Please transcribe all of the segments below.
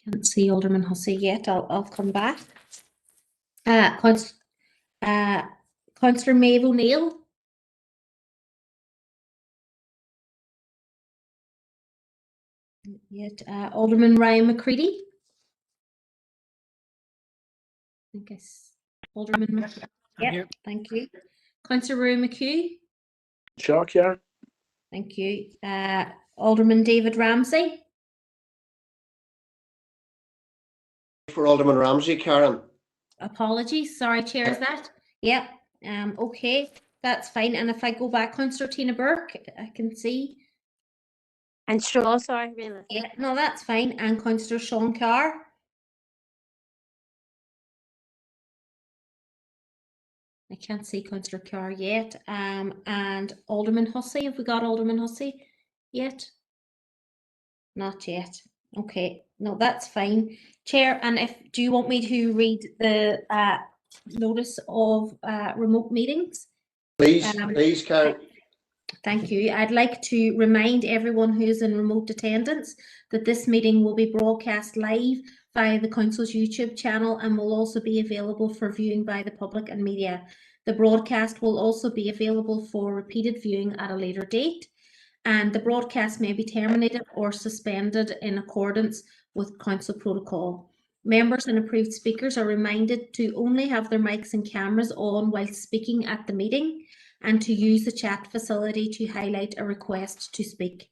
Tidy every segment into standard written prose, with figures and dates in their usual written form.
Can't see Alderman Hussey yet. I'll come back. Councillor Maeve O'Neill. Yet Alderman Ryan McCready. I think it's Alderman McCready. Yeah, thank you. Councillor Rue McHugh. Sure, Karen. Thank you. Alderman David Ramsey. For Alderman Ramsey, Karen. Apologies. Sorry, Chair, is that? Yep. Okay, that's fine. And if I go back, Councillor Tina Burke, I can see. And Straw, sorry, really. Yeah, no, that's fine. And Councillor Sean Carr. I can't see Councillor Carr yet. And Alderman Hussey. Have we got Alderman Hussey yet? Not yet. Okay, no, that's fine. Chair, and do you want me to read the notice of remote meetings? Please, please, Karen. Thank you. I'd like to remind everyone who's in remote attendance that this meeting will be broadcast live via the Council's YouTube channel and will also be available for viewing by the public and media. The broadcast will also be available for repeated viewing at a later date, and the broadcast may be terminated or suspended in accordance with Council protocol. Members and approved speakers are reminded to only have their mics and cameras on while speaking at the meeting, and to use the chat facility to highlight a request to speak.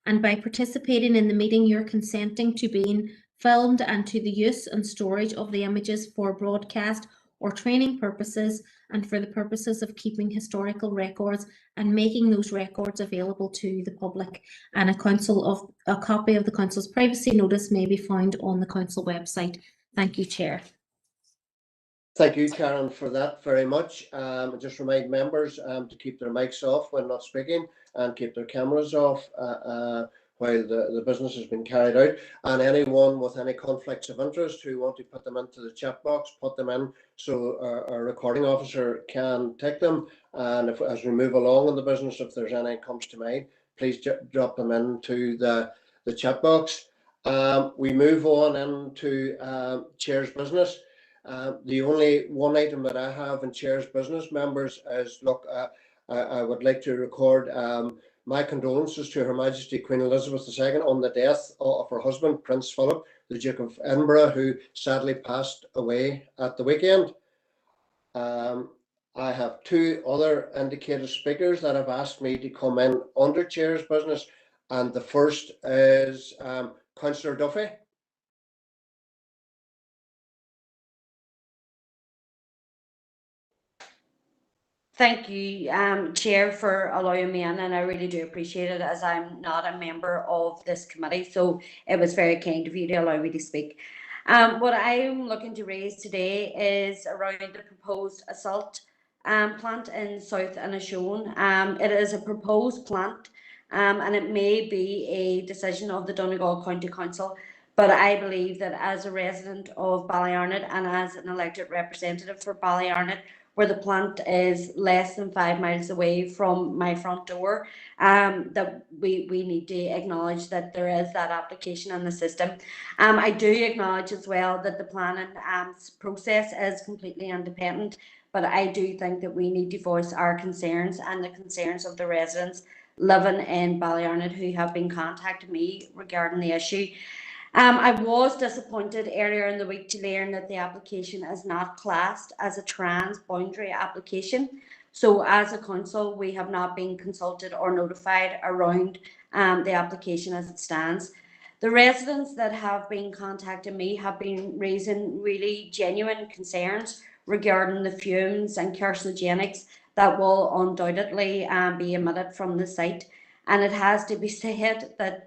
And by participating in the meeting, you're consenting to being filmed and to the use and storage of the images for broadcast or training purposes and for the purposes of keeping historical records and making those records available to the public. And a copy of the Council's privacy notice may be found on the Council website. Thank you, Chair. Thank you, Karen, for that very much. Just remind members to keep their mics off when not speaking and keep their cameras off while the business has been carried out. And anyone with any conflicts of interest who want to put them into the chat box, put them in so our recording officer can take them. And as we move along in the business, if there's any comes to mind, please drop them into the chat box. We move on into Chair's business. The only one item that I have in Chair's business, members, is look, I would like to record my condolences to Her Majesty Queen Elizabeth II on the death of her husband, Prince Philip, the Duke of Edinburgh, who sadly passed away at the weekend. I have two other indicated speakers that have asked me to come in under Chair's business, and the first is Councillor Duffy. Thank you, Chair, for allowing me in, and I really do appreciate it, as I'm not a member of this committee, so it was very kind of you to allow me to speak. What I'm looking to raise today is around the proposed assault plant in South Inishowen. It is a proposed plant, and it may be a decision of the Donegal County Council, but I believe that as a resident of Ballyarnett and as an elected representative for Ballyarnett, where the plant is less than 5 miles away from my front door, that we need to acknowledge that there is that application in the system. I do acknowledge as well that the planning process is completely independent, but I do think that we need to voice our concerns and the concerns of the residents living in Ballyarnett who have been contacting me regarding the issue. I was disappointed earlier in the week to learn that the application is not classed as a trans-boundary application. So as a council, we have not been consulted or notified around the application as it stands. The residents that have been contacting me have been raising really genuine concerns regarding the fumes and carcinogenics that will undoubtedly be emitted from the site. And it has to be said that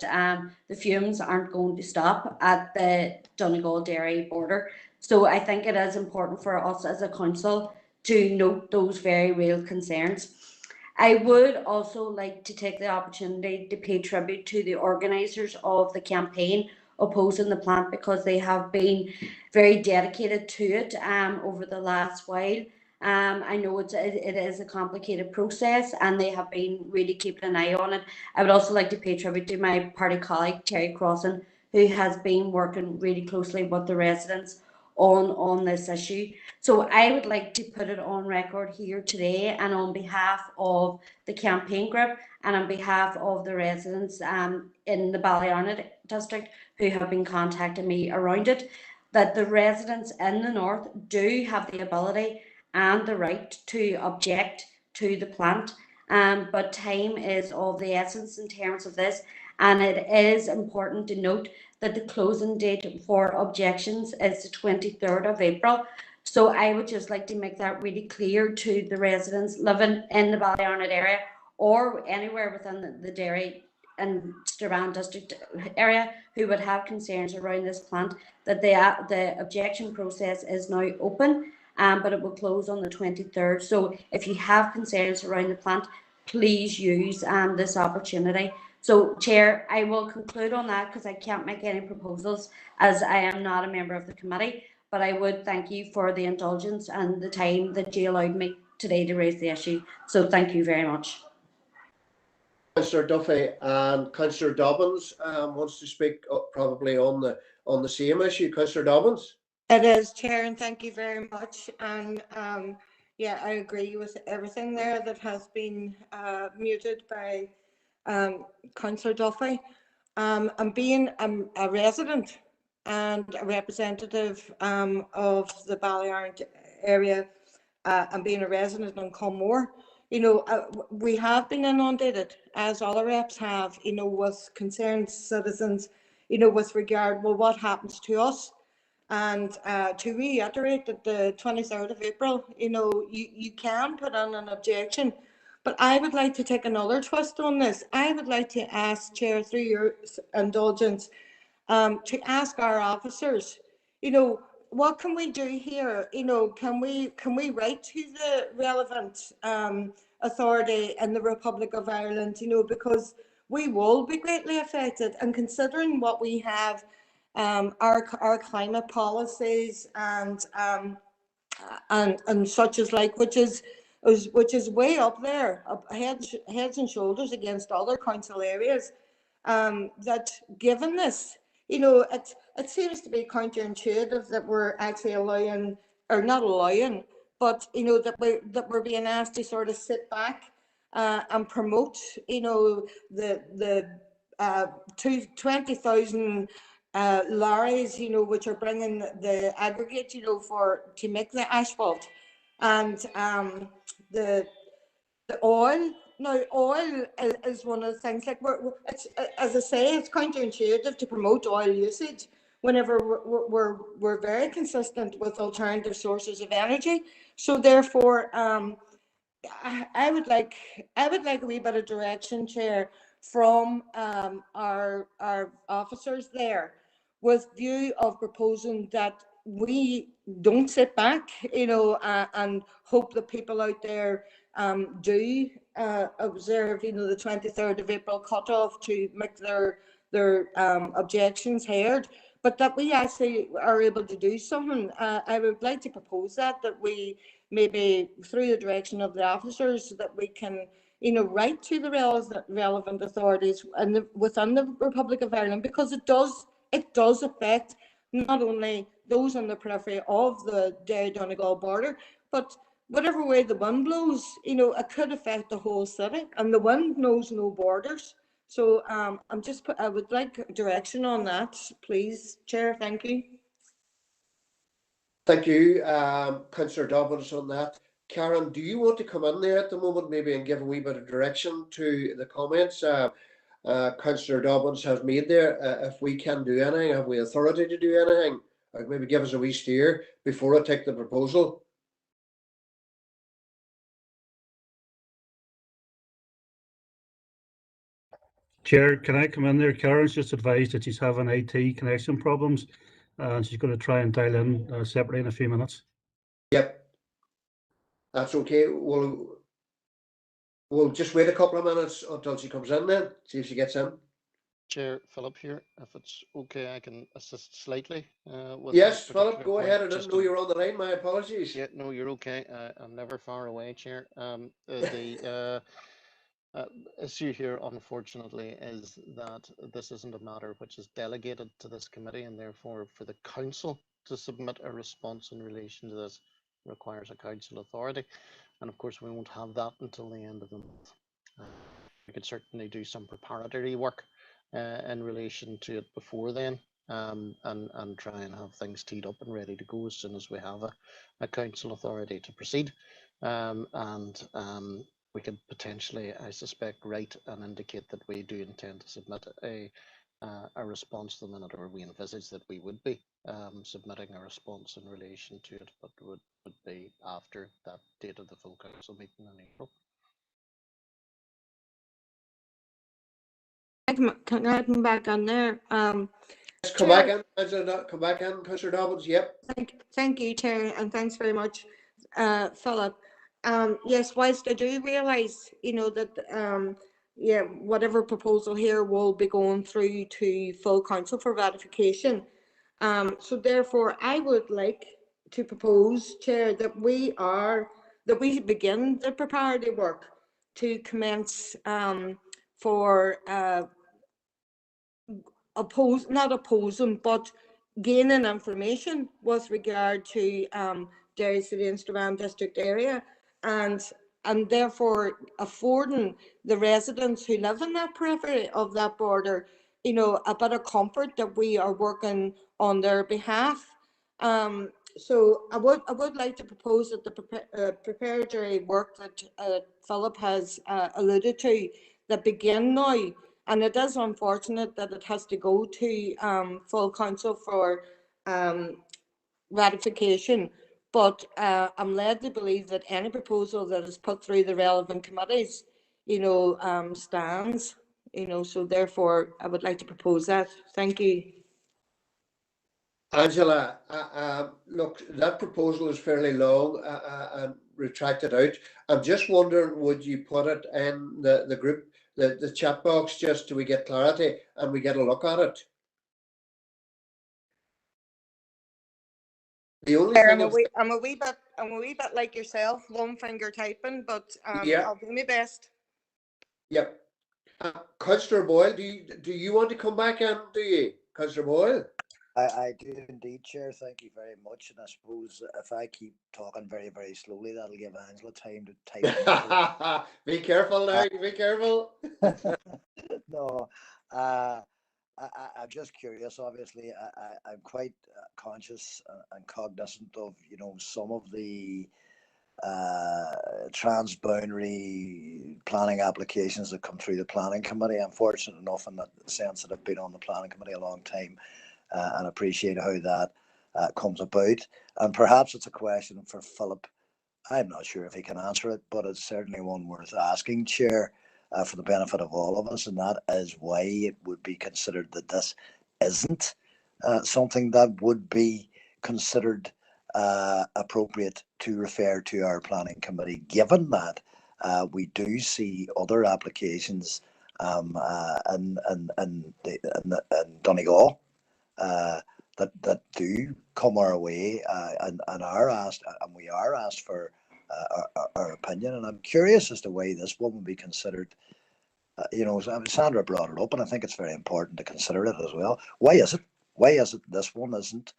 the fumes aren't going to stop at the Donegal-Derry border. So I think it is important for us as a council to note those very real concerns. I would also like to take the opportunity to pay tribute to the organisers of the campaign opposing the plant, because they have been very dedicated to it over the last while. I know it is a complicated process, and they have been really keeping an eye on it. I would also like to pay tribute to my party colleague Terry Crossan, who has been working really closely with the residents on this issue. So I would like to put it on record here today, and on behalf of the campaign group and on behalf of the residents in the Ballyarnett district who have been contacting me around it, that the residents in the north do have the ability and the right to object to the plant. But time is of the essence in terms of this, and it is important to note that the closing date for objections is the 23rd of April. So I would just like to make that really clear to the residents living in the Ballyarnett area or anywhere within the Derry and Strabane district area who would have concerns around this plant, that the objection process is now open, but it will close on the 23rd. So if you have concerns around the plant, please use this opportunity. So, Chair, I will conclude on that because I can't make any proposals as I am not a member of the committee, but I would thank you for the indulgence and the time that you allowed me today to raise the issue. So thank you very much. Councillor Duffy, and Councillor Dobbins wants to speak probably on the same issue. Councillor Dobbins. It is, Chair, and thank you very much. And yeah, I agree with everything there that has been muted by Councillor Duffy. And being a resident and a representative of the Ballyarnett area and being a resident in Culmore, you know, we have been inundated, as other reps have, you know, with concerned citizens, you know, with regard, well, what happens to us? And to reiterate that the 23rd of April, you know, you can put in an objection. But I would like to take another twist on this. I would like to ask, Chair, through your indulgence, to ask our officers, you know, what can we do here? You know, can we write to the relevant authority in the Republic of Ireland, you know, because we will be greatly affected, and considering what we have, our climate policies and such as like, which is way up there, heads and shoulders against other council areas, that given this, you know, it seems to be counterintuitive that we're actually allowing, or not allowing, but you know, that we're being asked to sort of sit back and promote, you know, the 20,000 lorries, you know, which are bringing the aggregate, you know, to make the asphalt, and the oil. Now, oil is one of the things, like, it's, as I say, it's counterintuitive to promote oil usage whenever we're very consistent with alternative sources of energy. So therefore, I would like a wee bit of direction, Chair, from our officers there, with view of proposing that we don't sit back, you know, and hope that people out there do observe, you know, the 23rd of April cutoff to make their objections heard, but that we actually are able to do something. I would like to propose that we maybe, through the direction of the officers, that we can, you know, write to the relevant authorities and within the Republic of Ireland, because it does affect not only those on the periphery of the Derry-Donegal border, but whatever way the wind blows, you know, it could affect the whole city, and the wind knows no borders. So I would like direction on that, please, Chair. Thank you. Thank you, Councillor Dobbins, on that. Karen, do you want to come in there at the moment, maybe, and give a wee bit of direction to the comments Councillor Dobbins has made there? If we can do anything, have we authority to do anything? Or maybe give us a wee steer before I take the proposal. Chair, can I come in there? Karen's just advised that she's having IT connection problems, and she's going to try and dial in separately in a few minutes. Yep, that's okay. We'll just wait a couple of minutes until she comes in then, see if she gets in. Chair, Philip here. If it's okay, I can assist slightly. Yes, Philip, go ahead. I didn't know you were on the line. My apologies. Yeah, no, you're okay. I'm never far away, Chair. issue here, unfortunately, is that this isn't a matter which is delegated to this committee, and therefore for the council to submit a response in relation to this requires a council authority. And of course, we won't have that until the end of the month. We could certainly do some preparatory work in relation to it before then, and try and have things teed up and ready to go as soon as we have a council authority to proceed. We could potentially, I suspect, write and indicate that we do intend to submit a response to the minute, or we envisage that we would be submitting a response in relation to it, but would be after that date of the full council meeting in April. Can I come back on there? Come Chair. back in, Angela, come back in, Councillor Dobbins. Yep. Thank you, Chair, and thanks very much, Philip. Yes, whilst I do realise, that yeah, whatever proposal here will be going through to full council for ratification. So therefore, I would like to propose, Chair, that we begin the preparatory work to commence for not opposing, but gaining information with regard to Derry City and Strabane district area, and therefore affording the residents who live in that periphery of that border, a bit of comfort that we are working on their behalf. So I would like to propose that the preparatory work that Philip has alluded to that begin now. And it is unfortunate that it has to go to full council for ratification. But I'm led to believe that any proposal that is put through the relevant committees, stands. So therefore, I would like to propose that. Thank you. Angela, look, that proposal is fairly long and retracted out. I'm just wondering, would you put it in the group, the chat box, just so we get clarity and we get a look at it? The only thing I'm a wee bit like yourself, one finger typing, but yeah. I'll do my best. Yep. Councillor Boyle, do you want to come back in? Do you, Councillor Boyle? I do indeed, Chair. Thank you very much. And I suppose if I keep talking very, very slowly, that'll give Angela time to type. Be careful now. Be careful. No, I'm just curious. Obviously, I'm quite conscious and cognizant of some of the transboundary planning applications that come through the planning committee. I'm fortunate enough in that sense that I've been on the planning committee a long time. And appreciate how that comes about. And perhaps it's a question for Philip. I'm not sure if he can answer it, but it's certainly one worth asking, Chair, for the benefit of all of us. And that is why it would be considered that this isn't something that would be considered appropriate to refer to our planning committee, given that we do see other applications in Donegal. That do come our way and are asked, and we are asked for our opinion. And I'm curious as to why this one would be considered. Sandra brought it up, and I think it's very important to consider it as well. Why is it? Why is it this one isn't,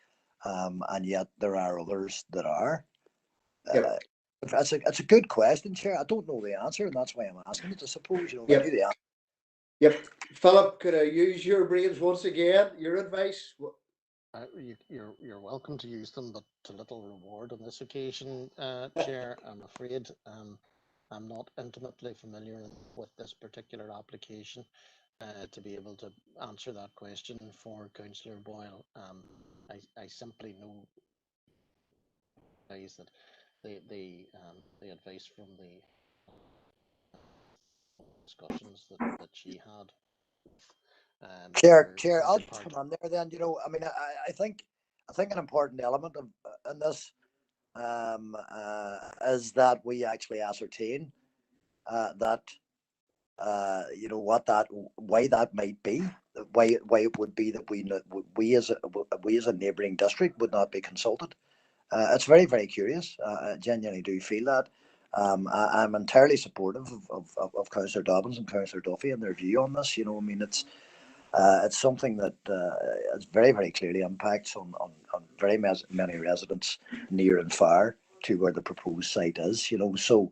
and yet there are others that are? Yep. It's a good question, Chair. I don't know the answer, and that's why I'm asking it. I suppose Yep. I do the answer. Yep. Philip, could I use your brains once again? Your advice? You're welcome to use them, but to little reward on this occasion, Chair. I'm afraid I'm not intimately familiar with this particular application to be able to answer that question for Councillor Boyle. I simply know that the advice from the discussions that she had. Chair, I'll just come on there then. I think an important element in this is that we actually ascertain that why that might be, why it would be that we as a neighbouring district would not be consulted. It's very, very curious. I genuinely do feel that, I'm entirely supportive of Councillor Dobbins and Councillor Duffy and their view on this. You know, I mean, it's something that is very, very clearly impacts on very many residents near and far to where the proposed site is. You know, so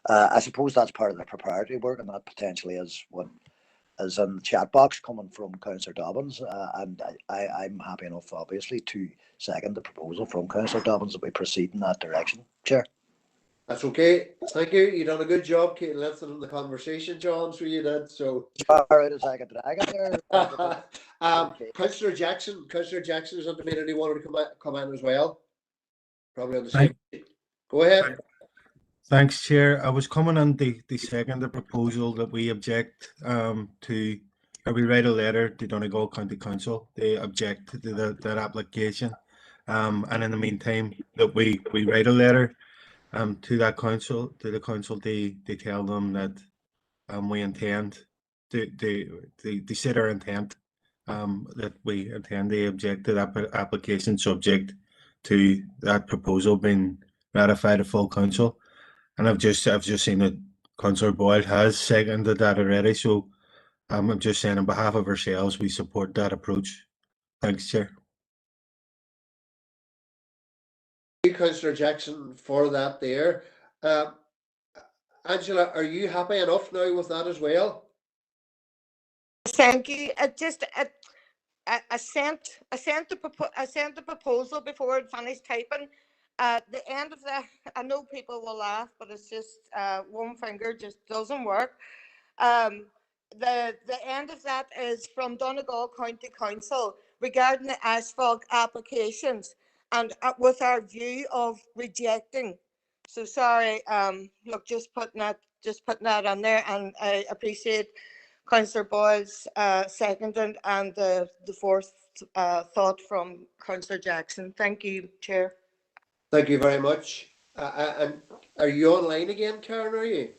I suppose that's part of the preparatory work, and that potentially is what is in the chat box coming from Councillor Dobbins, and I'm happy enough, obviously, to second the proposal from Councillor Dobbins that we proceed in that direction. Chair. That's okay. Thank you. You done a good job keeping listening to the conversation, John. So you did. So. All right, as I could drag it there. Councillor Jackson is on the meeting. He wanted to come in as well. Probably on the same. Go ahead. Thanks, Chair. I was coming on the second the proposal that we object to, or we write a letter to Donegal County Council. They object to that application, and in the meantime, that we write a letter to that council, to the council, they tell them that we intend to set our intent, that we intend to object to that application subject to that proposal being ratified at full council. And I've just seen that Councillor Boyle has seconded that already. So I'm just saying on behalf of ourselves, we support that approach. Thanks, Chair. Thank you, Councillor Jackson, for that there. Angela, are you happy enough now with that as well? Thank you. I sent the proposal before I finished typing. The end of that, I know people will laugh, but it's just one finger just doesn't work. The end of that is from Donegal County Council regarding the asphalt applications and with our view of rejecting. So sorry, look, just putting that on there, and I appreciate Councillor Boyle's seconding and the fourth thought from Councillor Jackson. Thank you, Chair. Thank you very much. And are you online again, Karen? Are you?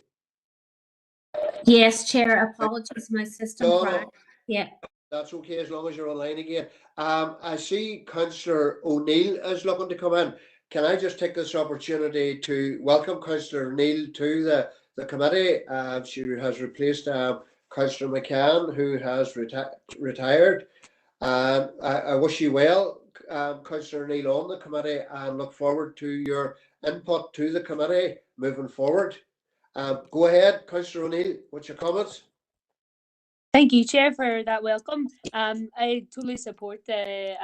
Yes, Chair. Apologies, my system crashed. Yeah. That's okay as long as you're online again. I see Councillor O'Neill is looking to come in. Can I just take this opportunity to welcome Councillor O'Neill to the committee? She has replaced Councillor McCann, who has retired. I wish you well, Councillor O'Neill, on the committee, and look forward to your input to the committee moving forward. Go ahead, Councillor O'Neill, what's your comments? Thank you, Chair, for that welcome. I totally support the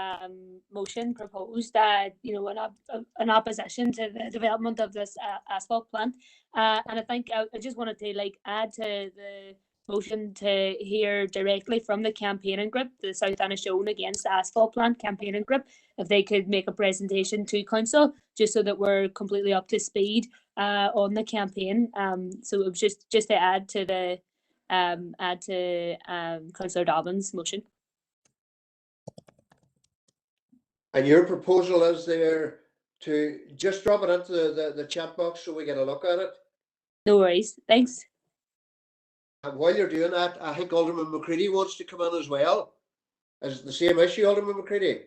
motion proposed that, in opposition to the development of this asphalt plant. And I think I just wanted to add to the motion to hear directly from the campaigning group, the South Anishone Against the Asphalt Plant campaigning group, if they could make a presentation to council, just so that we're completely up to speed on the campaign. So it was just to add to Councillor Dobbins' motion. And your proposal is there to just drop it into the chat box so we get a look at it? No worries, thanks. And while you're doing that, I think Alderman McCready wants to come in as well. Is it the same issue, Alderman McCready?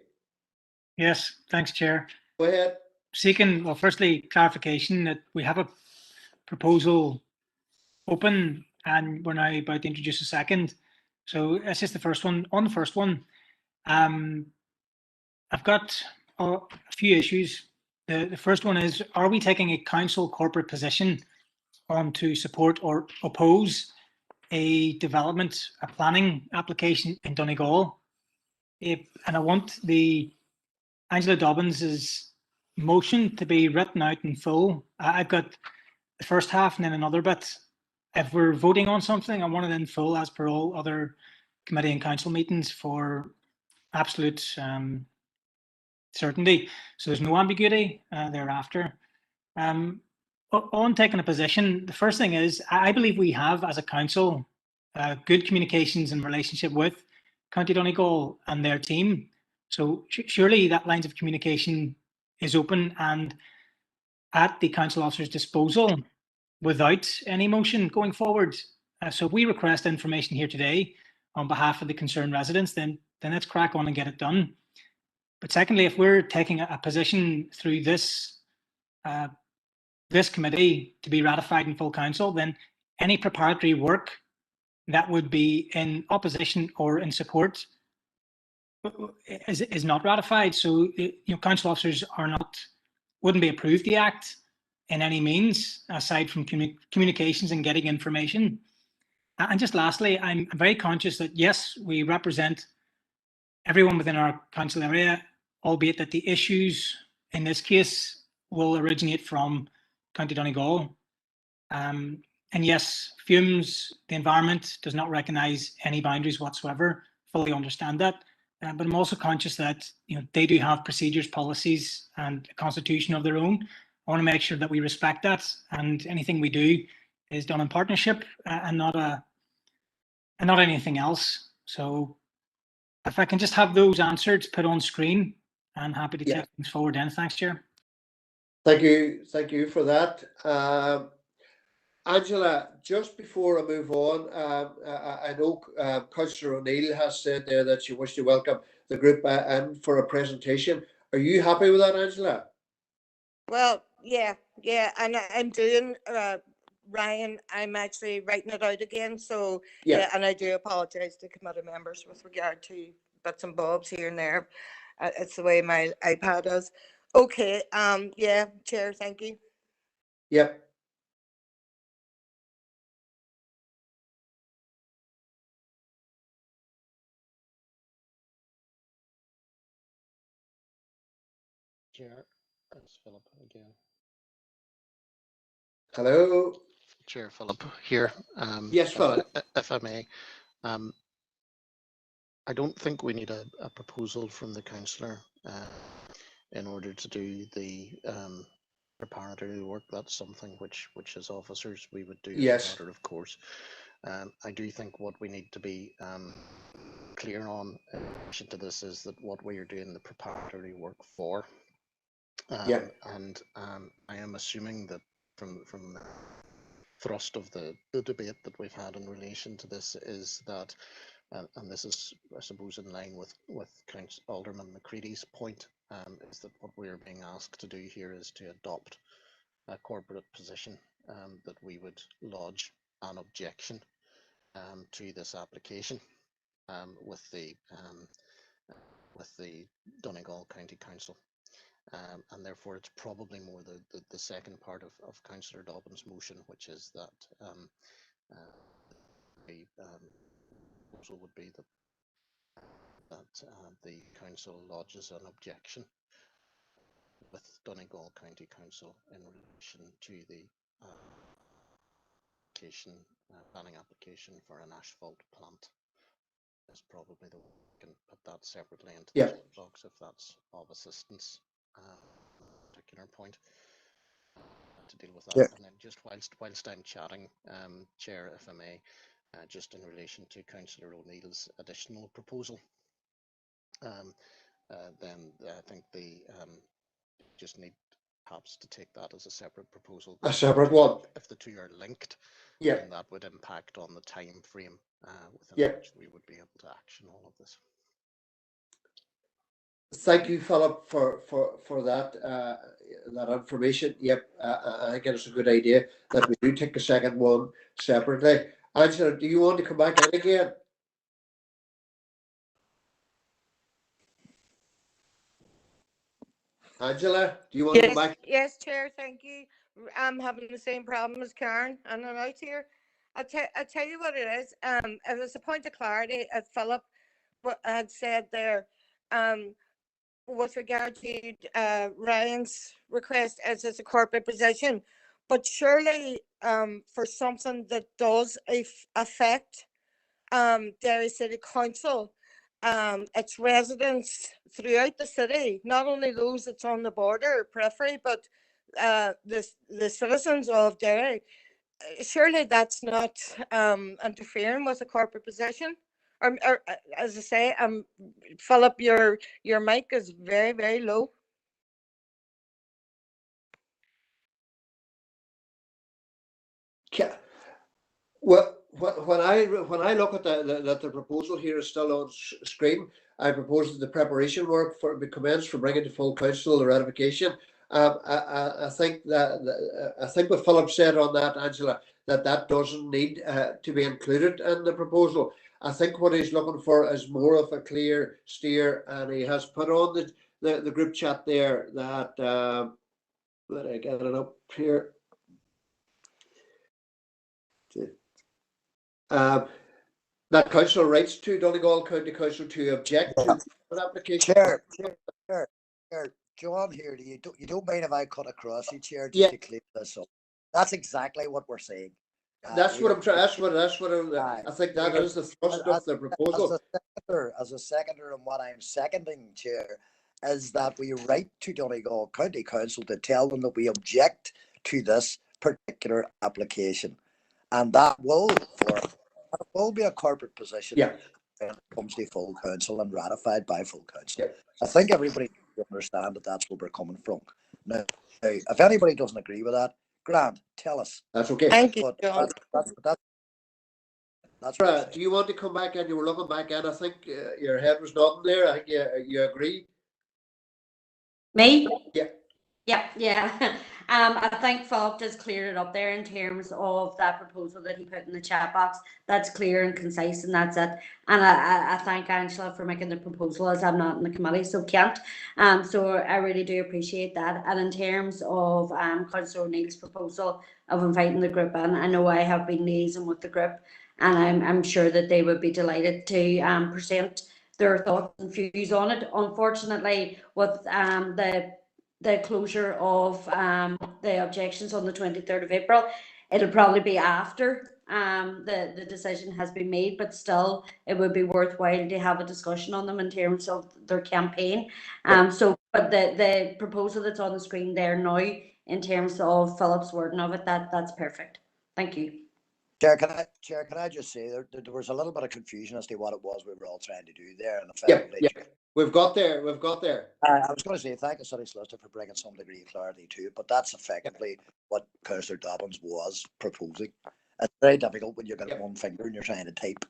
Yes, thanks, Chair. Go ahead. Seeking, well, firstly, clarification that we have a proposal open and we're now about to introduce a second. So that's just the first one. On the first one, I've got a few issues. The first one is, are we taking a council corporate position on to support or oppose a planning application in Donegal? And I want the Angela Dobbins' motion to be written out in full. I've got the first half and then another bit. If we're voting on something, I want it in full as per all other committee and council meetings for absolute certainty. So there's no ambiguity thereafter. On taking a position, the first thing is, I believe we have, as a council, good communications and relationship with County Donegal and their team. So surely that lines of communication is open and at the council officer's disposal without any motion going forward. So if we request information here today on behalf of the concerned residents, then let's crack on and get it done. But secondly, if we're taking a position through this this committee to be ratified in full council, then any preparatory work that would be in opposition or in support is not ratified. So, council officers wouldn't be approved the act in any means, aside from communications and getting information. And just lastly, I'm very conscious that, yes, we represent everyone within our council area, albeit that the issues in this case will originate from County Donegal. And yes, fumes, the environment does not recognise any boundaries whatsoever. Fully understand that. But I'm also conscious that they do have procedures, policies, and a constitution of their own. I want to make sure that we respect that, and anything we do is done in partnership and not anything else. So, if I can just have those answered put on screen, I'm happy to take things forward. Then, thanks, Chair. Thank you for that. Angela, just before I move on, I know Councillor O'Neill has said there that she wished to welcome the group in for a presentation. Are you happy with that, Angela? Well, yeah, and I'm doing, Ryan, I'm actually writing it out again, so, yeah, and I do apologise to committee members with regard to bits and bobs here and there. It's the way my iPad is. Okay, yeah, Chair, thank you. Yep. Chair, it's Philip again. Hello. Chair Philip here. Yes, Philip. If I may, I don't think we need a proposal from the councillor in order to do the preparatory work. That's something which as officers we would do as a matter of course. I do think what we need to be clear on in relation to this is that what we are doing the preparatory work for. And I am assuming that from the thrust of the debate that we've had in relation to this is that, and this is, I suppose, in line with Alderman McCready's point, is that what we are being asked to do here is to adopt a corporate position that we would lodge an objection to this application with the Donegal County Council. And therefore, it's probably more the second part of Councillor Dobbin's motion, which is that the proposal would be that the council lodges an objection with Donegal County Council in relation to the planning application for an asphalt plant. Is probably the way we can put that separately into the box if that's of assistance. Particular point to deal with that, and then just whilst I'm chatting, Chair, if I may, just in relation to Councillor O'Neill's additional proposal, then I think just need perhaps to take that as a separate proposal. A separate one. If the two are linked, yeah, then that would impact on the time frame within which we would be able to action all of this. Thank you, Philip, for that that information. Yep, I think it's a good idea that we do take a second one separately. Angela, do you want to come back in again? Angela, do you want to come back? Yes, Chair, thank you. I'm having the same problem as Karen, and I'm out here. I'll tell you what it is. It was a point of clarity, as Philip had said there, with regard to Ryan's request as a corporate position. But surely for something that does affect Derry City Council, its residents throughout the city, not only those that's on the border periphery, but the citizens of Derry, surely that's not interfering with a corporate position. Or as I say, Philip, your mic is very, very low. Yeah. Well, when I look at the proposal here is still on screen, I propose that the preparation work be commenced for bringing to full council the ratification, I think I think what Philip said on that, Angela, that doesn't need to be included in the proposal. I think what he's looking for is more of a clear steer, and he has put on the group chat there that let I get it up here. That council writes to Donegal County Council to object to an application. Chair, John here, you don't mind if I cut across you, Chair, just to clear this up. That's exactly what we're saying. That's what I'm trying. That's what I think that is the thrust of the proposal. As a seconder, and what I'm seconding, Chair, is that we write to Donegal County Council to tell them that we object to this particular application, and that will be a corporate position. Yeah. When it comes to full council and ratified by full council. Yeah. I think everybody understand that that's where we're coming from. Now, if anybody doesn't agree with that, grand, tell us. That's okay. Thank you, John. That's do you want to come back in? You were looking back in. I think your head was nodding there. I think you agree. Me? Yeah. Yeah. I think Philip just cleared it up there in terms of that proposal that he put in the chat box. That's clear and concise, and that's it. And I thank Angela for making the proposal, as I'm not in the committee, so can't. So I really do appreciate that. And in terms of Councillor O'Neill's proposal of inviting the group in, I know I have been liaising with the group, and I'm sure that they would be delighted to present their thoughts and views on it. Unfortunately, with the closure of the objections on the 23rd of April, it'll probably be after the decision has been made, but still it would be worthwhile to have a discussion on them in terms of their campaign. But the proposal that's on the screen there now, in terms of Philip's wording of it, that's perfect. Thank you. Chair, can I just say there was a little bit of confusion as to what it was we were all trying to do there, and effectively, yeah. We've got there. I was going to say thank you, City Solicitor, for bringing some degree of clarity to it, but that's effectively what Councillor Dobbins was proposing. It's very difficult when you've got one finger and you're trying to type.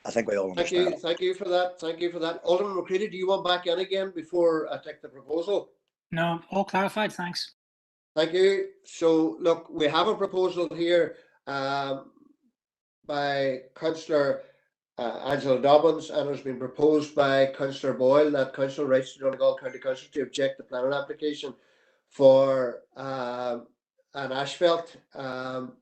I think we all understand. Thank you for that. Alderman McCready, do you want back in again before I take the proposal? No, all clarified, thanks. Thank you. So, look, we have a proposal here by Councillor Angela Dobbins, and it's been proposed by Councillor Boyle that Council writes to Donegal County Council to object the planning application for an asphalt, and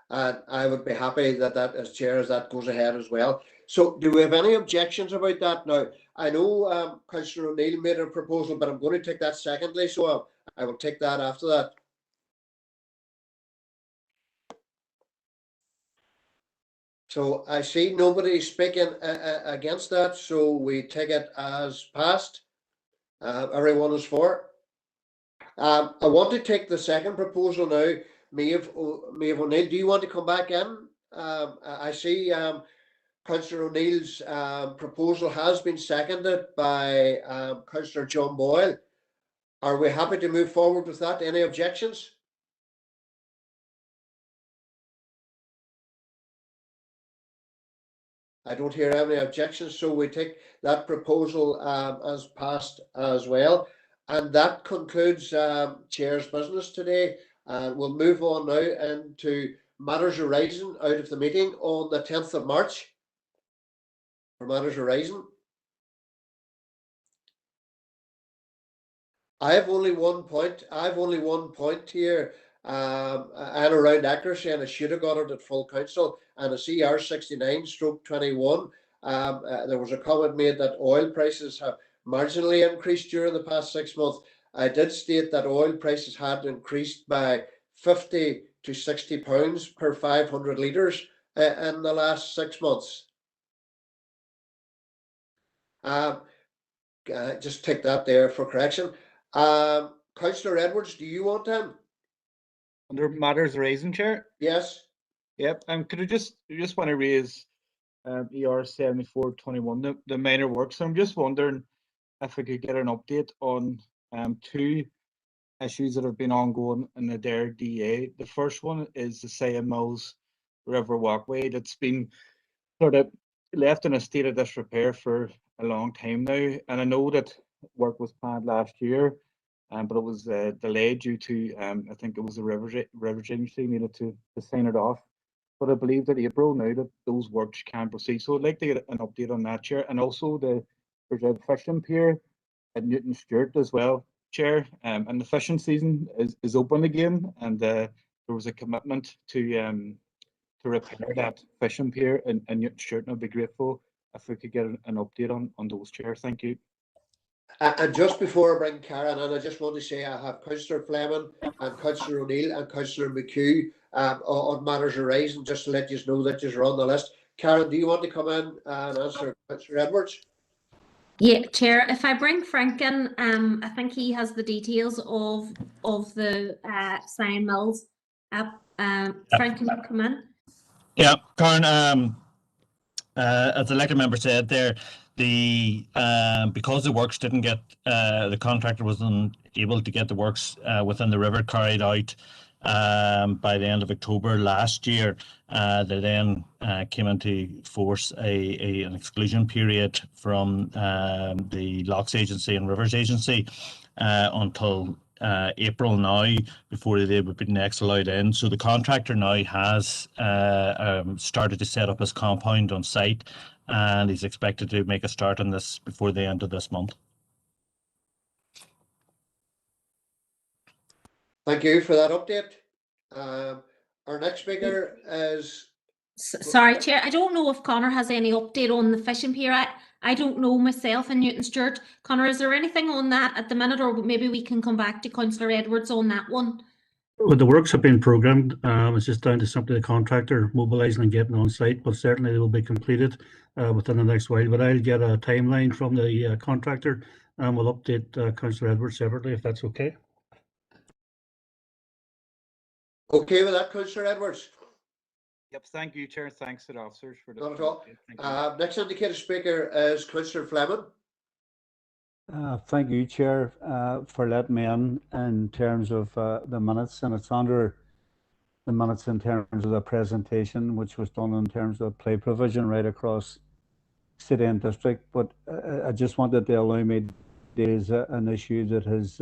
I would be happy that as chair as that goes ahead as well. So do we have any objections about that? Now, I know Councillor O'Neill made a proposal, but I'm going to take that secondly, so I will take that after that. So I see nobody speaking against that, so we take it as passed. Everyone is for. I want to take the second proposal now. Maeve O'Neill, do you want to come back in? I see Councillor O'Neill's proposal has been seconded by Councillor John Boyle. Are we happy to move forward with that? Any objections? I don't hear any objections, so we take that proposal as passed as well. And that concludes Chair's business today. We'll move on now into matters arising out of the meeting on the 10th of March. For matters arising, I have only one point. Here. And around accuracy, and I should have got it at full council, and a CR 69/21. There was a comment made that oil prices have marginally increased during the past 6 months. I did state that oil prices had increased by 50 to 60 pounds per 500 litres in the last 6 months. Just take that there for correction. Councillor Edwards, do you want him? Under matters raising, Chair? Yes. Yep. Could I just want to raise ER 7421, the minor works. I'm just wondering if we could get an update on two issues that have been ongoing in the Derry DA. The first one is the Siam Mills River Walkway that's been sort of left in a state of disrepair for a long time now. And I know that work was planned last year. but it was delayed due to I think it was the river agency needed to sign it off. But I believe that April now that those works can proceed. So I'd like to get an update on that, Chair, and also there's a fishing pier at Newton Stewart as well, Chair, and the fishing season is open again, and there was a commitment to repair that fishing pier in Newton Stewart, and I'd be grateful if we could get an update on those, Chair. Thank you. And just before I bring Karen in, I just want to say I have Councillor Fleming and Councillor O'Neill and Councillor McHugh on matters arising, just to let you know that you're on the list. Karen, do you want to come in and answer Councillor Edwards? Yeah, Chair, if I bring Frank in, I think he has the details of the Cyan Mills app. Frank, can you come in? Yeah, Karen, as the elected member said there, because the works didn't get, the contractor wasn't able to get the works within the river carried out by the end of October last year. They then came into force an exclusion period from the Locks Agency and Rivers Agency until April now, before they would be next allowed in. So the contractor now has started to set up his compound on site, and he's expected to make a start on this before the end of this month. Thank you for that update. Our next speaker is... Sorry, Chair, I don't know if Connor has any update on the fishing pier. I don't know myself in Newton Stewart. Connor, is there anything on that at the minute, or maybe we can come back to Councillor Edwards on that one? Well, the works have been programmed. It's just down to simply the contractor mobilising and getting on site, but certainly they will be completed within the next while. But I'll get a timeline from the contractor, and we'll update Councillor Edwards separately, if that's okay. Okay with that, Councillor Edwards? Yep, thank you, Chair. Thanks to the officers for the... Not at all. Next indicated speaker is Councillor Fleming. Thank you, Chair, for letting me in terms of the minutes, and it's under the minutes in terms of the presentation, which was done in terms of play provision right across city and district. But I just wanted to allow me to raise an issue that has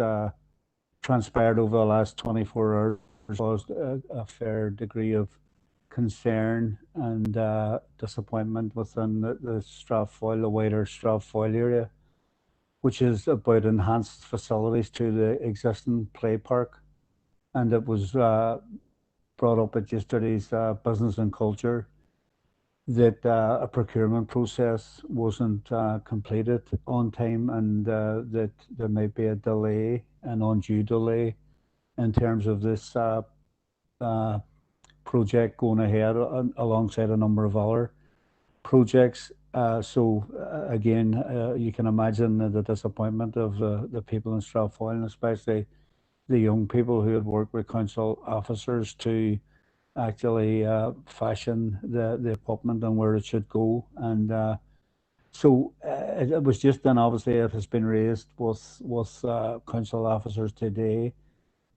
transpired over the last 24 hours, caused a fair degree of concern and disappointment within the Strathfoyle, the wider Strathfoyle area, which is about enhanced facilities to the existing play park. And it was brought up at yesterday's Business and Culture that a procurement process wasn't completed on time, and that there might be a delay, an undue delay, in terms of this project going ahead alongside a number of other projects. So again, you can imagine the disappointment of the people in Strathfoyle, and especially the young people who had worked with council officers to actually fashion the equipment and where it should go. And so it was just then, obviously it has been raised with council officers today,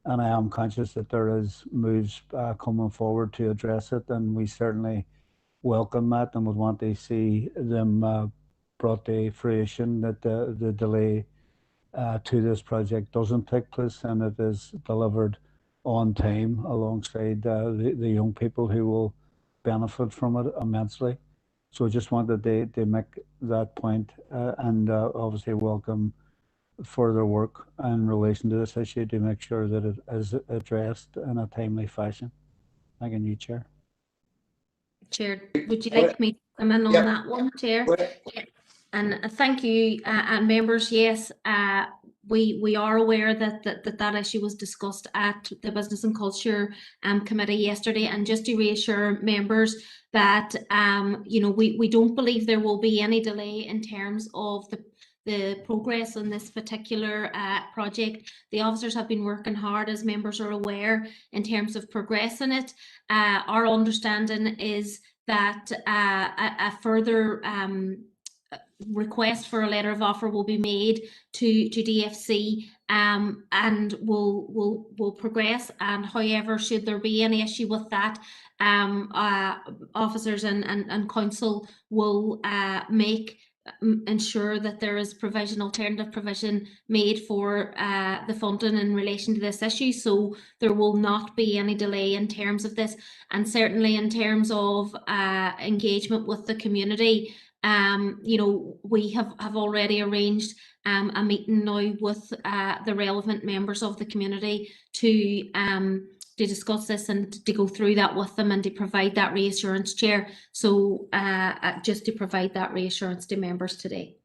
and I am conscious that there is moves coming forward to address it, and we certainly welcome that and would want to see them brought to fruition, that the delay to this project doesn't take place and it is delivered on time alongside the young people who will benefit from it immensely. So I just wanted to make that point, and obviously welcome further work in relation to this issue to make sure that it is addressed in a timely fashion. Thank you, Chair. Chair, would you like me to come in on that one, Chair? And thank you, and members. Yes, we are aware that issue was discussed at the Business and Culture Committee yesterday, and just to reassure members that you know, we don't believe there will be any delay in terms of the progress on this particular project. The officers have been working hard, as members are aware, in terms of progressing it. Our understanding is that a further request for a letter of offer will be made to DFC, and will progress. And however, should there be any issue with that, officers and council will make ensure that there is alternative provision made for the funding in relation to this issue. So there will not be any delay in terms of this, and certainly in terms of engagement with the community. You know, we have already arranged a meeting now with the relevant members of the community to discuss this and to go through that with them and to provide that reassurance, Chair. So just to provide that reassurance to members today.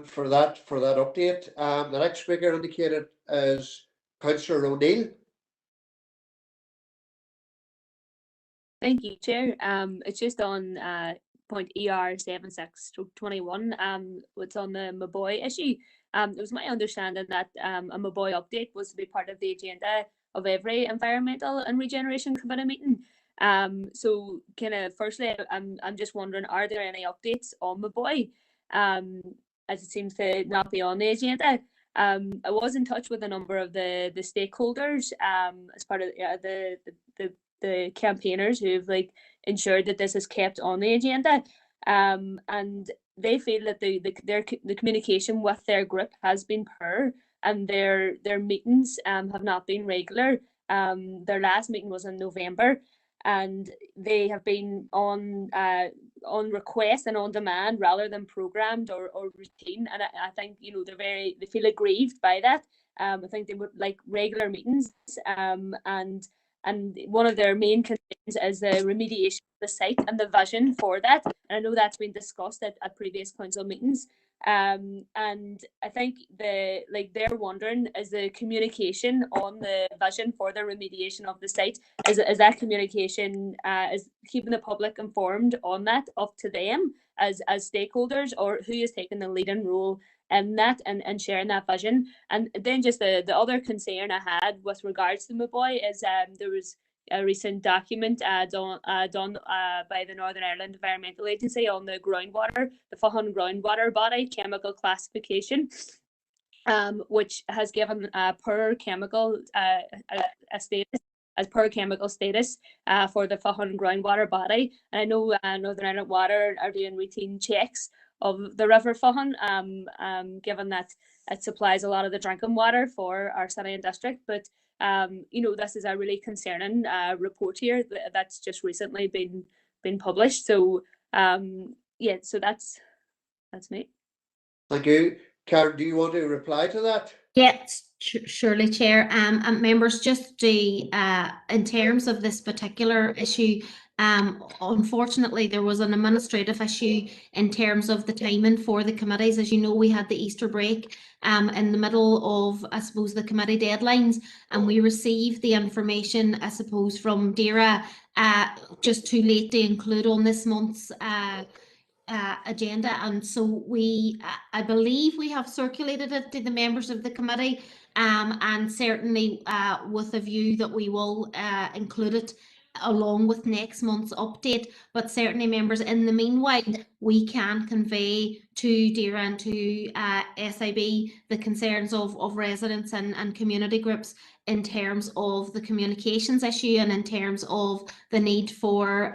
For that update. The next speaker indicated is Councillor O'Neill. Thank you, Chair. It's just on point ER 76/21. What's on the Maboy issue. It was my understanding that a Maboy update was to be part of the agenda of every Environmental and Regeneration Committee meeting. So kind of firstly, I'm just wondering, are there any updates on Maboy? As it seems to not be on the agenda. I was in touch with a number of the stakeholders as part of the campaigners who've like ensured that this is kept on the agenda, and they feel that the communication with their group has been poor, and their meetings have not been regular. Their last meeting was in November, and they have been on request and on demand rather than programmed or routine. And I think, you know, they feel aggrieved by that. I think they would like regular meetings, and one of their main concerns is the remediation of the site and the vision for that. And I know that's been discussed at previous council meetings. And I think they're wondering, is the communication on the vision for the remediation of the site, is that communication is keeping the public informed on that up to them as stakeholders, or who is taking the leading role in that and sharing that vision? And then just the other concern I had with regards to Maboy is there was a recent document done by the Northern Ireland Environmental Agency on the groundwater, the Fahun groundwater body chemical classification, which has given per chemical a status as per chemical status for the Fahun groundwater body. And I know Northern Ireland Water are doing routine checks of the River Fahun, given that it supplies a lot of the drinking water for our city and district. But you know, this is a really concerning report here that's just recently been published. So yeah, so that's me. Thank you. Karen, do you want to reply to that? Yes, surely, Chair. And members, just in terms of this particular issue, unfortunately, there was an administrative issue in terms of the timing for the committees. As you know, we had the Easter break in the middle of, I suppose, the committee deadlines, and we received the information, I suppose, from Derry just too late to include on this month's agenda, and so I believe we have circulated it to the members of the committee, and certainly with a view that we will include it along with next month's update. But certainly, members, in the meanwhile, we can convey to DERA and to SIB the concerns of residents and community groups in terms of the communications issue and in terms of the need for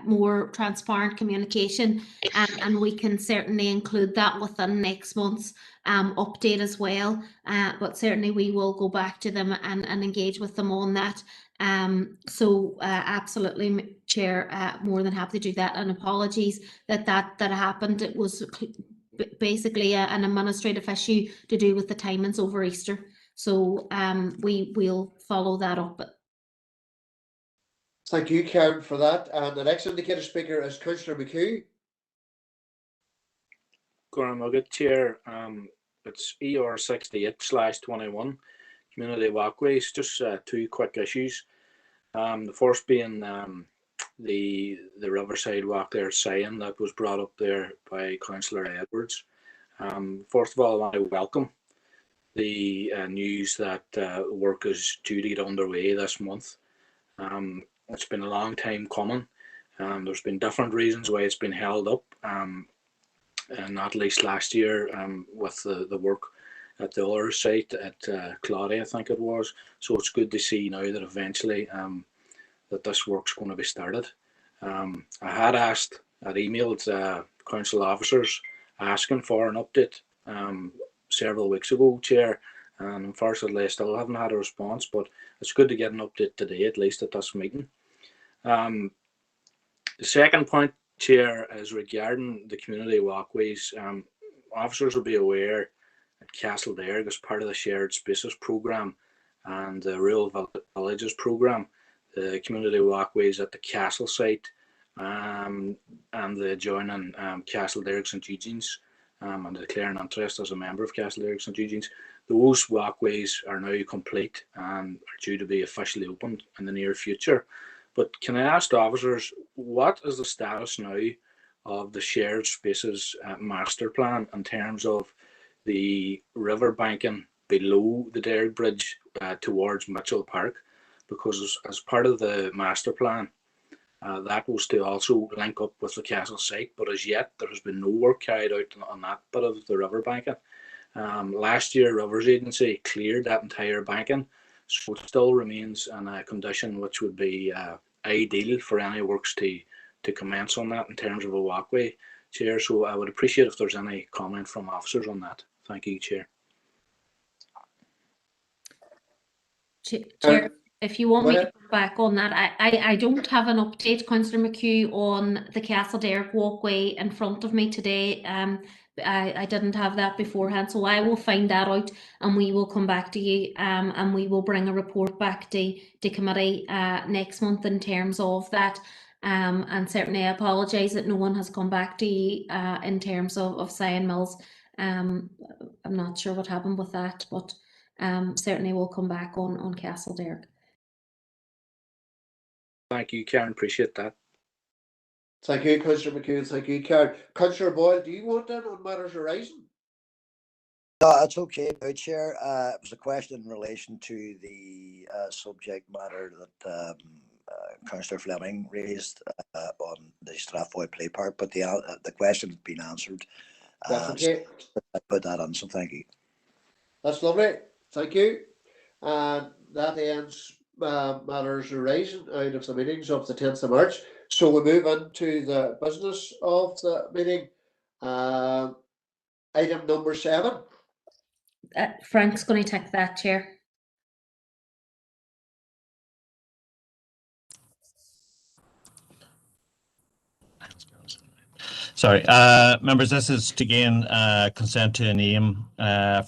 more transparent communication, and we can certainly include that within next month's update as well. But certainly we will go back to them and engage with them on that. So absolutely, Chair, more than happy to do that, and apologies that happened. It was basically an administrative issue to do with the timings over Easter. So we will follow that up. Thank you, Karen, for that. And the next indicated speaker is Councillor McHugh. Goramagat, Chair. It's ER 68/21, Community Walkways. Just two quick issues. The first being the Riverside Walk there saying that was brought up there by Councillor Edwards. First of all, I want to welcome the news that work is due to get underway this month. It's been a long time coming. There's been different reasons why it's been held up, and not least last year with the work at the other site at Claudia, I think it was. So it's good to see now that eventually that this work's going to be started. I had emailed council officers asking for an update several weeks ago, Chair, and unfortunately I still haven't had a response, but it's good to get an update today, at least at this meeting. The second point, Chair, is regarding the community walkways. Officers will be aware at Castleberg, as part of the Shared Spaces programme and the Rural Villages programme, the community walkways at the castle site and the adjoining Castleberg St Eugenians, and declaring interest as a member of Castleberg St Eugenians. Those walkways are now complete and are due to be officially opened in the near future. But can I ask officers, what is the status now of the Shared Spaces master plan in terms of the river banking below the Derry Bridge towards Mitchell Park? Because as part of the master plan, that was to also link up with the castle site, but as yet there has been no work carried out on that bit of the river banking. Last year, Rivers Agency cleared that entire banking, so it still remains in a condition which would be ideal for any works to commence on that in terms of a walkway, Chair. So I would appreciate if there's any comment from officers on that. Thank you, Chair. Chair, if you want me to go back on that, I don't have an update, Councillor McHugh, on the Castleberg walkway in front of me today. I didn't have that beforehand, so I will find that out and we will come back to you, and we will bring a report back to committee next month in terms of that. And certainly I apologise that no one has come back to you in terms of Sion Mills. I'm not sure what happened with that, but certainly we'll come back on Castleberg. Thank you, Karen. Appreciate that. Thank you, Councillor McHugh. Thank you, Karen. Councillor Boyle, do you want in on matters arising? No, that's okay, Chair. It was a question in relation to the subject matter that Councillor Fleming raised on the Strathfoyle Play Park, but the question has been answered. That's okay. So I put that on, so thank you. That's lovely. Thank you. And that ends matters arising out of the meetings of the 10th of March. So we move into the business of the meeting. Item number 7. Frank's going to take that, Chair. Sorry, members, this is to gain consent to a name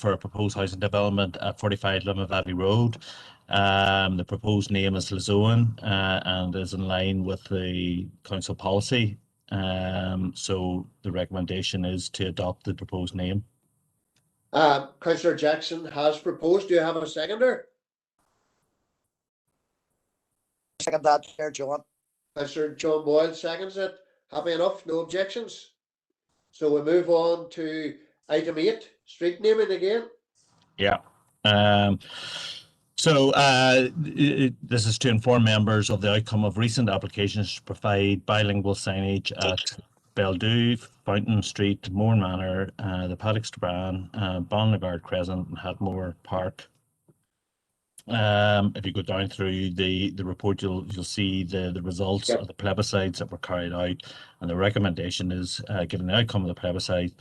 for a proposed housing development at 45 Limit Valley Road. The proposed name is Lazoan and is in line with the council policy. So the recommendation is to adopt the proposed name. Councillor Jackson has proposed. Do you have a seconder? Second that, Chair, John. Councillor John Boyle seconds it. Happy enough? No objections? So we move on to item 8, street naming again. Yeah. So this is to inform members of the outcome of recent applications to provide bilingual signage at Beldew, Fountain Street, Moore Manor, the Paddock Strabane, Ballinagard Crescent, and Hatmore Park. If you go down through the report, you'll see the results of the plebiscites that were carried out, and the recommendation is, given the outcome of the plebiscite,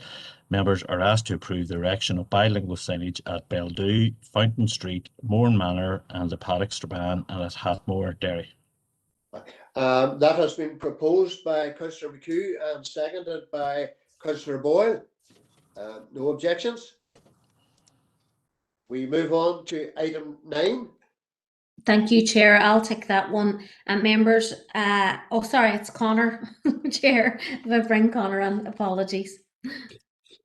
members are asked to approve the erection of bilingual signage at Beldew, Fountain Street, Moore Manor, and the Paddock Strabane, and at Hatmore, Derry. That has been proposed by Councillor McHugh and seconded by Councillor Boyle. No objections? We move on to item 9. Thank you, Chair. I'll take that one. Members, oh, sorry, it's Connor, Chair. If I bring Connor on, apologies.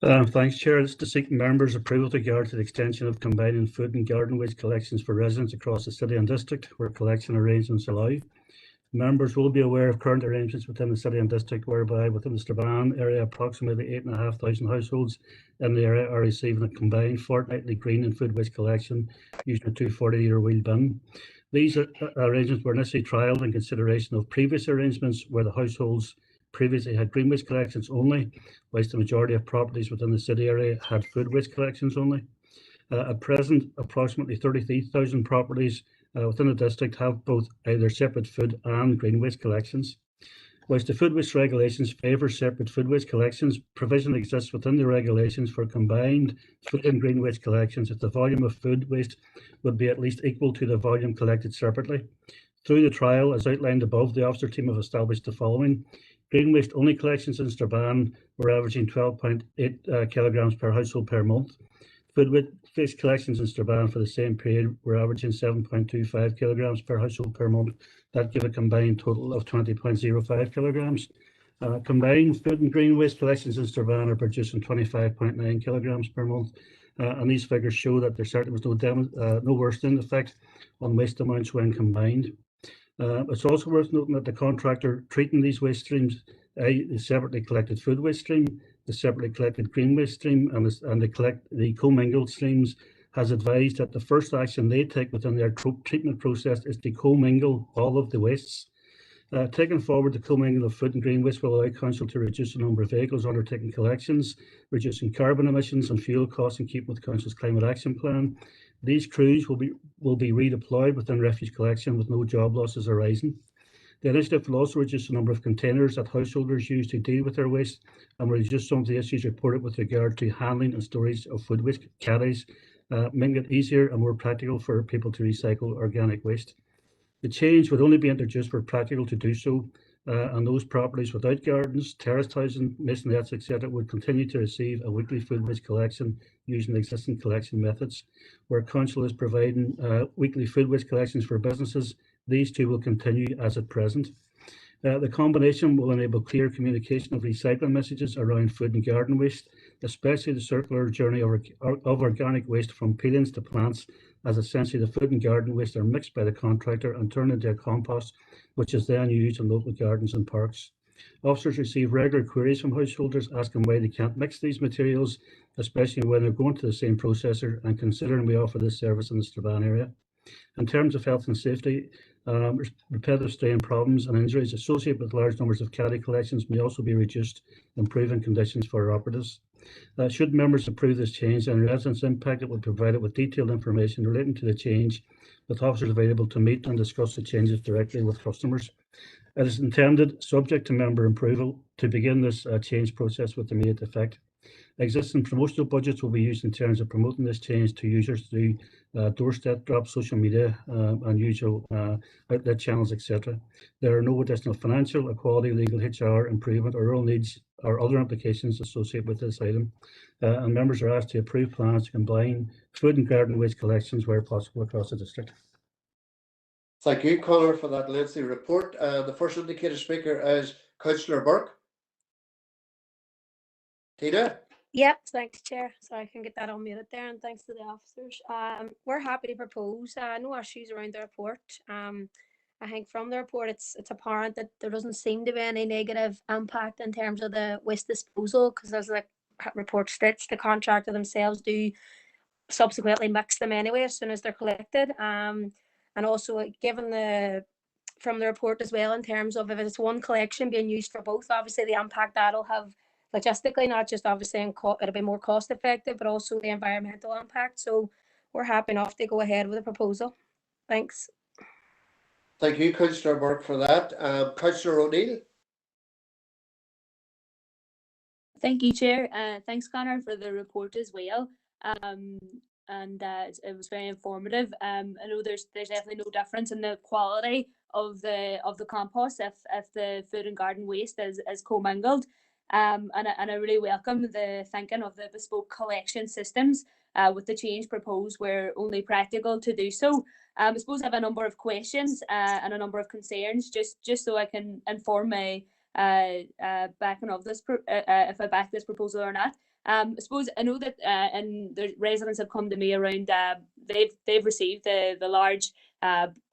Thanks, Chair. It's to seek members' approval with regard to the extension of combining food and garden waste collections for residents across the city and district where collection arrangements allow. Members will be aware of current arrangements within the city and district whereby within the Strabane area approximately 8,500 households in the area are receiving a combined fortnightly green and food waste collection using a 240-litre wheel bin. These arrangements were initially trialled in consideration of previous arrangements where the households previously had green waste collections only, whilst the majority of properties within the city area had food waste collections only. At present, approximately 33,000 properties within the district have both either separate food and green waste collections. Whilst the food waste regulations favour separate food waste collections, provision exists within the regulations for combined food and green waste collections if the volume of food waste would be at least equal to the volume collected separately. Through the trial, as outlined above, the officer team have established the following. Green waste only collections in Strabane were averaging 12.8 kilograms per household per month. Food waste collections in Strabane for the same period were averaging 7.25 kilograms per household per month. That gave a combined total of 20.05 kilograms. Combined food and green waste collections in Strabane are producing 25.9 kilograms per month. And these figures show that there certainly was no worsening effect on waste amounts when combined. It's also worth noting that the contractor treating these waste streams, the separately collected food waste stream, the separately collected green waste stream, and the commingled streams, has advised that the first action they take within their treatment process is to commingle all of the wastes. Taking forward, the commingling of food and green waste will allow Council to reduce the number of vehicles undertaking collections, reducing carbon emissions and fuel costs in keeping with Council's climate action plan. These crews will be redeployed within refuse collection with no job losses arising. The initiative will also reduce the number of containers that householders use to deal with their waste and will reduce some of the issues reported with regard to handling and storage of food waste caddies, making it easier and more practical for people to recycle organic waste. The change would only be introduced where practical to do so, and those properties without gardens, terraced housing, masonettes, etc. would continue to receive a weekly food waste collection using existing collection methods. Where Council is providing weekly food waste collections for businesses, these two will continue as at present. The combination will enable clear communication of recycling messages around food and garden waste, especially the circular journey of organic waste from peelings to plants, as essentially the food and garden waste are mixed by the contractor and turned into a compost, which is then used in local gardens and parks. Officers receive regular queries from householders asking why they can't mix these materials, especially when they're going to the same processor, and considering we offer this service in the Strabane area. In terms of health and safety, repetitive strain problems and injuries associated with large numbers of caddy collections may also be reduced, improving conditions for our operatives. Should members approve this change and residents impacted will be provided with detailed information relating to the change, with officers available to meet and discuss the changes directly with customers. It is intended, subject to member approval, to begin this change process with immediate effect. Existing promotional budgets will be used in terms of promoting this change to users through doorstep drops, social media, and usual outlet channels, etc. There are no additional financial, equality, legal, HR, improvement, or rural needs or other implications associated with this item. And members are asked to approve plans to combine food and garden waste collections where possible across the district. Thank you, Conor, for that lengthy report. The first indicated speaker is Councillor Burke. Tina? Yep, thanks, Chair. So I can get that unmuted there, and thanks to the officers. We're happy to propose no issues around the report. I think from the report, it's apparent that there doesn't seem to be any negative impact in terms of the waste disposal, because as the report states, the contractor themselves do subsequently mix them anyway as soon as they're collected. And also, given from the report as well, in terms of if it's one collection being used for both, obviously the impact that'll have logistically, not just obviously it'll be more cost effective, but also the environmental impact. So we're happy enough to go ahead with the proposal. Thanks. Thank you, Councillor Burke, for that. Councillor O'Neill. Thank you, Chair. Thanks, Conor, for the report as well. And it was very informative. I know there's definitely no difference in the quality of the compost if the food and garden waste is commingled. And I really welcome the thinking of the bespoke collection systems with the change proposed where only practical to do so. I suppose I have a number of questions and a number of concerns just so I can inform my backing of this if I back this proposal or not. I suppose I know that and the residents have come to me around they've received the large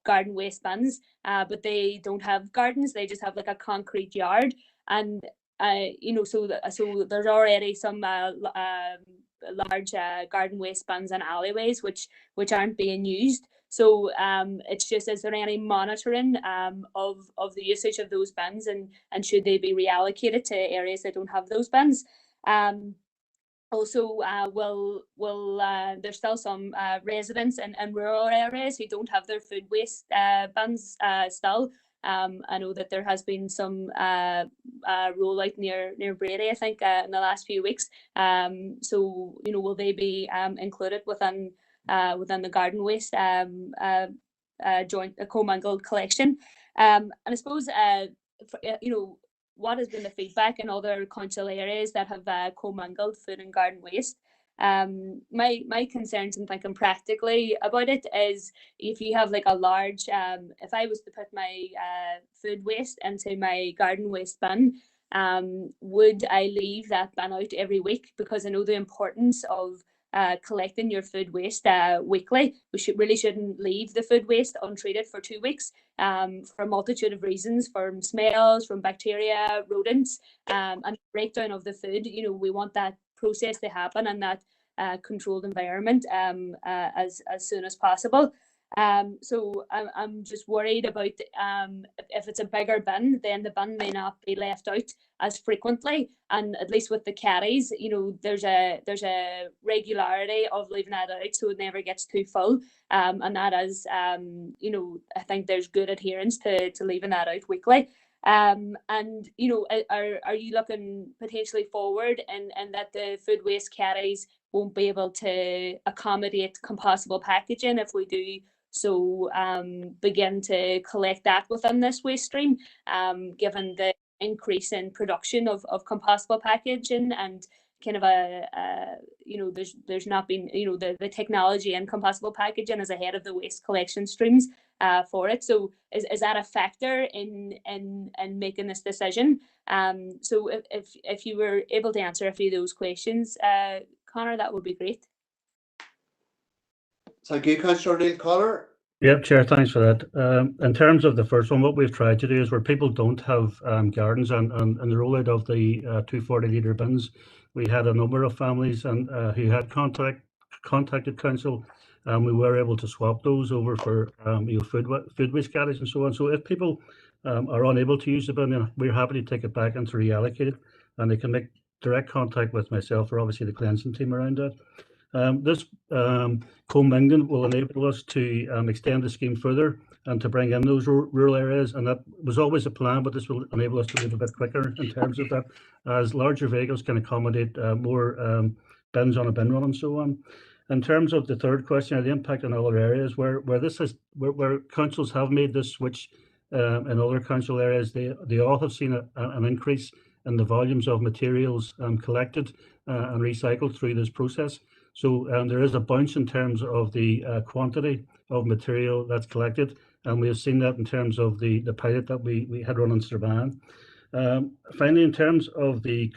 garden waste bins, but they don't have gardens. They just have like a concrete yard, and so there's already some large garden waste bins and alleyways which aren't being used. So it's just, is there any monitoring of the usage of those bins, and should they be reallocated to areas that don't have those bins? Also, will there's still some residents in rural areas who don't have their food waste bins still, I know that there has been some rollout near Brady, I think, in the last few weeks. So will they be included within the garden waste joint commingled collection? And I suppose what has been the feedback in other council areas that have commingled food and garden waste? My concerns in thinking practically about it is, if you have like a large, if I was to put my food waste into my garden waste bin, would I leave that bin out every week? Because I know the importance of collecting your food waste weekly. We really shouldn't leave the food waste untreated for 2 weeks, for a multitude of reasons, from smells, from bacteria, rodents, and breakdown of the food. We want that process to happen in that controlled environment as soon as possible. So I'm just worried about if it's a bigger bin, then the bin may not be left out as frequently, and at least with the carries, there's a regularity of leaving that out so it never gets too full, and that is I think there's good adherence to leaving that out weekly. And are you looking potentially forward and that the food waste carries won't be able to accommodate compostable packaging if we do so begin to collect that within this waste stream, given the increase in production of compostable packaging, and kind of there's not been the technology in compostable packaging is ahead of the waste collection streams for it. So is that a factor in making this decision? So if you were able to answer a few of those questions, Conor, that would be great. Thank you, Councillor Neil Connor. Yep, Chair, thanks for that. In terms of the first one, what we've tried to do is where people don't have gardens and the rollout of the 240-litre bins, we had a number of families and who had contacted council, and we were able to swap those over for food waste carries and so on. So if people are unable to use the bin, then we're happy to take it back and to reallocate it, and they can make direct contact with myself or obviously the cleansing team around that. This commingling will enable us to extend the scheme further and to bring in those rural areas, and that was always a plan, but this will enable us to move a bit quicker in terms of that, as larger vehicles can accommodate more bins on a bin run and so on. In terms of the third question, the impact on other areas where councils have made this switch in other council areas, they all have seen an increase in the volumes of materials collected and recycled through this process. So there is a bounce in terms of the quantity of material that's collected, and we have seen that in terms of the pilot that we had run in Strabane. Finally, in terms of the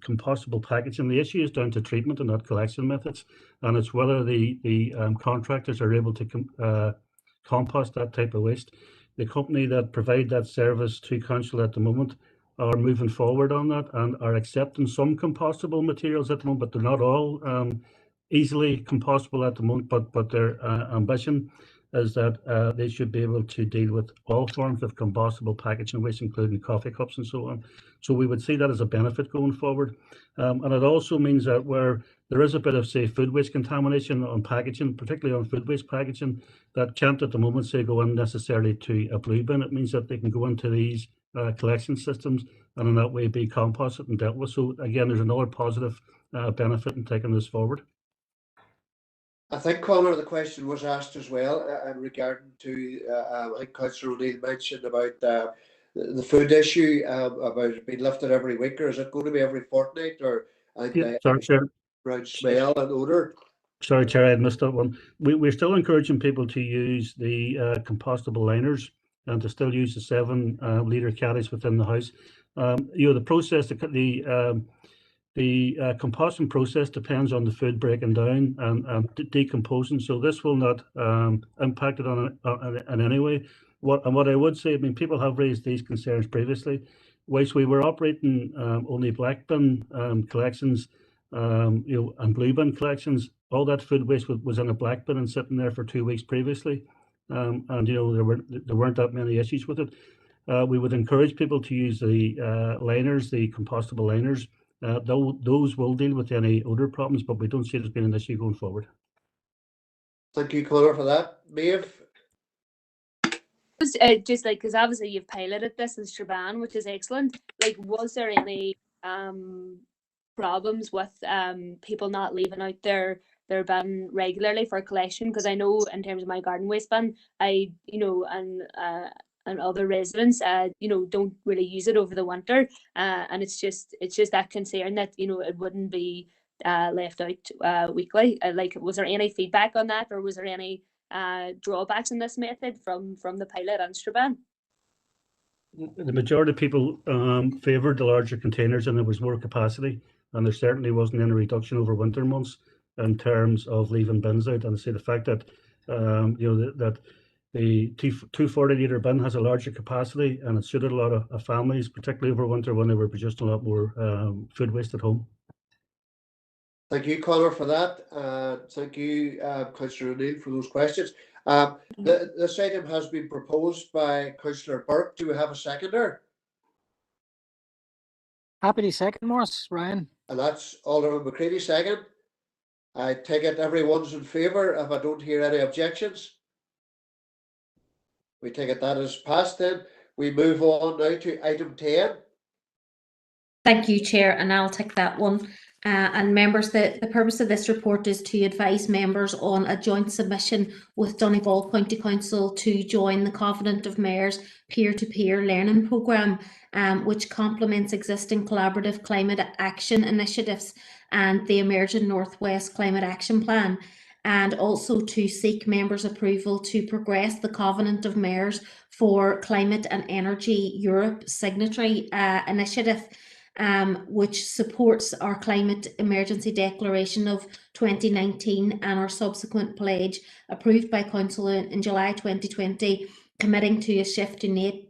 compostable packaging, the issue is down to treatment and not collection methods, and it's whether the contractors are able to compost that type of waste. The company that provide that service to council at the moment are moving forward on that and are accepting some compostable materials at the moment, but they're not all easily compostable at the moment. But their ambition is that they should be able to deal with all forms of compostable packaging waste, including coffee cups and so on. So we would see that as a benefit going forward. And it also means that where there is a bit of, say, food waste contamination on packaging, particularly on food waste packaging, that can't at the moment, say, go in necessarily to a blue bin. It means that they can go into these collection systems and in that way be composted and dealt with. So again, there's another positive benefit in taking this forward. I think, Conor, the question was asked as well regarding to, I think Councillor O'Neill mentioned about the food issue, about it being lifted every week, or is it going to be every fortnight, or Sorry, Chair. around smell and odour? Sorry, Chair, I had missed that one. We're still encouraging people to use the compostable liners and to still use the 7-litre caddies within the house. The process, the composting process depends on the food breaking down and decomposing, so this will not impact it on in any way. What I would say, I mean, people have raised these concerns previously. Whilst we were operating only black bin collections, and blue bin collections, all that food waste was in a black bin and sitting there for 2 weeks previously, and there weren't that many issues with it. We would encourage people to use the liners, the compostable liners. Those will deal with any odour problems, but we don't see it as being an issue going forward. Thank you, Conor, for that. Maeve? just like, because obviously you've piloted this in Strabane, which is excellent. Like, was there any problems with people not leaving out their bin regularly for collection? Because I know in terms of my garden waste bin, I and other residents don't really use it over the winter, and it's just that concern that it wouldn't be left out weekly. Like, was there any feedback on that, or was there any drawbacks in this method from the pilot and Strabane? The majority of people favoured the larger containers, and there was more capacity, and there certainly wasn't any reduction over winter months in terms of leaving bins out. And I say the fact that that the 240 litre bin has a larger capacity, and it suited a lot of families, particularly over winter when they were producing a lot more food waste at home. Thank you, Conor, for that. Thank you, Councillor O'Neill, for those questions. This item has been proposed by Councillor Burke. Do we have a seconder? Happy to second, Morris, Ryan. And that's Alderman McCready, second. I take it everyone's in favour if I don't hear any objections. We take it that is passed then. We move on now to item 10. Thank you, Chair, and I'll take that one. And members, the purpose of this report is to advise members on a joint submission with Donegal County Council to join the Covenant of Mayors peer-to-peer learning programme, which complements existing collaborative climate action initiatives and the Emerging Northwest Climate Action Plan, and also to seek members' approval to progress the Covenant of Mayors for Climate and Energy Europe signatory initiative, which supports our climate emergency declaration of 2019 and our subsequent pledge approved by Council in July 2020, committing to a shift to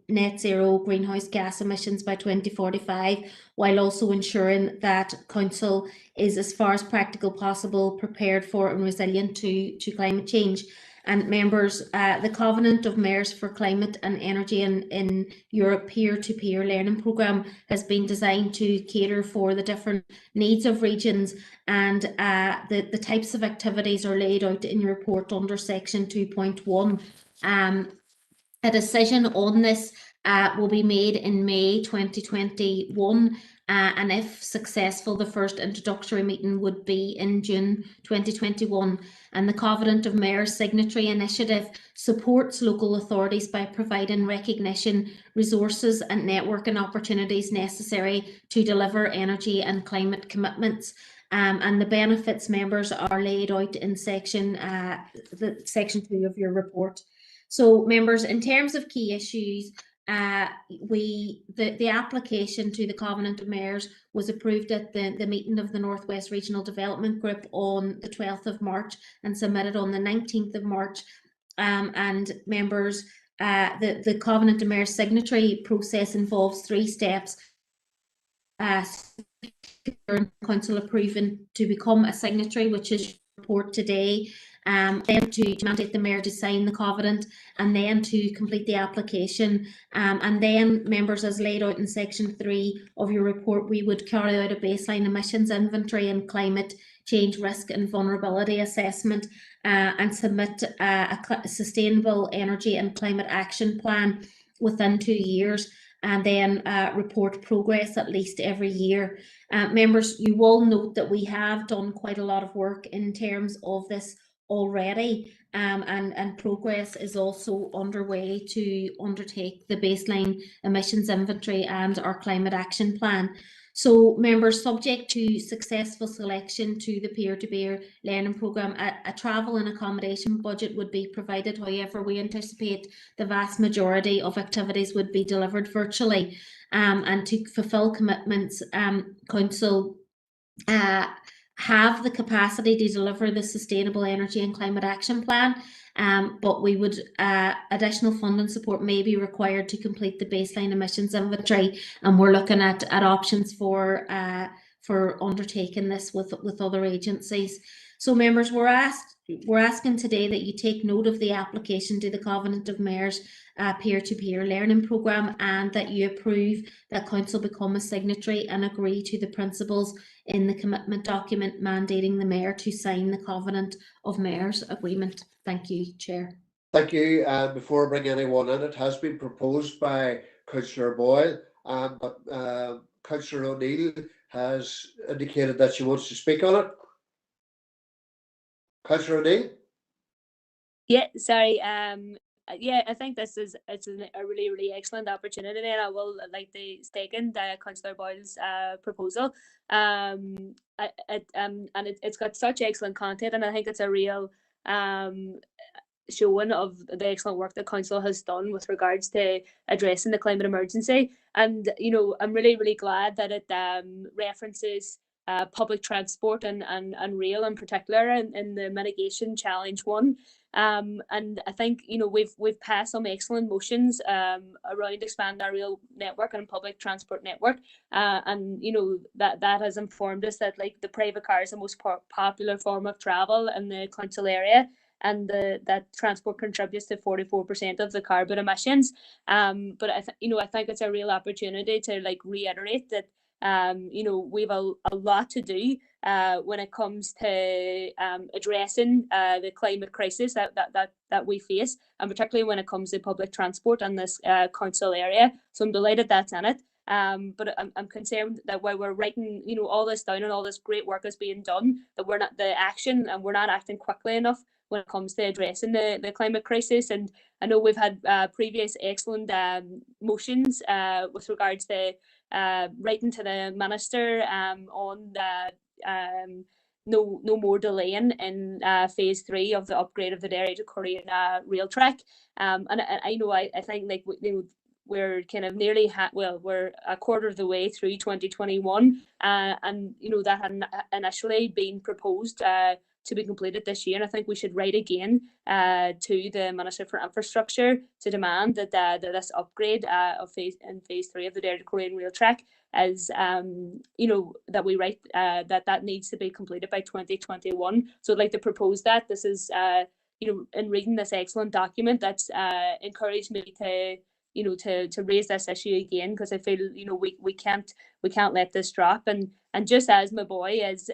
net zero greenhouse gas emissions by 2045, while also ensuring that Council is, as far as practical possible, prepared for and resilient to climate change. And members, the Covenant of Mayors for Climate and Energy in Europe peer-to-peer learning programme has been designed to cater for the different needs of regions, and the types of activities are laid out in your report under section 2.1. A decision on this will be made in May 2021, and if successful, the first introductory meeting would be in June 2021. And the Covenant of Mayors Signatory Initiative supports local authorities by providing recognition, resources and networking opportunities necessary to deliver energy and climate commitments. And the benefits, members, are laid out in section 2 of your report. So, members, in terms of key issues, the application to the Covenant of Mayors was approved at the meeting of the Northwest Regional Development Group on the 12th of March and submitted on the 19th of March. And members, the Covenant of Mayors signatory process involves 3 steps. Council approving to become a signatory, which is your report today, then to mandate the Mayor to sign the Covenant, and then to complete the application. And then, members, as laid out in section 3 of your report, we would carry out a baseline emissions inventory and climate change risk and vulnerability assessment, and submit a sustainable energy and climate action plan within 2 years, and then report progress at least every year. Members, you will note that we have done quite a lot of work in terms of this already, and progress is also underway to undertake the baseline emissions inventory and our climate action plan. So, members, subject to successful selection to the peer-to-peer learning programme, a travel and accommodation budget would be provided. However, we anticipate the vast majority of activities would be delivered virtually, and to fulfil commitments, Council have the capacity to deliver the Sustainable Energy and Climate Action Plan, but we would additional funding support may be required to complete the baseline emissions inventory, and we're looking at options for undertaking this with other agencies. So, members, we're asking today that you take note of the application to the Covenant of Mayors peer-to-peer learning programme, and that you approve that Council become a signatory and agree to the principles in the commitment document mandating the Mayor to sign the Covenant of Mayors agreement. Thank you, Chair. Thank you. Before I bring anyone in, it has been proposed by Councillor Boyle, but Councillor O'Neill has indicated that she wants to speak on it. Councillor O'Neill? Yeah, sorry. Yeah, I think it's a really excellent opportunity, and I will like to second Councillor Boyle's proposal. And it's got such excellent content, and I think it's a real showing of the excellent work that council has done with regards to addressing the climate emergency. And I'm really glad that it references public transport and rail in particular in the mitigation challenge 1. And I think we've passed some excellent motions around expanding our rail network and public transport network, and that has informed us that like the private car is the most popular form of travel in the council area, and that transport contributes to 44% of the carbon emissions. But I think it's a real opportunity to like reiterate that we've a lot to do when it comes to addressing the climate crisis that we face, and particularly when it comes to public transport in this council area. So I'm delighted that's in it. But I'm concerned that while we're writing, all this down and all this great work is being done, that we're not we're not acting quickly enough when it comes to addressing the climate crisis. And I know we've had previous excellent motions with regards to writing to the minister on the no more delaying in phase 3 of the upgrade of the Derry to Korean rail track. And I think like we're kind of nearly we're a quarter of the way through 2021, and that had initially been proposed to be completed this year. And I think we should write again to the Minister for Infrastructure to demand that this upgrade of phase 3 of the Derry to Korean rail track is that we write that needs to be completed by 2021. So I'd like to propose that. This is in reading this excellent document, that's encouraged me to raise this issue again, because I feel we can't let this drop. And just as my boy is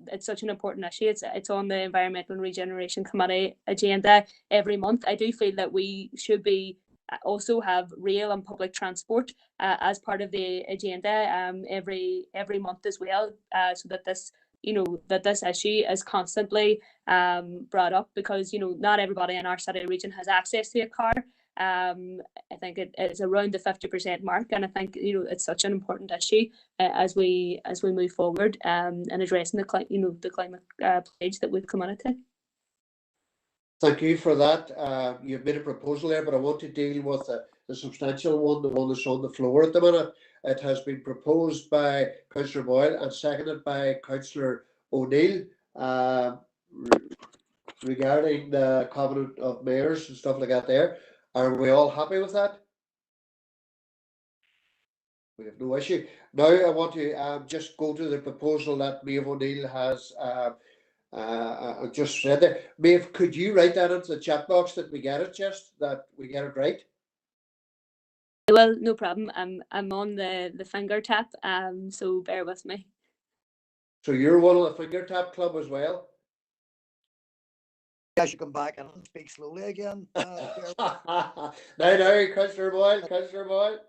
it's such an important issue. It's on the Environmental and Regeneration Committee agenda every month. I do feel that we should be also have rail and public transport as part of the agenda every month as well, so that this issue is constantly brought up, because not everybody in our city region has access to a car. I think it's around the 50% mark, and I think it's such an important issue as we move forward and addressing the climate pledge that we've committed. Thank you for that. You've made a proposal there, but I want to deal with the substantial one, the one that's on the floor at the minute. It has been proposed by Councillor Boyle and seconded by Councillor O'Neill regarding the Covenant of Mayors and stuff like that there. Are we all happy with that? We have no issue. Now I want to just go to the proposal that Maeve O'Neill has just said there. Maeve, could you write that into the chat box that we get it, just that we get it right? Well, no problem. I'm on the finger tap, so bear with me. So you're one of the finger tap club as well? I should come back and speak slowly again. No, Councillor Boyle.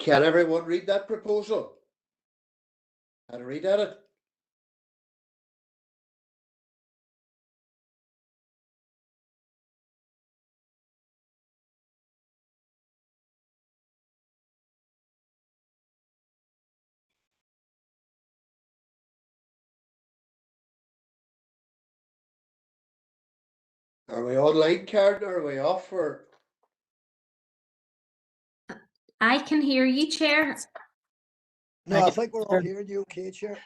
Can everyone read that proposal? Can I read at it? Are we online, Karen, or are we off? Or I can hear you, Chair. No, I think we're all hearing you okay, Chair.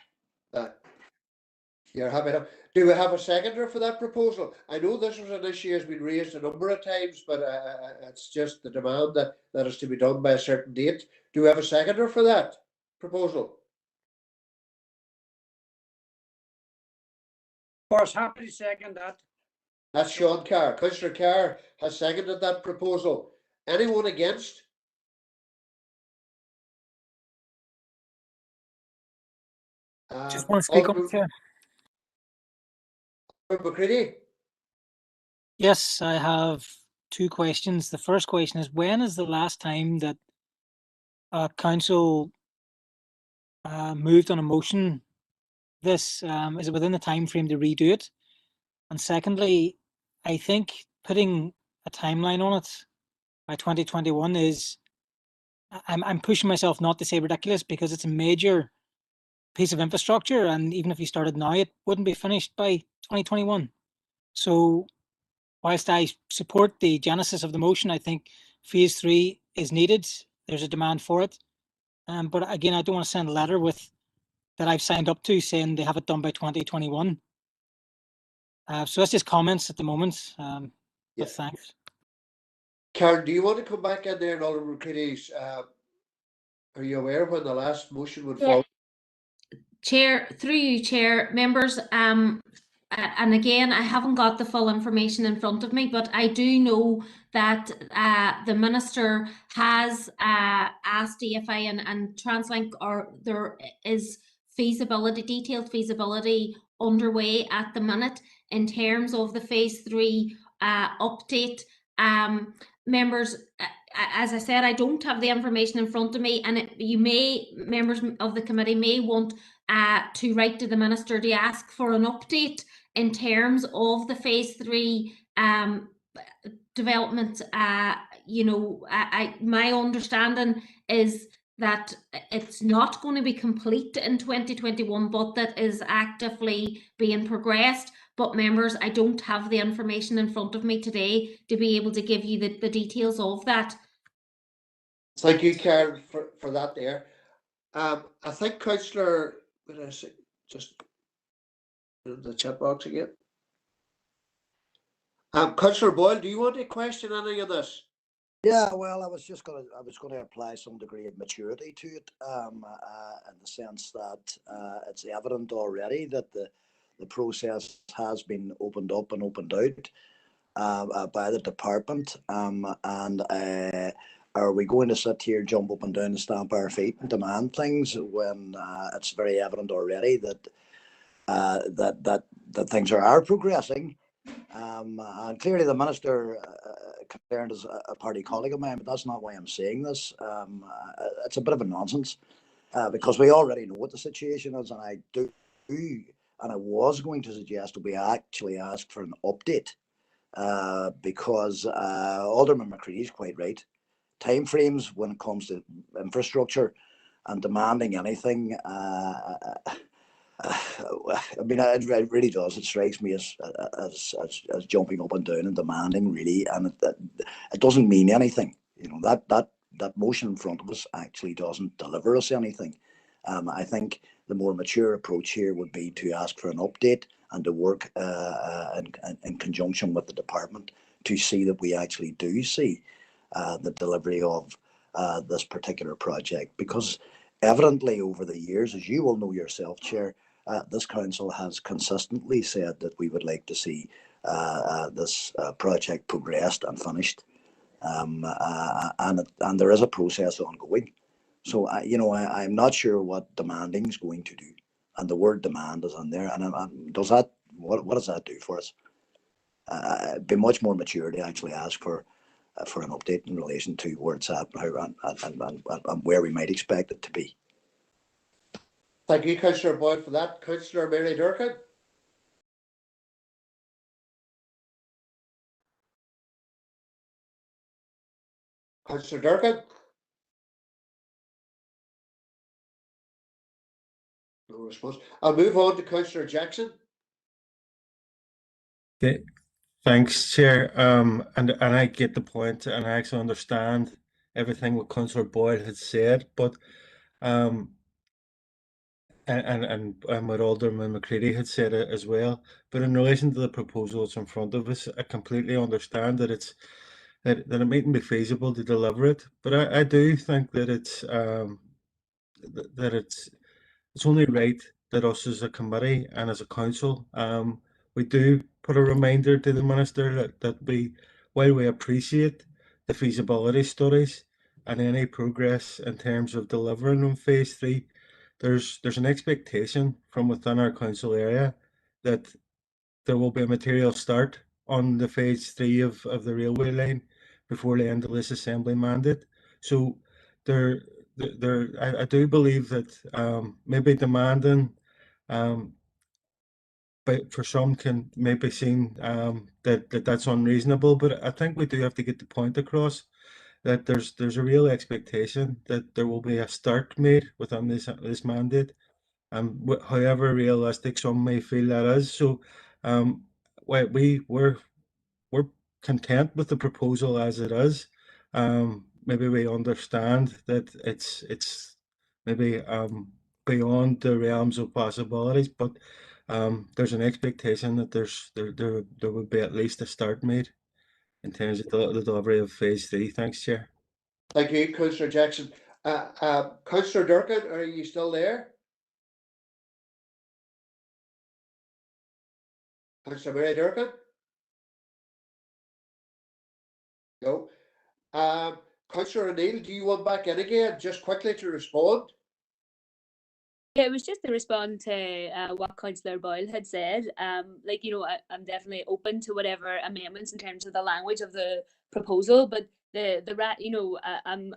you're happy enough. Do we have a seconder for that proposal? I know this was an issue has been raised a number of times, but it's just the demand that is to be done by a certain date. Do we have a seconder for that proposal? Of course, happy to second that. That's Sean Carr. Councillor Carr has seconded that proposal. Anyone against? Just want to speak on it, Chair. McCready? Yes, I have two questions. The first question is, when is the last time that council moved on a motion? This is it within the time frame to redo it? And secondly, I think putting a timeline on it by 2021 is, I'm pushing myself not to say ridiculous, because it's a major piece of infrastructure, and even if you started now, it wouldn't be finished by 2021. So whilst I support the genesis of the motion, I think phase 3 is needed. There's a demand for it. But again, I don't want to send a letter with that I've signed up to saying they have it done by 2021. So that's just comments at the moment. But thanks. Karen, do you want to come back in there and all McCready's? Are you aware when the last motion would fall? Chair, through you, Chair, members, and again, I haven't got the full information in front of me, but I do know that the Minister has asked DFI and TransLink, or there is detailed feasibility underway at the minute in terms of the phase 3 update. Members, as I said, I don't have the information in front of me, and members of the committee may want to write to the Minister to ask for an update in terms of the phase 3 development. My understanding is that it's not going to be complete in 2021, but that is actively being progressed. But members, I don't have the information in front of me today to be able to give you the details of that. Thank you, Karen, for that there. I think Councillor, just the chat box again. Councillor Boyle, do you want to question any of this? Yeah, well, I was going to apply some degree of maturity to it, in the sense that it's evident already that the process has been opened up and opened out by the department, and are we going to sit here, jump up and down and stamp our feet and demand things when it's very evident already that that things are progressing? And clearly the Minister concerned is a party colleague of mine, but that's not why I'm saying this. It's a bit of a nonsense, because we already know what the situation is, and I was going to suggest that we actually ask for an update, because Alderman McCready is quite right. Timeframes when it comes to infrastructure and demanding anything, I mean, it really does. It strikes me as jumping up and down and demanding, really, and it doesn't mean anything. You know, that motion in front of us actually doesn't deliver us anything. I think the more mature approach here would be to ask for an update and to work in conjunction with the department to see that we actually do see the delivery of this particular project, because evidently over the years, as you will know yourself, Chair, this council has consistently said that we would like to see this project progressed and finished, and there is a process ongoing. So I'm not sure what demanding is going to do, and the word demand is on there. And does that what does that do for us? It'd be much more mature to actually ask for for an update in relation to where it's at and where we might expect it to be. Thank you, Councillor Boyle, for that. Councillor Mary Durkin. Councillor Durkin. No response. I'll move on to Councillor Jackson. Okay. Thanks, Chair. And I get the point, and I actually understand everything what Councillor Boyle had said, but and what Alderman McCready had said as well. But in relation to the proposals in front of us, I completely understand that that it mightn't be feasible to deliver it. But I do think that it's only right that us as a committee and as a council, we do put a reminder to the minister that while we appreciate the feasibility studies and any progress in terms of delivering on phase 3, there's an expectation from within our council area that there will be a material start on the phase 3 of the railway line before the end of this assembly mandate. So I do believe that maybe demanding but for some can maybe seem that's unreasonable, but I think we do have to get the point across that there's a real expectation that there will be a start made within this mandate, and however realistic some may feel that is. So we're content with the proposal as it is. Maybe we understand that it's maybe beyond the realms of possibilities, but there's an expectation that there would be at least a start made in terms of the delivery of phase 3. Thanks, Chair. Thank you, Councillor Jackson. Councillor Durkin, are you still there? Councillor Mary Durkin? No. Councillor O'Neill, do you want back in again, just quickly to respond? Yeah, it was just to respond to what Councillor Boyle had said. Like, you know, I'm definitely open to whatever amendments in terms of the language of the proposal, but you know, I'm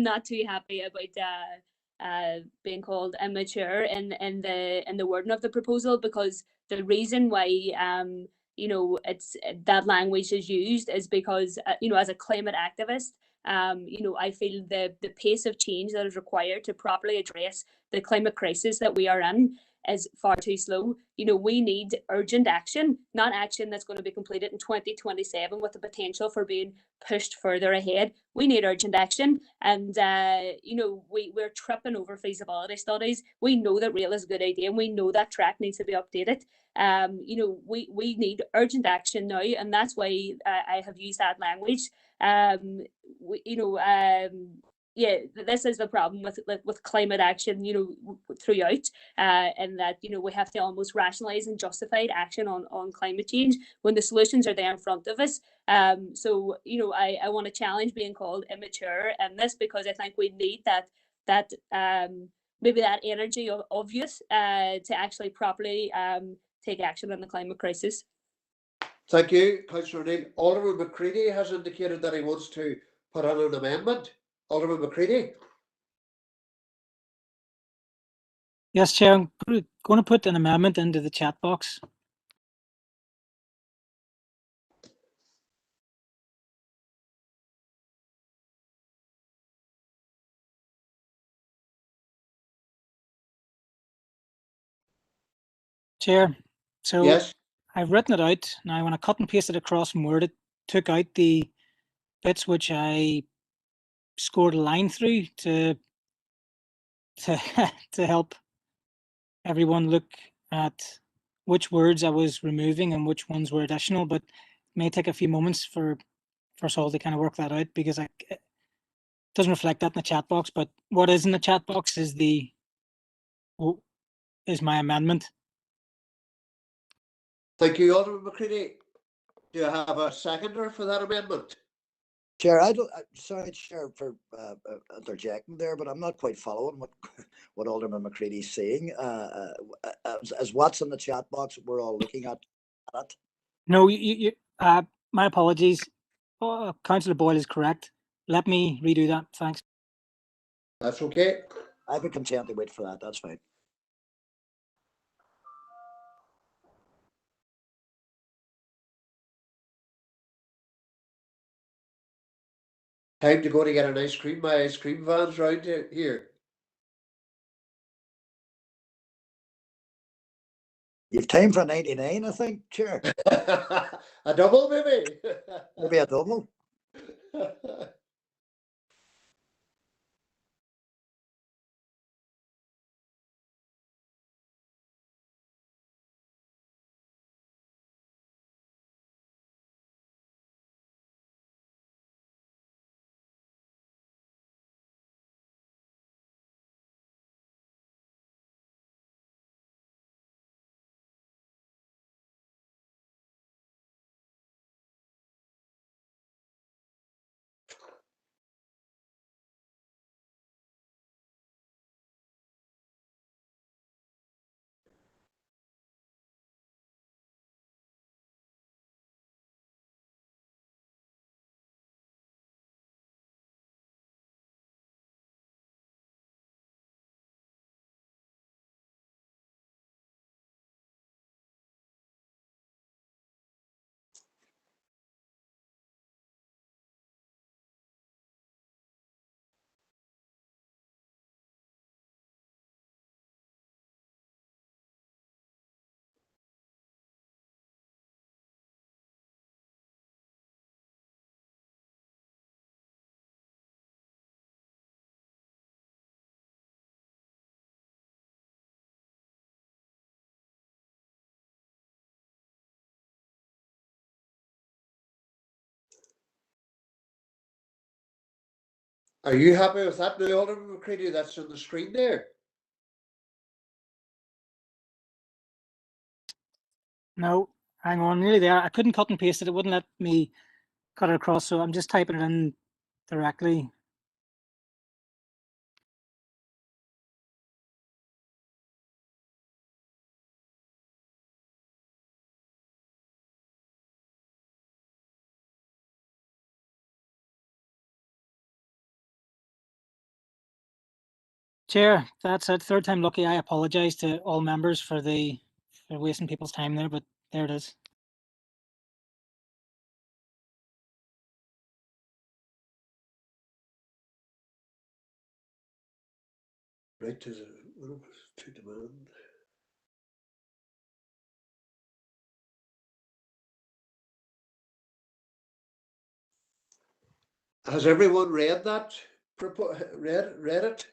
not too happy about being called immature in the wording of the proposal, because the reason why you know it's that language is used is because you know, as a climate activist, you know, I feel the pace of change that is required to properly address the climate crisis that we are in is far too slow. You know, we need urgent action, not action that's going to be completed in 2027 with the potential for being pushed further ahead. We need urgent action, and you know, we're tripping over feasibility studies. We know that rail is a good idea, and we know that track needs to be updated. You know, we need urgent action now, and that's why I have used that language. You know, yeah, this is the problem with climate action, you know, throughout, and that, you know, we have to almost rationalize and justify action on climate change when the solutions are there in front of us. So, you know, I want to challenge being called immature in this, because I think we need that maybe that energy of youth to actually properly take action on the climate crisis. Thank you, Councillor O'Neill. Alderman McCready has indicated that he wants to put on an amendment. Alderman McCready. Yes, Chair, I'm going to put an amendment into the chat box. Chair, so yes, I've written it out. Now, when I cut and pasted across from Word, it took out the bits which I scored a line through to to help everyone look at which words I was removing and which ones were additional, but it may take a few moments for us all to kind of work that out, because it doesn't reflect that in the chat box. But what is in the chat box is my amendment. Thank you, Alderman McCready. Do you have a seconder for that amendment? Chair, sorry, Chair, for interjecting there, but I'm not quite following what Alderman McCready's saying. As what's in the chat box, we're all looking at that. No, my apologies. Councillor Boyle is correct. Let me redo that. Thanks. That's okay. I'd be content to wait for that. That's fine. Time to go to get an ice cream. My ice cream van's round here. You've time for 99, I think, Chair. A double, maybe. Maybe a double. Are you happy with that now, Alderman McCready? That's on the screen there. No, hang on, nearly there. I couldn't cut and paste it. It wouldn't let me cut it across, so I'm just typing it in directly. Chair, that's it. Third time lucky. I apologise to all members for wasting people's time there, but there it is. Right to demand. Has everyone read that? Read it?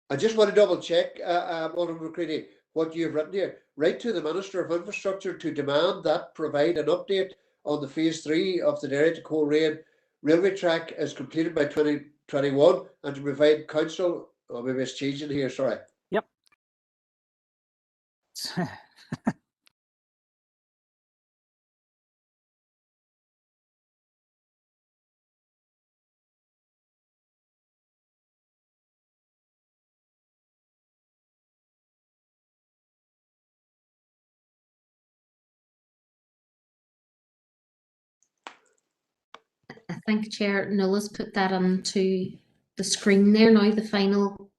I just want to double check, Alderman McCready, what you've written here. Write to the Minister of Infrastructure to demand that provide an update on the phase 3 of the Derry to Coleraine railway track is completed by 2021 and to provide council, or maybe it's changing here, sorry. Yep. I think Chair Nulla's put that onto the screen there now, the final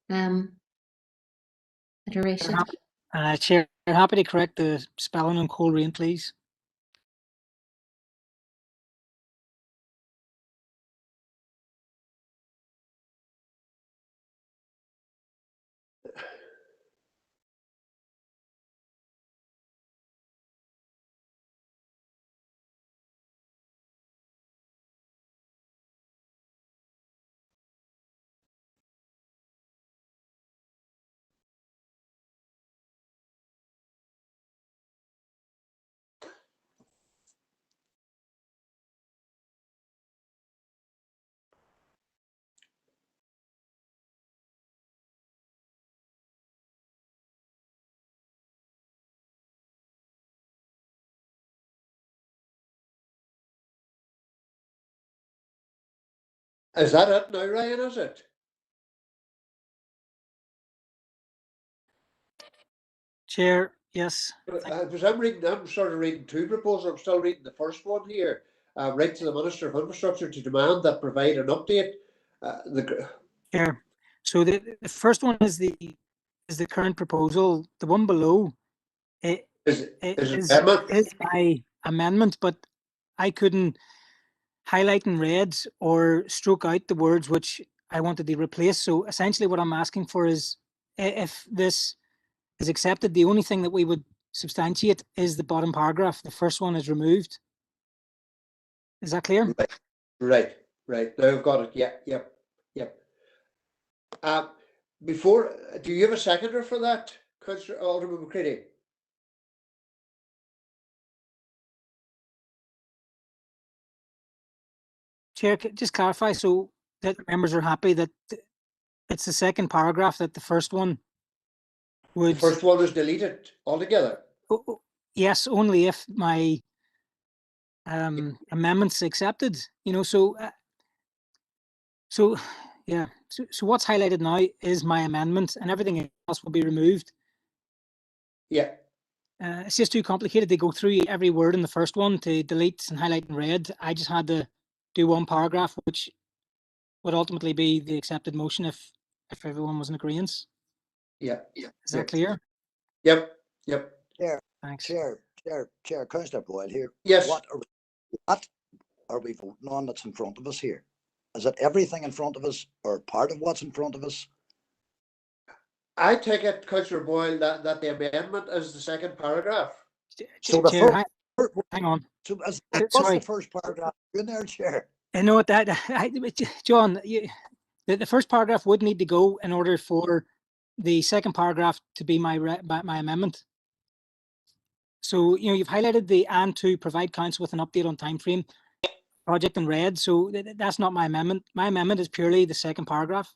iteration. Chair, happy to correct the spelling on Coleraine, please. Is that it now, Ryan, is it? Chair, yes. Because I'm sort of reading two proposals. I'm still reading the first one here. Write to the Minister of Infrastructure to demand that provide an update. Chair. So the first one is the current proposal. The one below is my amendment, but I couldn't highlight in red or stroke out the words which I wanted to replace. So essentially what I'm asking for is, if this is accepted, the only thing that we would substantiate is the bottom paragraph. The first one is removed. Is that clear? Right. Now I've got it. Yep. Before, do you have a seconder for that, Councillor Alderman McCready? Chair, just clarify so that members are happy that it's the second paragraph, that the first one would... The first one is deleted altogether? Yes, only if my amendment's accepted, so yeah. So what's highlighted now is my amendment, and everything else will be removed. Yeah. It's just too complicated to go through every word in the first one to delete and highlight in red. I just had to do one paragraph, which would ultimately be the accepted motion if everyone was in agreement. Yeah. Is that clear? Yep. Chair. Thanks. Chair, Councillor Boyle here. Yes. What are we voting on that's in front of us here? Is it everything in front of us or part of what's in front of us? I take it, Councillor Boyle, that the amendment is the second paragraph. So the Chair, hang on. So what's the first paragraph in there, Chair? I know that, John. The first paragraph would need to go in order for the second paragraph to be my amendment. So you've highlighted the and to provide council with an update on time frame project in red. So that's not my amendment. My amendment is purely the second paragraph.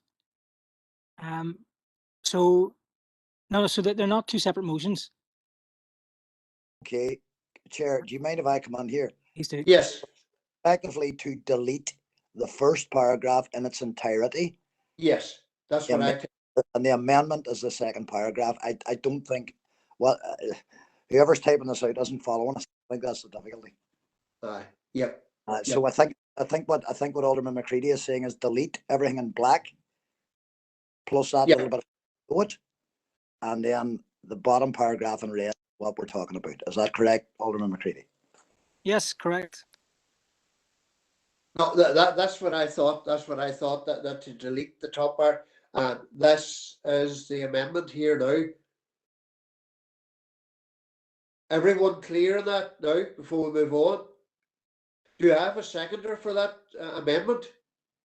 So they're not two separate motions. Okay, Chair, do you mind if I come on here? Please do. Yes. Effectively to delete the first paragraph in its entirety. Yes, that's what I think. And the amendment is the second paragraph. I don't think, well, whoever's typing this out isn't following us. I think that's the difficulty. Yep. So I think what Alderman McCready is saying is delete everything in black, plus that little bit of it, and then the bottom paragraph in red, what we're talking about. Is that correct, Alderman McCready? Yes, correct. No, that's what I thought. That's what I thought, that to delete the top part. This is the amendment here now. Everyone clear on that now before we move on? Do you have a seconder for that amendment?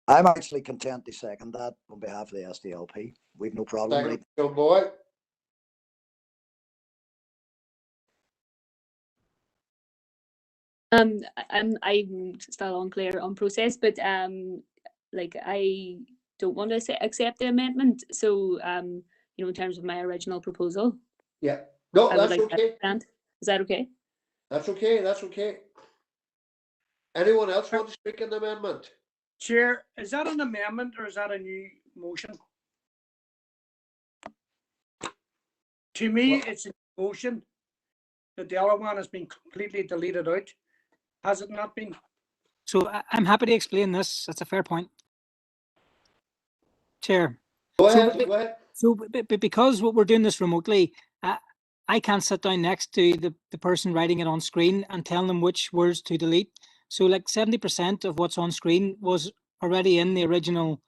I'm actually content to second that on behalf of the SDLP. We've no problem. Second, John Boyle. I'm still unclear on process, but like I don't want to accept the amendment. So in terms of my original proposal. Yeah. No, I that's would like okay. that. Is that okay? That's okay. Anyone else want to speak on the amendment? Chair, is that an amendment or is that a new motion? To me, it's a motion. The other one has been completely deleted out. Has it not been? So I'm happy to explain this. That's a fair point. Chair. Go ahead. So because we're doing this remotely, I can't sit down next to the person writing it on screen and tell them which words to delete. So like 70% of what's on screen was already in the original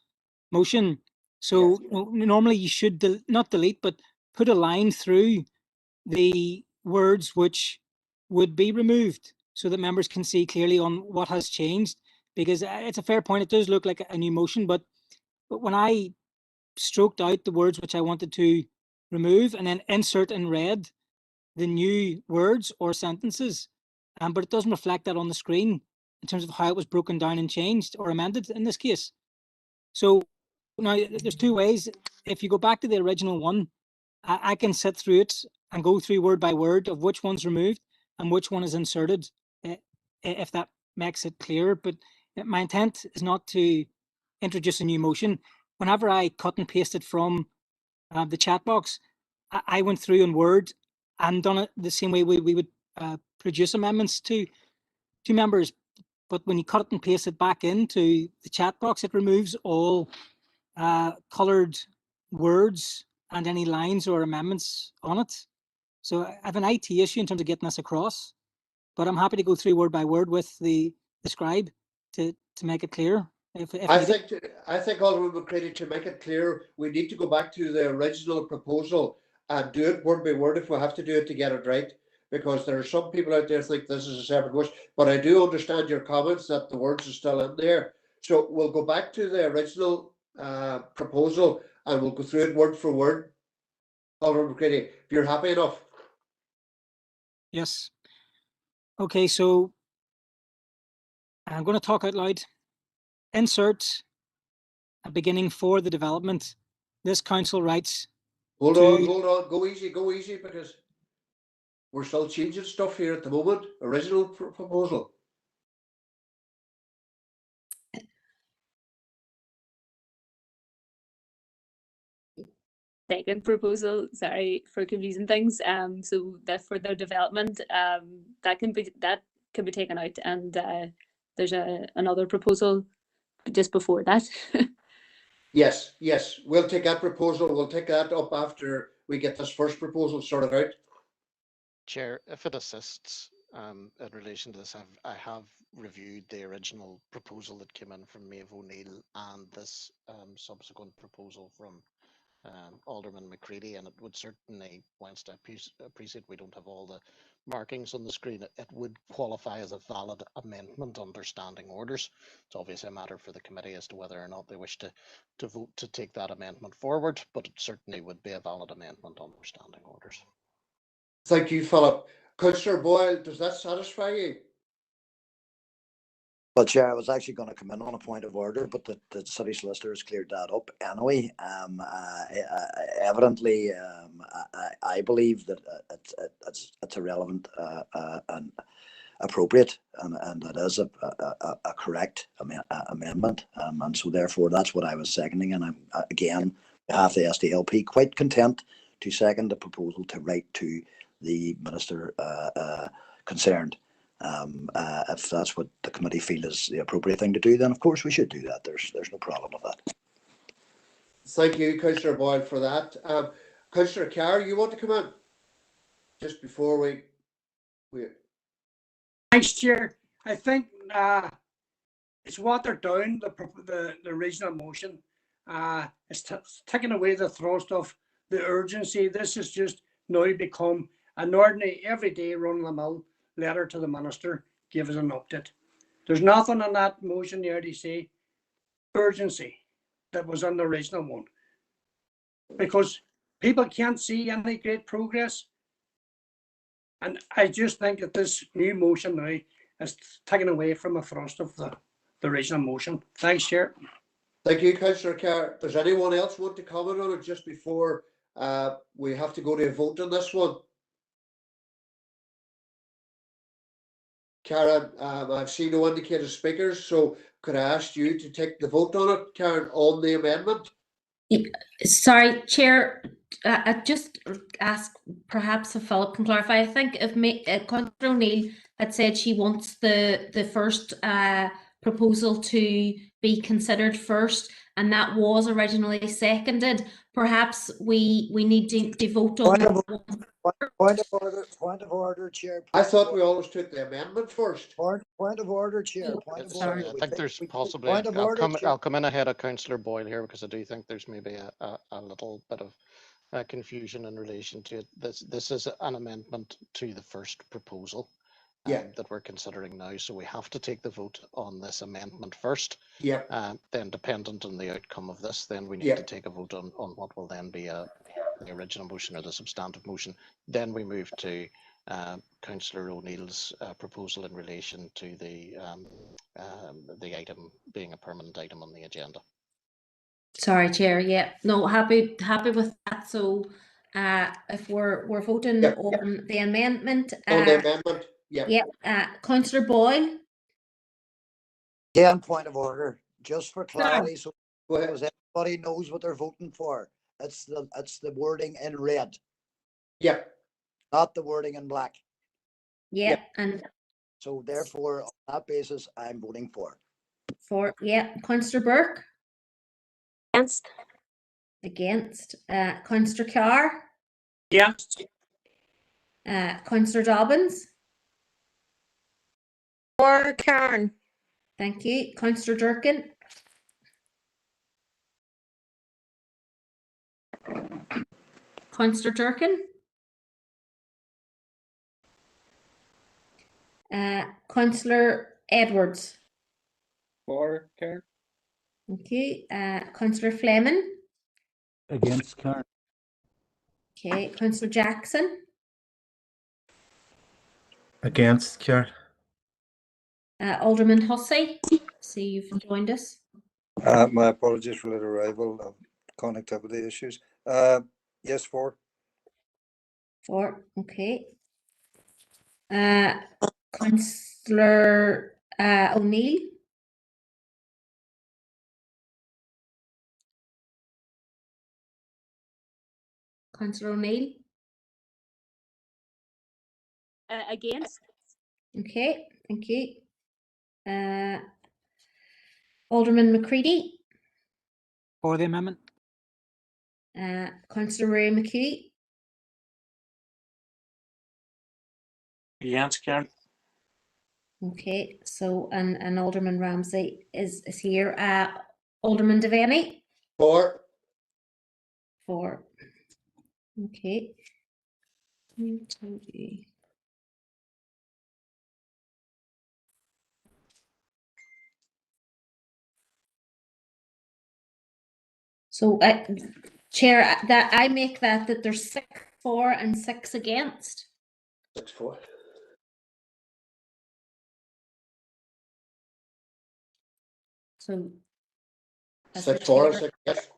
motion. So normally you should not delete, but put a line through the words which would be removed so that members can see clearly on what has changed. Because it's a fair point. It does look like a new motion, but when I stroked out the words which I wanted to remove and then insert in red the new words or sentences, but it doesn't reflect that on the screen in terms of how it was broken down and changed or amended in this case. So now there's two ways. If you go back to the original one, I can sit through it and go through word by word of which one's removed and which one is inserted, if that makes it clearer. But my intent is not to introduce a new motion. Whenever I cut and pasted from the chat box, I went through in Word and done it the same way we would produce amendments to members. But when you cut it and paste it back into the chat box, it removes all coloured words and any lines or amendments on it. So I have an IT issue in terms of getting this across, but I'm happy to go through word by word with the scribe to make it clear. If I think Alderman McCready, to make it clear, we need to go back to the original proposal and do it word by word if we have to do it to get it right. Because there are some people out there think this is a separate motion, but I do understand your comments that the words are still in there. So we'll go back to the original proposal and we'll go through it word for word. Alderman McCready, if you're happy enough. Yes. Okay, so I'm going to talk out loud. Insert a beginning for the development. This council writes. Hold on, go easy, because we're still changing stuff here at the moment. Original proposal. Second proposal, sorry for confusing things. So that for their development, that can be taken out, and there's another proposal just before that. Yes, we'll take that proposal. We'll take that up after we get this first proposal sorted out. Chair, if it assists in relation to this, I have reviewed the original proposal that came in from Maeve O'Neill and this subsequent proposal from Alderman McCready, and it would certainly, whilst I appreciate we don't have all the markings on the screen, it would qualify as a valid amendment under standing orders. It's obviously a matter for the committee as to whether or not they wish to vote to take that amendment forward, but it certainly would be a valid amendment under standing orders. Thank you, Philip. Councillor Boyle, does that satisfy you? Well, Chair, I was actually going to come in on a point of order, but the city solicitor has cleared that up anyway. Evidently, I believe that it's irrelevant and appropriate, and it is a correct amendment, and so therefore that's what I was seconding. And I'm again, on behalf of the SDLP, quite content to second the proposal to write to the minister concerned. If that's what the committee feel is the appropriate thing to do, then of course we should do that. There's no problem with that. Thank you, Councillor Boyle, for that. Councillor Carr, you want to come in just before we? Thanks, Chair. I think it's watered down the original motion. It's taken away the thrust of the urgency. This has just now become an ordinary, everyday, run-of-the-mill letter to the minister, give us an update. There's nothing in that motion there to say urgency that was on the original one, because people can't see any great progress. And I just think that this new motion now is taken away from the thrust of the original motion. Thanks, Chair. Thank you, Councillor Carr. Does anyone else want to comment on it just before we have to go to a vote on this one? Karen, I've seen no indicated speakers, so could I ask you to take the vote on it, Karen, on the amendment? Sorry, Chair, I just ask perhaps if Philip can clarify. I think if Councillor O'Neill had said she wants the first proposal to be considered first, and that was originally seconded, perhaps we need to vote on Point of order, Chair. I thought we always took the amendment first. Point of order, Chair. Point of order. I think there's possibly, Point of order, I'll come in ahead of Councillor Boyle here, because I do think there's maybe a little bit of confusion in relation to it. This is an amendment to the first proposal that we're considering now. So we have to take the vote on this amendment first. Then dependent on the outcome of this, then we need to take a vote on what will then be the original motion or the substantive motion. Then we move to Councillor O'Neill's proposal in relation to the item being a permanent item on the agenda. Sorry, Chair. Yeah, no, happy with that. So, if we're voting on the amendment, Councillor Boyle. Again, point of order, just for clarity, so everybody knows what they're voting for. It's the wording in red. not the wording in black. Yeah, and So therefore, on that basis, I'm voting for. Councillor Burke. Against. Against. Councillor Carr. Against. Councillor Dobbins. For Karen. Thank you. Councillor Durkin. Councillor Durkin. Councillor Edwards. For Karen. Thank you. Councillor Fleming. Against Karen. Okay. Councillor Jackson. Against Karen. Alderman Hussey. See you've joined us. My apologies for late arrival of connectivity issues. Yes, for. Okay. Councillor O'Neill. Councillor O'Neill. Against. Okay, thank you. Alderman McCready. For the amendment. Councillor Ray McHugh. Against, Karen. Okay, so and Alderman Ramsey is here. Alderman Devaney. For. Okay. So, Chair, that I make that there's 6 for and 6 against. 6 for. So 6 for and 6 against.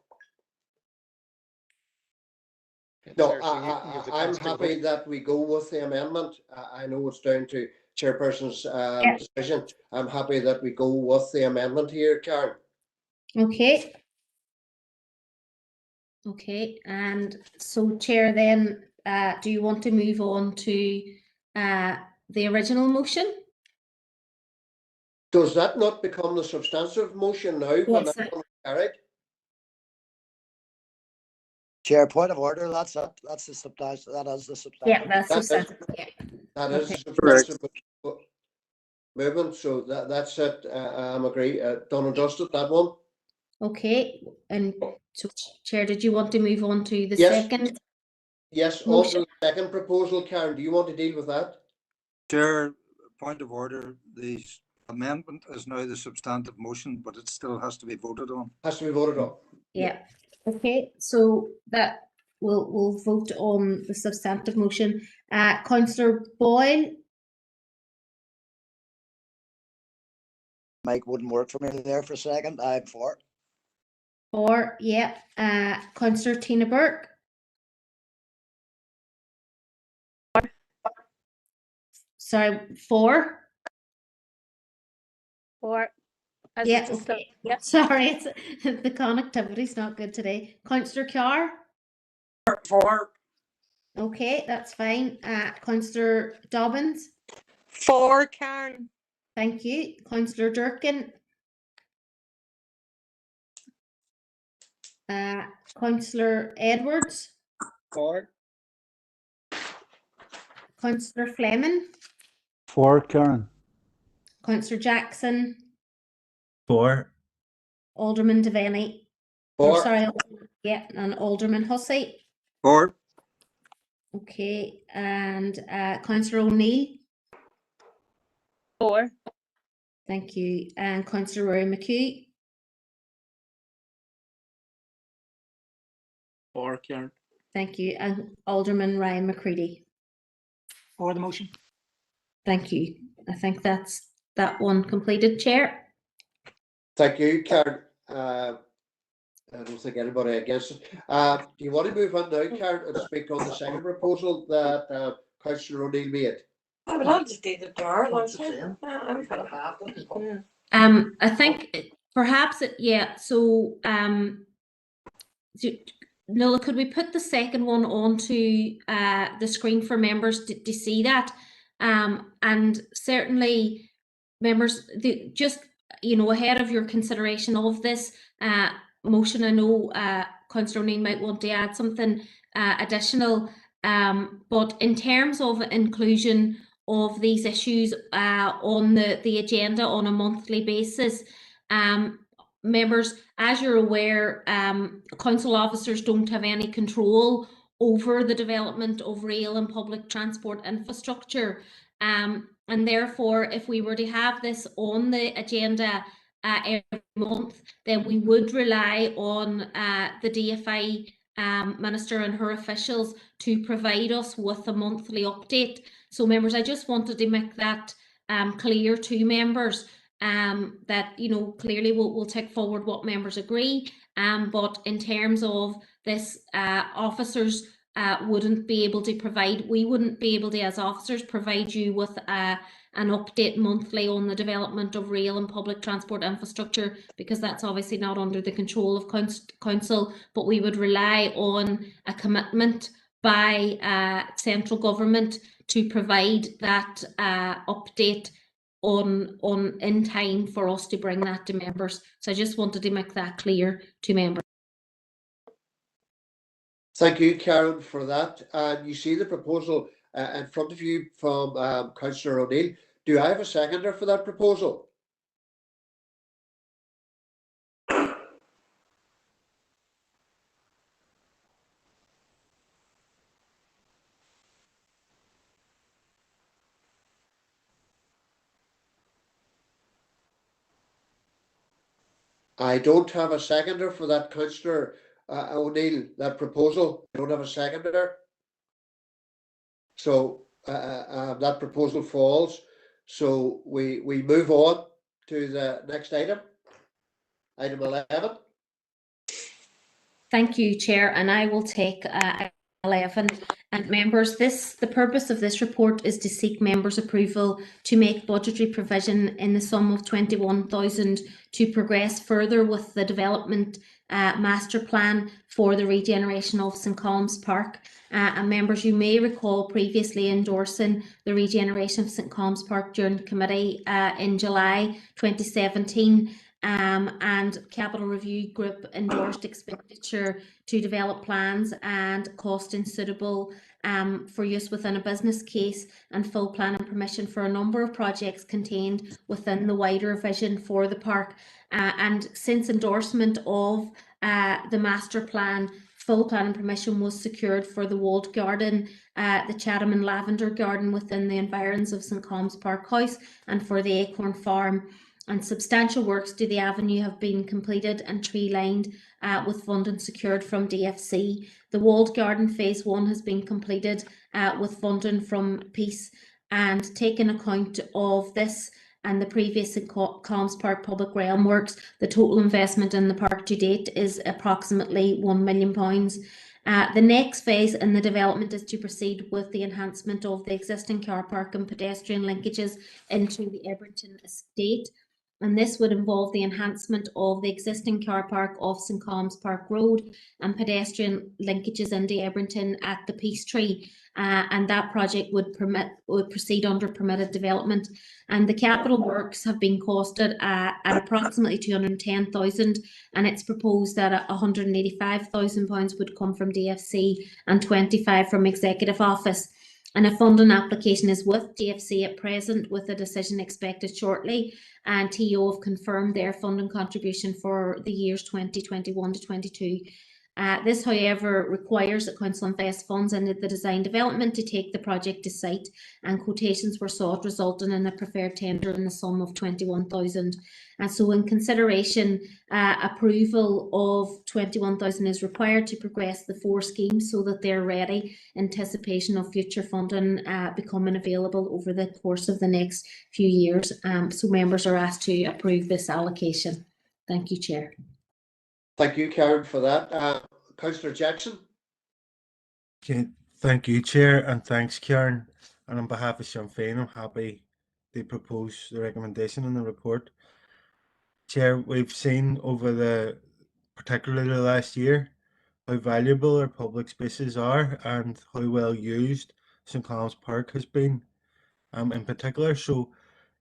No, I'm happy that we go with the amendment. I know it's down to chairperson's decision. I'm happy that we go with the amendment here, Karen. Okay. Okay, and so Chair, then do you want to move on to the original motion? Does that not become the substantive motion now when Yes, that one is carried? Chair, point of order. That's it. That's the substantive. That is the substantive. Yeah, that's substantive. That is Okay. substantive movement. So that's it. I'm agree. Done and dusted. That one. Okay, and so Chair, did you want to move on to the Yes. second? Yes, on motion? to the second proposal, Karen. Do you want to deal with that? Chair, point of order. The amendment is now the substantive motion, but it still has to be voted on. Has to be voted on. Yeah. Okay, so that we'll vote on the substantive motion. Councillor Boyle. Mike wouldn't work for me there for a second. I'm for. For, yeah. Councillor Tina Burke. Sorry, 4. Yeah, okay. Yep. Sorry, it's the connectivity's not good today. Councillor Carr. For. Okay, that's fine. Councillor Dobbins. For Karen. Thank you. Councillor Durkin. Councillor Edwards. For. Councillor Fleming. For Karen. Councillor Jackson. For. Alderman Devaney. For. Oh, sorry, yeah, and Alderman Hussey. For. Okay, and Councillor O'Neill. For. Thank you. And Councillor Rory McHugh. For, Karen. Thank you. And Alderman Ryan McCready. For the motion. Thank you. I think that's that one completed, Chair. Thank you, Karen. I don't think anybody against it. Do you want to move on now, Karen, and speak on the second proposal that Councillor O'Neill made? I would have to do the jar. I think perhaps yeah. So Nuala, could we put the second one onto the screen for members to see that? And certainly, members, just ahead of your consideration of this motion, I know Councillor O'Neill might want to add something additional, but in terms of inclusion of these issues on the agenda on a monthly basis, members, as you're aware, council officers don't have any control over the development of rail and public transport infrastructure. And therefore, if we were to have this on the agenda every month, then we would rely on the DFI Minister and her officials to provide us with a monthly update. So members, I just wanted to make that clear to members. That clearly we'll take forward what members agree, but in terms of this, officers wouldn't be able to provide, we wouldn't be able to as officers provide you with an update monthly on the development of rail and public transport infrastructure, because that's obviously not under the control of council, but we would rely on a commitment by central government to provide that update on in time for us to bring that to members. So I just wanted to make that clear to members. Thank you, Karen, for that. And you see the proposal in front of you from Councillor O'Neill. Do I have a seconder for that proposal? I don't have a seconder for that, Councillor O'Neill, that proposal. I don't have a seconder. So that proposal falls. So we move on to the next item, item 11. Thank you, Chair, and I will take 11. And members, the purpose of this report is to seek members' approval to make budgetary provision in the sum of 21,000 to progress further with the development master plan for the regeneration of St Colm's Park. And members, you may recall previously endorsing the regeneration of St Colm's Park during committee in July 2017. And Capital Review Group endorsed expenditure to develop plans and costing suitable for use within a business case and full planning permission for a number of projects contained within the wider vision for the park. And since endorsement of the master plan, full planning permission was secured for the walled garden, the Chatham and Lavender Garden within the environs of St Colm's Park House, and for the Acorn Farm. And substantial works to the avenue have been completed and tree lined with funding secured from DFC. The walled garden phase 1 has been completed with funding from Peace, and taking account of this and the previous St Colm's Park public realm works, the total investment in the park to date is approximately £1 million. The next phase in the development is to proceed with the enhancement of the existing car park and pedestrian linkages into the Ebrington estate. And this would involve the enhancement of the existing car park off St Colm's Park Road and pedestrian linkages into Ebrington at the Peace Tree. And that project would proceed under permitted development. And the capital works have been costed at approximately 210,000, and it's proposed that £185,000 would come from DFC and 25 from Executive Office. And a funding application is with DFC at present, with a decision expected shortly. And TO have confirmed their funding contribution for the years 2021 to 22. This, however, requires that Council invest funds into the design development to take the project to site, and quotations were sought, resulting in a preferred tender in the sum of 21,000. And so, in consideration, approval of 21,000 is required to progress the 4 schemes so that they're ready in anticipation of future funding becoming available over the course of the next few years. So, members are asked to approve this allocation. Thank you, Chair. Thank you, Karen, for that. Councillor Jackson. Okay, thank you, Chair, and thanks, Karen. And on behalf of Sinn Féin, I'm happy to propose the recommendation in the report. Chair, we've seen over particularly the last year, how valuable our public spaces are and how well used St Clement's Park has been, in particular. So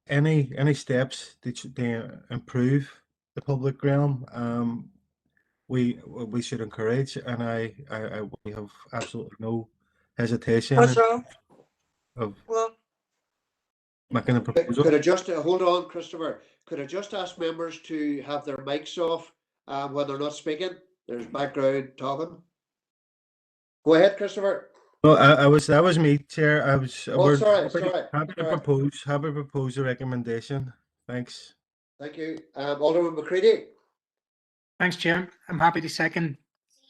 any steps to improve the public realm, we should encourage, and we have absolutely no hesitation What's wrong? of Well, making a proposal. Could I just hold on, Christopher? Could I just ask members to have their mics off when they're not speaking? There's background talking. Go ahead, Christopher. No, that was me, Chair. We're sorry. happy to propose a recommendation. Thanks. Thank you. Alderman McCready. Thanks, Chair. I'm happy to second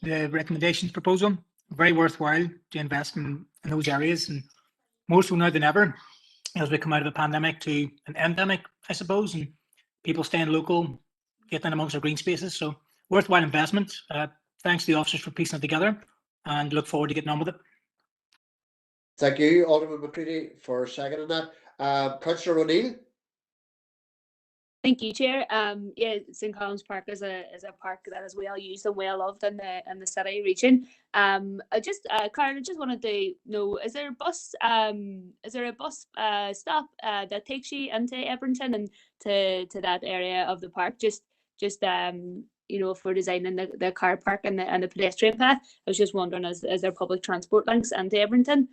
the recommendations proposal. Very worthwhile to invest in those areas, and more so now than ever as we come out of a pandemic to an endemic, I suppose, and people staying local, getting amongst our green spaces. So worthwhile investment. Thanks to the officers for piecing it together, and look forward to getting on with it. Thank you, Alderman McCready, for seconding that. Councillor O'Neill. Thank you, Chair. Yeah, St Clement's Park is a park that is well used and well loved in the city region. Karen, I just wanted to know, is there a bus stop that takes you into Ebrington and to that area of the park? Just if we're designing the car park and the pedestrian path, I was just wondering, is there public transport links into Ebrington?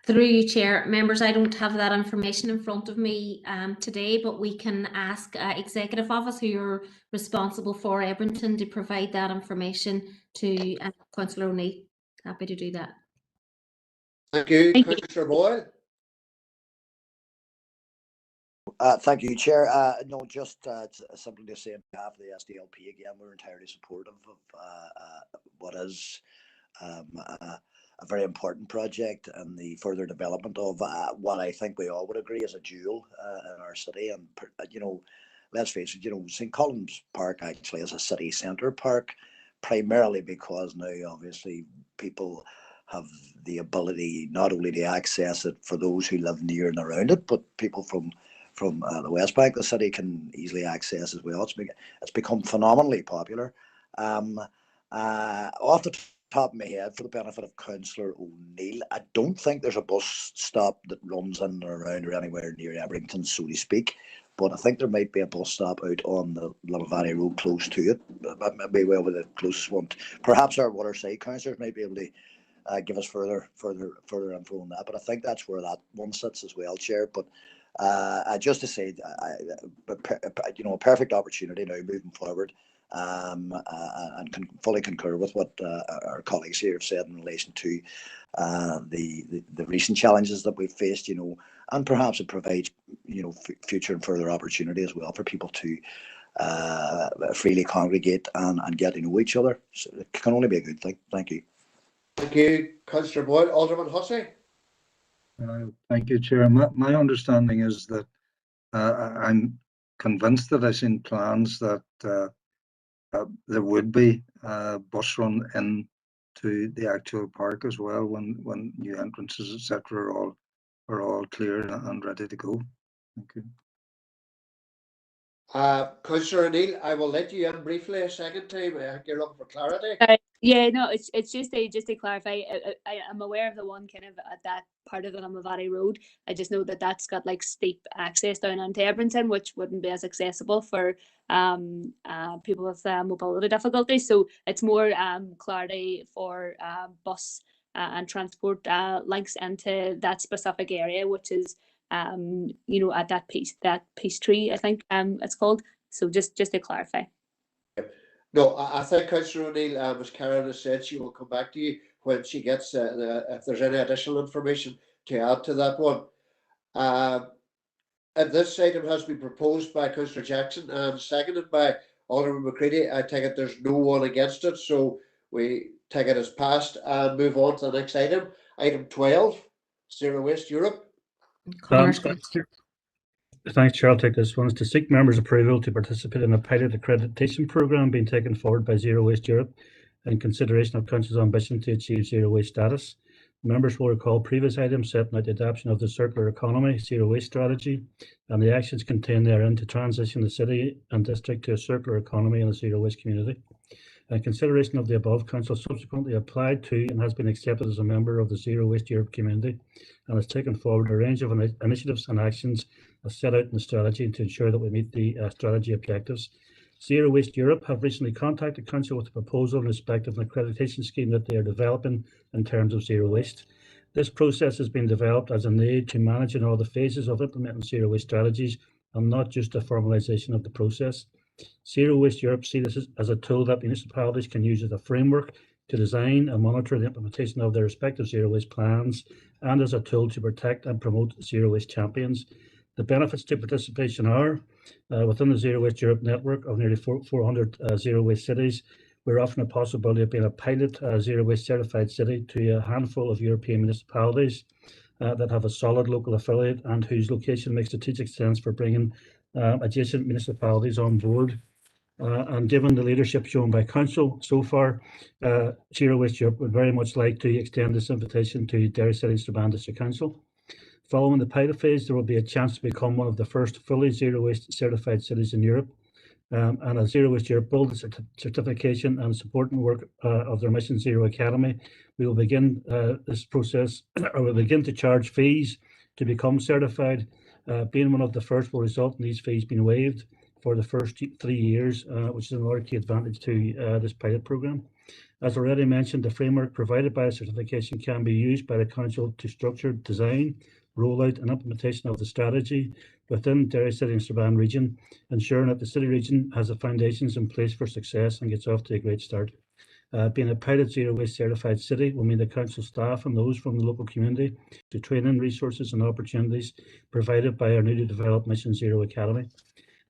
Through you, Chair. Members, I don't have that information in front of me today, but we can ask Executive Office, who are responsible for Ebrington, to provide that information to Councillor O'Neill. Happy to do that. Thank you, Councillor Boyle. Thank you, Chair. No, just simply to say on behalf of the SDLP again, we're entirely supportive of what is a very important project and the further development of what I think we all would agree is a jewel in our city. And let's face it, St Columb's Park actually is a city centre park, primarily because now obviously people have the ability not only to access it for those who live near and around it, but people from the West Bank, the city can easily access as well. It's become phenomenally popular. Off the top of my head, for the benefit of Councillor O'Neill, I don't think there's a bus stop that runs in or around or anywhere near Ebrington, so to speak. But I think there might be a bus stop out on the Little Valley Road close to it. That might be well with the closest one. Perhaps our Waterside councillors might be able to give us further info on that. But I think that's where that one sits as well, Chair. But just to say, a perfect opportunity now moving forward. And can fully concur with what our colleagues here have said in relation to the recent challenges that we've faced, and perhaps it provides, future and further opportunity as well for people to freely congregate and get to know each other. So it can only be a good thing. Thank you. Thank you, Councillor Boyle. Alderman Hussey. Thank you, Chair. My understanding is that I'm convinced that I've seen plans that there would be a bus run into the actual park as well when new entrances, etc., are all clear and ready to go. Thank you. Councillor O'Neill, I will let you in briefly a second time. You're looking for clarity. Yeah, no, it's just to clarify. I'm aware of the one kind of at that part of the Limavady Road. I just know that that's got like steep access down into Ebrington, which wouldn't be as accessible for people with mobility difficulties. So it's more clarity for bus and transport links into that specific area, which is at that Peace Tree, I think it's called. So just to clarify. No, I think Councillor O'Neill, as Karen has said, she will come back to you when she gets if there's any additional information to add to that one. And this item has been proposed by Councillor Jackson and seconded by Alderman McCready. I take it there's no one against it, so we take it as passed and move on to the next item. Item 12, Zero Waste Europe. Thanks, Chair. I'll take this one. Is to seek members' approval to participate in a pilot accreditation programme being taken forward by Zero Waste Europe in consideration of Council's ambition to achieve zero waste status. Members will recall previous items setting out the adoption of the circular economy zero waste strategy and the actions contained therein to transition the city and district to a circular economy and a zero waste community. Consideration of the above, Council subsequently applied to and has been accepted as a member of the Zero Waste Europe community and has taken forward a range of initiatives and actions as set out in the strategy to ensure that we meet the strategy objectives. Zero Waste Europe have recently contacted Council with a proposal in respect of an accreditation scheme that they are developing in terms of zero waste. This process has been developed as an aid to managing all the phases of implementing zero waste strategies and not just a formalisation of the process. Zero Waste Europe see this as a tool that municipalities can use as a framework to design and monitor the implementation of their respective zero waste plans and as a tool to protect and promote zero waste champions. The benefits to participation are within the Zero Waste Europe network of nearly 400 zero waste cities, we're offering a possibility of being a pilot zero waste certified city to a handful of European municipalities that have a solid local affiliate and whose location makes strategic sense for bringing adjacent municipalities on board. And given the leadership shown by Council so far, Zero Waste Europe would very much like to extend this invitation to Derry City and Strabane District Council. Following the pilot phase, there will be a chance to become one of the first fully zero waste certified cities in Europe. And as Zero Waste Europe builds certification and supporting work of their Mission Zero Academy, we will begin this process, or we'll begin to charge fees to become certified. Being one of the first will result in these fees being waived for the first 3 years, which is another key advantage to this pilot programme. As already mentioned, the framework provided by a certification can be used by the Council to structure, design, rollout and implementation of the strategy within Derry City and Strabane region, ensuring that the city region has the foundations in place for success and gets off to a great start. Being a pilot zero waste certified city will mean the council staff and those from the local community to training resources and opportunities provided by our newly developed Mission Zero Academy.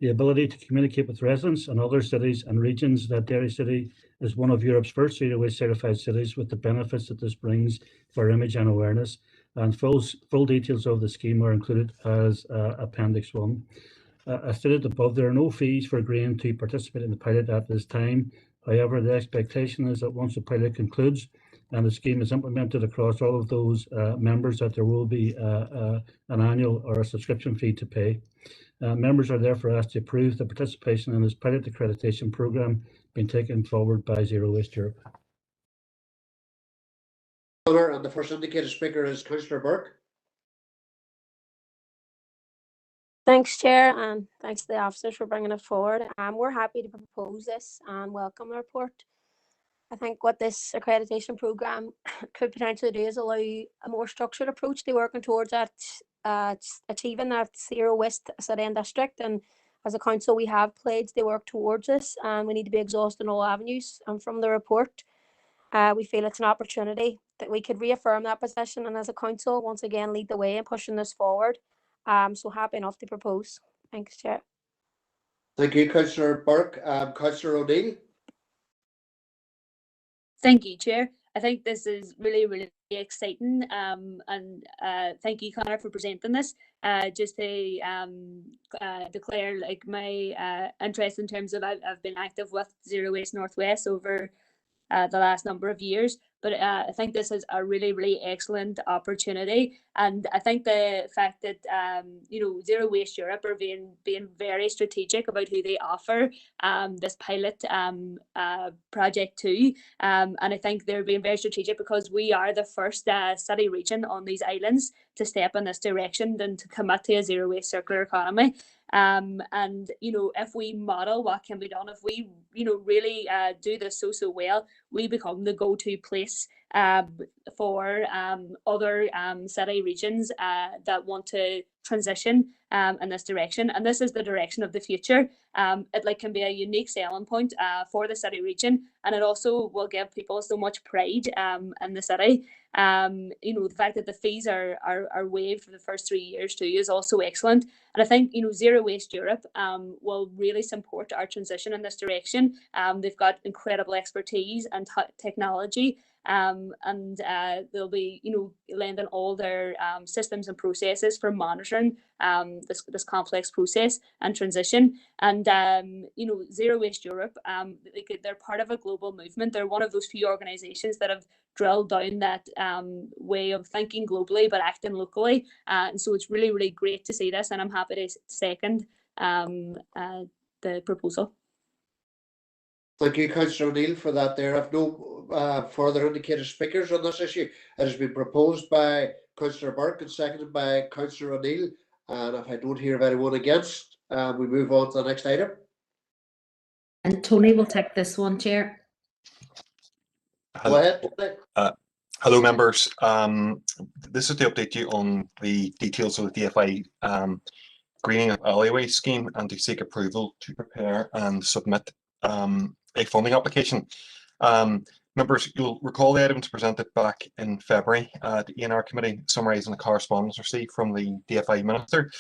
The ability to communicate with residents and other cities and regions that Derry City is one of Europe's first zero waste certified cities, with the benefits that this brings for image and awareness. And full details of the scheme are included as Appendix 1. As stated above, there are no fees for agreeing to participate in the pilot at this time. However, the expectation is that once the pilot concludes and the scheme is implemented across all of those members, that there will be an annual or a subscription fee to pay. Members are therefore asked to approve the participation in this pilot accreditation programme being taken forward by Zero Waste Europe. And the first indicated speaker is Councillor Burke. Thanks, Chair, and thanks to the officers for bringing it forward. We're happy to propose this and welcome the report. I think what this accreditation programme could potentially do is allow a more structured approach to working towards that, achieving that zero waste city and district. And as a council, we have pledged to work towards this, and we need to be exhausting all avenues. And from the report, we feel it's an opportunity that we could reaffirm that position, and as a council, once again, lead the way in pushing this forward. So happy enough to propose. Thanks, Chair. Thank you, Councillor Burke. Councillor O'Neill. Thank you, Chair. I think this is really, really exciting, and thank you, Conor, for presenting this. Just to declare like my interest in terms of I've been active with Zero Waste Northwest over the last number of years, but I think this is a really, really excellent opportunity, and I think the fact that Zero Waste Europe are being very strategic about who they offer this pilot project to, and I think they're being very strategic because we are the first city region on these islands to step in this direction and to commit to a zero waste circular economy. And if we model what can be done, if we really do this so well, we become the go-to place for other city regions that want to transition in this direction, and this is the direction of the future. It can be a unique selling point for the city region, and it also will give people so much pride in the city. The fact that the fees are waived for the first 3 years too is also excellent, and I think Zero Waste Europe will really support our transition in this direction. They've got incredible expertise and technology, and they'll be lending all their systems and processes for monitoring this complex process and transition. And Zero Waste Europe, they're part of a global movement. They're one of those few organizations that have drilled down that way of thinking globally but acting locally, and so it's really, really great to see this, and I'm happy to second the proposal. Thank you, Councillor O'Neill, for that there. I've no further indicated speakers on this issue. It has been proposed by Councillor Burke and seconded by Councillor O'Neill. And if I don't hear of anyone against, we move on to the next item. And Tony will take this one, Chair. Go ahead. Hello, members. This is to update you on the details of the DFI greening of alleyway scheme and to seek approval to prepare and submit a funding application. Members, you'll recall the items presented back in February at the ENR committee summarising the correspondence received from the DFI Minister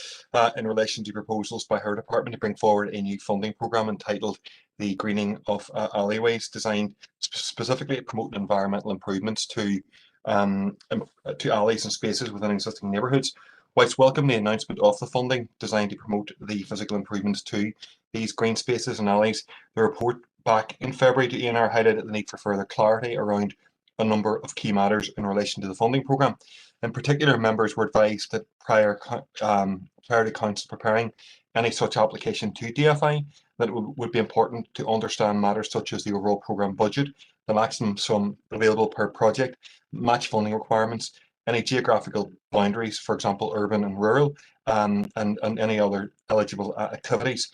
in relation to proposals by her department to bring forward a new funding programme entitled the Greening of Alleyways, designed specifically to promote environmental improvements to alleys and spaces within existing neighbourhoods. Whilst welcome the announcement of the funding designed to promote the physical improvements to these green spaces and alleys, the report back in February to ENR highlighted the need for further clarity around a number of key matters in relation to the funding programme. In particular, members were advised that prior to Council preparing any such application to DFI, that it would be important to understand matters such as the overall programme budget, the maximum sum available per project, match funding requirements, any geographical boundaries, for example, urban and rural, and any other eligible activities.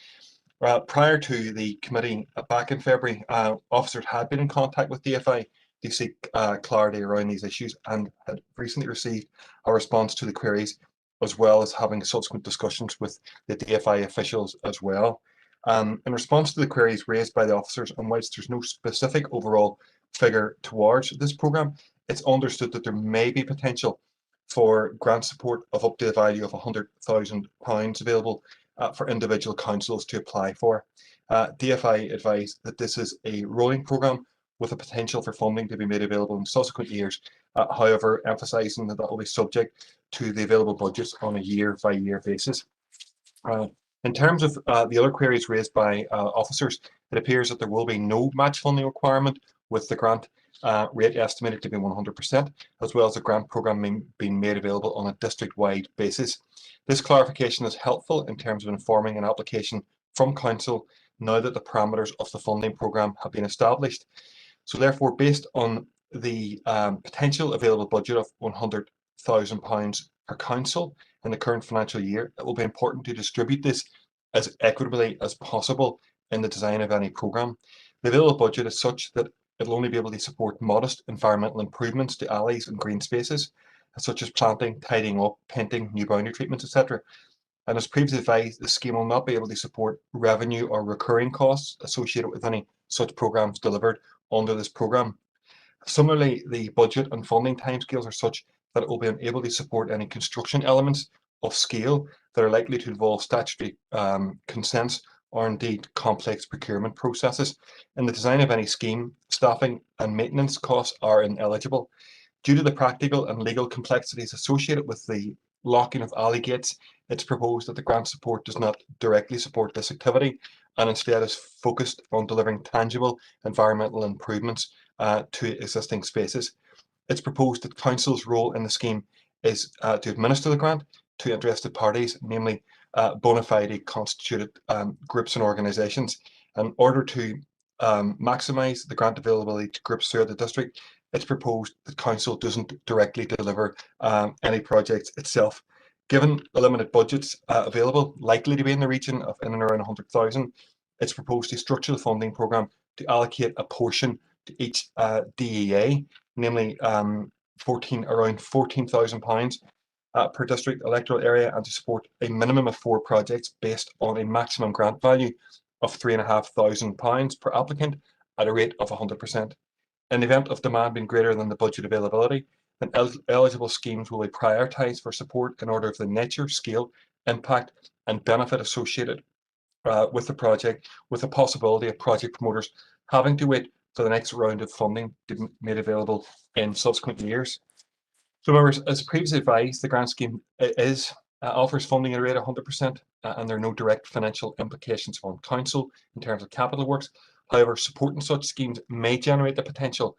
Prior to the committee back in February, officers had been in contact with DFI to seek clarity around these issues and had recently received a response to the queries, as well as having subsequent discussions with the DFI officials as well. In response to the queries raised by the officers, and whilst there's no specific overall figure towards this programme, it's understood that there may be potential for grant support of up to the value of £100,000 available for individual councils to apply for. DFI advised that this is a rolling programme with a potential for funding to be made available in subsequent years, however, emphasising that will be subject to the available budgets on a year-by-year basis. In terms of the other queries raised by officers, it appears that there will be no match funding requirement, with the grant rate estimated to be 100%, as well as the grant programme being made available on a district-wide basis. This clarification is helpful in terms of informing an application from Council now that the parameters of the funding programme have been established. So therefore, based on the potential available budget of £100,000 per council in the current financial year, it will be important to distribute this as equitably as possible in the design of any programme. The available budget is such that it will only be able to support modest environmental improvements to alleys and green spaces, such as planting, tidying up, painting, new boundary treatments, etc. And as previously advised, the scheme will not be able to support revenue or recurring costs associated with any such programmes delivered under this programme. Similarly, the budget and funding timescales are such that it will be unable to support any construction elements of scale that are likely to involve statutory consents or indeed complex procurement processes. In the design of any scheme, staffing and maintenance costs are ineligible. Due to the practical and legal complexities associated with the locking of alley gates, it's proposed that the grant support does not directly support this activity and instead is focused on delivering tangible environmental improvements to existing spaces. It's proposed that Council's role in the scheme is to administer the grant to interested parties, namely bona fide constituted groups and organisations. In order to maximise the grant availability to groups throughout the district, it's proposed that Council doesn't directly deliver any projects itself. Given the limited budgets available, likely to be in the region of in and around 100,000, it's proposed to structure the funding programme to allocate a portion to each DEA, namely around £14,000 per district electoral area, and to support a minimum of 4 projects based on a maximum grant value of £3,500 per applicant at a rate of 100%. In the event of demand being greater than the budget availability, then eligible schemes will be prioritised for support in order of the nature, scale, impact and benefit associated with the project, with the possibility of project promoters having to wait for the next round of funding to be made available in subsequent years. So members, as previously advised, the grant scheme offers funding at a rate of 100%, and there are no direct financial implications on Council in terms of capital works. However, supporting such schemes may generate the potential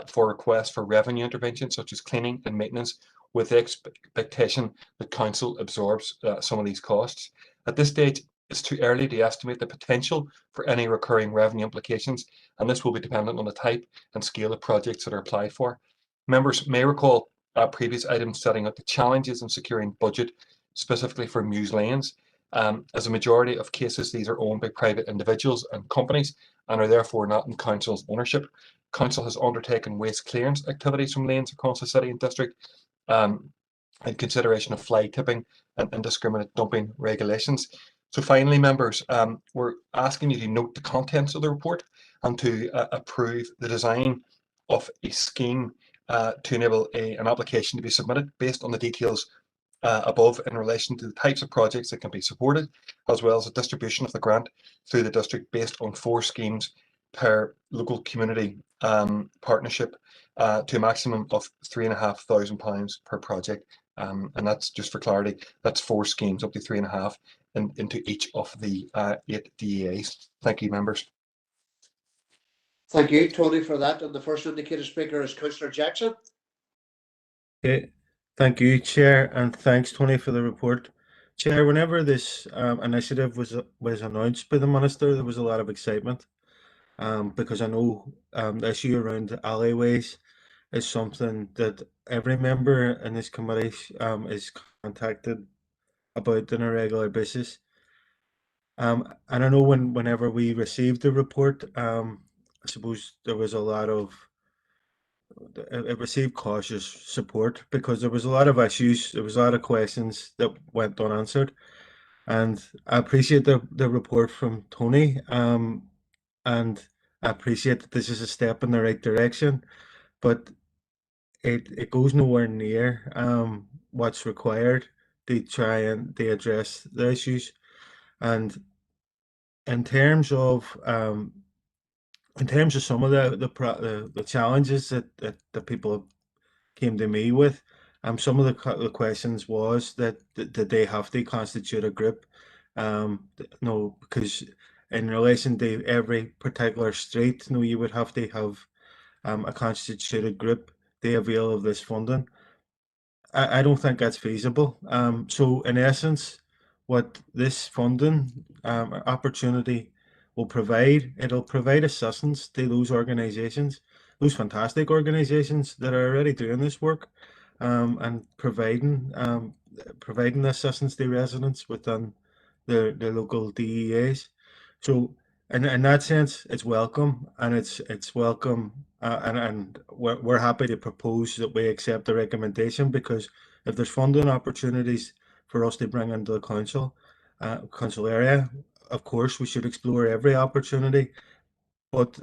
for requests for revenue intervention, such as cleaning and maintenance, with the expectation that Council absorbs some of these costs. At this stage, It's too early to estimate the potential for any recurring revenue implications, and this will be dependent on the type and scale of projects that are applied for. Members may recall previous items setting out the challenges in securing budget specifically for Muse lanes. As a majority of cases, these are owned by private individuals and companies and are therefore not in council's ownership. Council has undertaken waste clearance activities from lanes across the city and district in consideration of fly tipping and indiscriminate dumping regulations. So finally, members, we're asking you to note the contents of the report and to approve the design of a scheme to enable an application to be submitted based on the details above in relation to the types of projects that can be supported, as well as the distribution of the grant through the district based on 4 schemes per local community partnership to a maximum of £3,500 per project. And that's just for clarity, that's 4 schemes up to 3.5 into each of the 8 DEAs. Thank you, members. Thank you, Tony, for that. And the first indicated speaker is Councillor Jackson. Okay, thank you, Chair, and thanks, Tony, for the report. Chair, whenever this initiative was announced by the Minister, there was a lot of excitement because I know the issue around alleyways is something that every member in this committee is contacted about on a regular basis. And I know whenever we received the report, I suppose there was a lot of it received cautious support because there was a lot of issues, there was a lot of questions that went unanswered, and I appreciate the report from Tony, and I appreciate that this is a step in the right direction, but it goes nowhere near what's required to try and to address the issues. And in terms of some of the challenges that the people came to me with, some of the questions was that they have to constitute a group, no, because in relation to every particular street, no, you would have to have a constituted group to avail of this funding. I don't think that's feasible. So in essence, what this funding opportunity will provide, it'll provide assistance to those organisations, those fantastic organisations that are already doing this work, and providing assistance to residents within the local DEAs. So in that sense, it's welcome, and it's welcome, and we're happy to propose that we accept the recommendation, because if there's funding opportunities for us to bring into the council area, of course we should explore every opportunity, but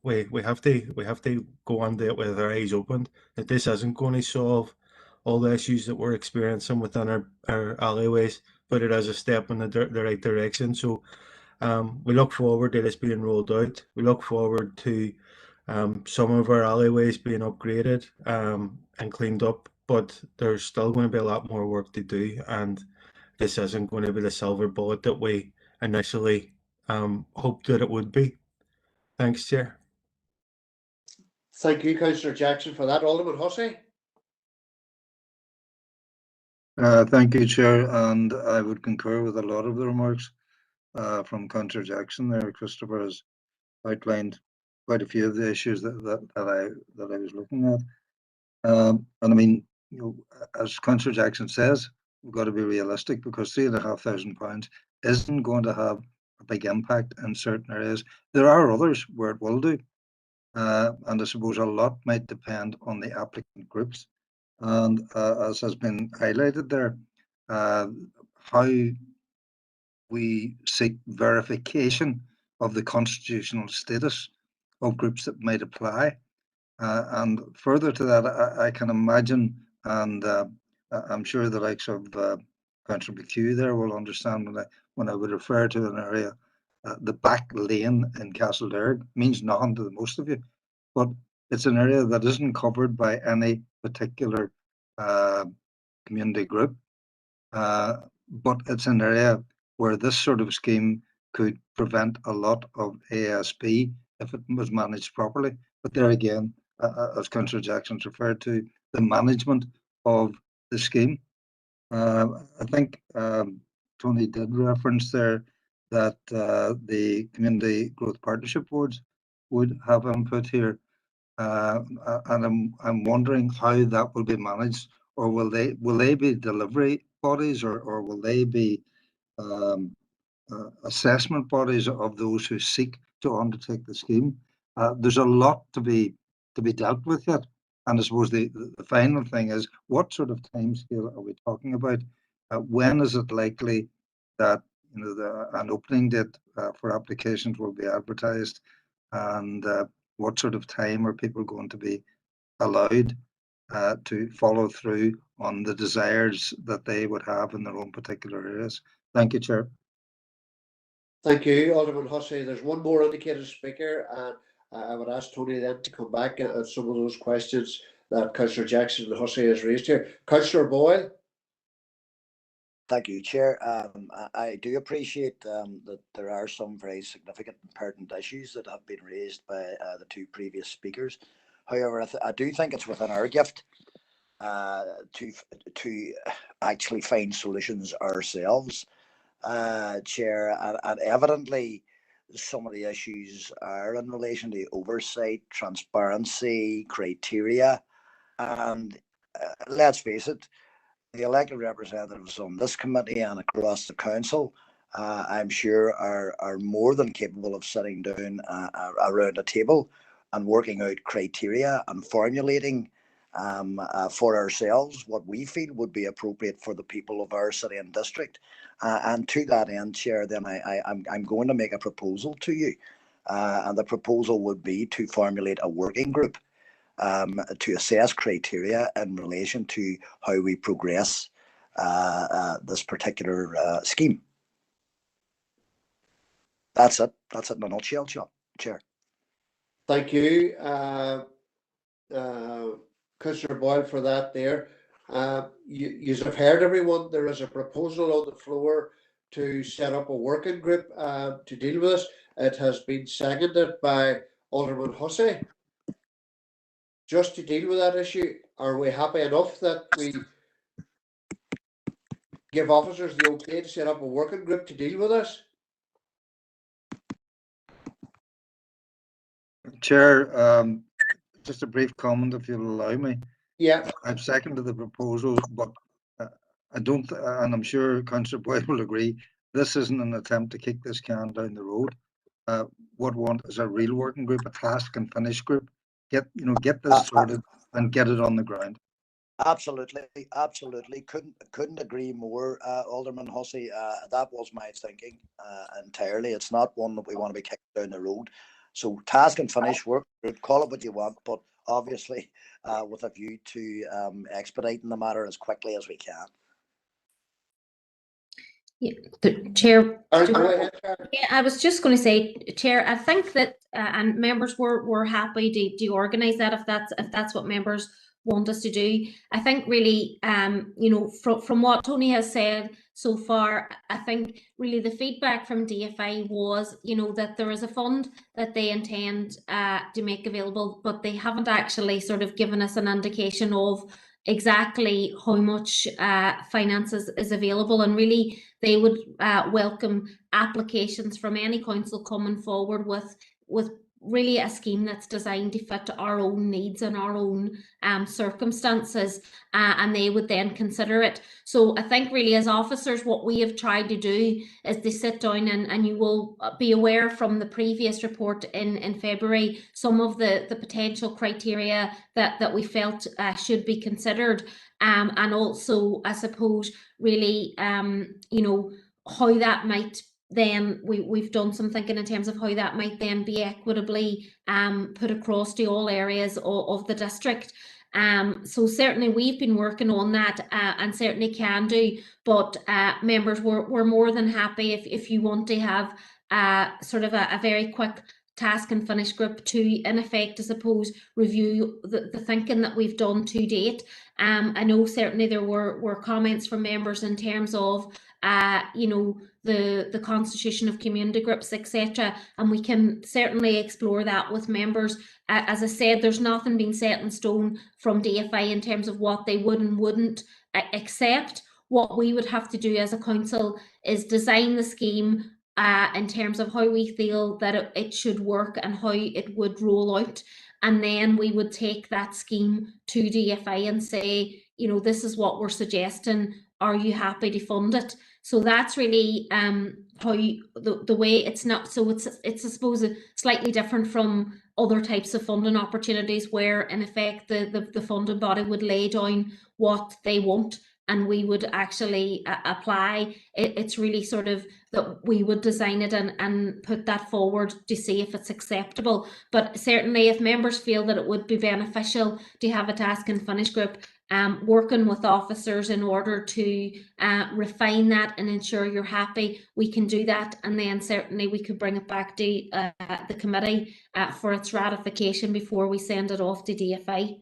we have to go on it with our eyes open, that this isn't going to solve all the issues that we're experiencing within our alleyways, but it is a step in the right direction. So we look forward to this being rolled out. We look forward to some of our alleyways being upgraded and cleaned up, but there's still going to be a lot more work to do, and this isn't going to be the silver bullet that we initially hoped that it would be. Thanks, Chair. Thank you, Councillor Jackson, for that. Alderman Hussey. Thank you, Chair, and I would concur with a lot of the remarks from Councillor Jackson there. Christopher has outlined quite a few of the issues that I was looking at. And I mean, as Councillor Jackson says, we've got to be realistic, because £3,500 isn't going to have a big impact in certain areas. There are others where it will do. And I suppose a lot might depend on the applicant groups. And as has been highlighted there, how we seek verification of the constitutional status of groups that might apply. And further to that, I can imagine, and I'm sure the likes of Councillor McHugh there will understand when I would refer to an area, the back lane in Derry means nothing to most of you, but it's an area that isn't covered by any particular community group, but it's an area where this sort of scheme could prevent a lot of ASP if it was managed properly. But there again, as Councillor Jackson's referred to, the management of the scheme. I think Tony did reference there that the community growth partnership boards would have input here, and I'm wondering how that will be managed, or will they be delivery bodies, or will they be assessment bodies of those who seek to undertake the scheme? There's a lot to be dealt with yet, and I suppose the final thing is, what sort of timescale are we talking about? When is it likely that an opening date for applications will be advertised, and what sort of time are people going to be allowed to follow through on the desires that they would have in their own particular areas? Thank you, Chair. Thank you, Alderman Hussey. There's one more indicated speaker, and I would ask Tony then to come back at some of those questions that Councillor Jackson and Hussey has raised here. Councillor Boyle. Thank you, Chair. I do appreciate that there are some very significant and pertinent issues that have been raised by the two previous speakers. However, I do think it's within our gift to actually find solutions ourselves, Chair, and evidently some of the issues are in relation to oversight, transparency, criteria, and let's face it, the elected representatives on this committee and across the council, I'm sure, are more than capable of sitting down around a table and working out criteria and formulating for ourselves what we feel would be appropriate for the people of our city and district. And to that end, Chair, then I'm going to make a proposal to you, and the proposal would be to formulate a working group to assess criteria in relation to how we progress this particular scheme. That's it. That's it in a nutshell, Chair. Thank you, Councillor Boyle, for that there. You have heard, everyone, there is a proposal on the floor to set up a working group to deal with this. It has been seconded by Alderman Hussey. Just to deal with that issue, are we happy enough that we give officers the okay to set up a working group to deal with this? Chair, just a brief comment, if you'll allow me. Yeah. I've seconded the proposal, but I don't, and I'm sure Councillor Boyle will agree, this isn't an attempt to kick this can down the road. What we want is a real working group, a task and finish group. Get this sorted and get it on the ground. Absolutely. Couldn't agree more, Alderman Hussey. That was my thinking entirely. It's not one that we want to be kicked down the road. So task and finish work group, call it what you want, but obviously with a view to expediting the matter as quickly as we can. Yeah, the Chair. Yeah, I was just going to say, Chair, I think that and members were happy to organise that if that's what members want us to do. I think really, from what Tony has said so far, I think really the feedback from DFI was, that there is a fund that they intend to make available, but they haven't actually sort of given us an indication of exactly how much finance is available, and really they would welcome applications from any council coming forward with really a scheme that's designed to fit our own needs and our own circumstances, and they would then consider it. So I think really as officers, what we have tried to do is to sit down, and you will be aware from the previous report in February, some of the potential criteria that we felt should be considered, and also I suppose really how that might then we've done some thinking in terms of how that might then be equitably put across to all areas of the district. So certainly we've been working on that and certainly can do, but members we're more than happy if you want to have sort of a very quick task and finish group to, in effect, I suppose, review the thinking that we've done to date. I know certainly there were comments from members in terms of the constitution of community groups, etc., and we can certainly explore that with members. As I said, there's nothing being set in stone from DFI in terms of what they would and wouldn't accept. what we would have to do as a council is design the scheme in terms of how we feel that it should work and how it would roll out. And then we would take that scheme to DFI and say, you know, this is what we're suggesting. Are you happy to fund it? So that's really how the way it's not. So it's I suppose slightly different from other types of funding opportunities, where in effect the funding body would lay down what they want and we would actually apply. It's really sort of that we would design it and put that forward to see if it's acceptable. But certainly if members feel that it would be beneficial to have a task and finish group working with officers in order to refine that and ensure you're happy, we can do that. And then certainly we could bring it back to the committee for its ratification before we send it off to DFI.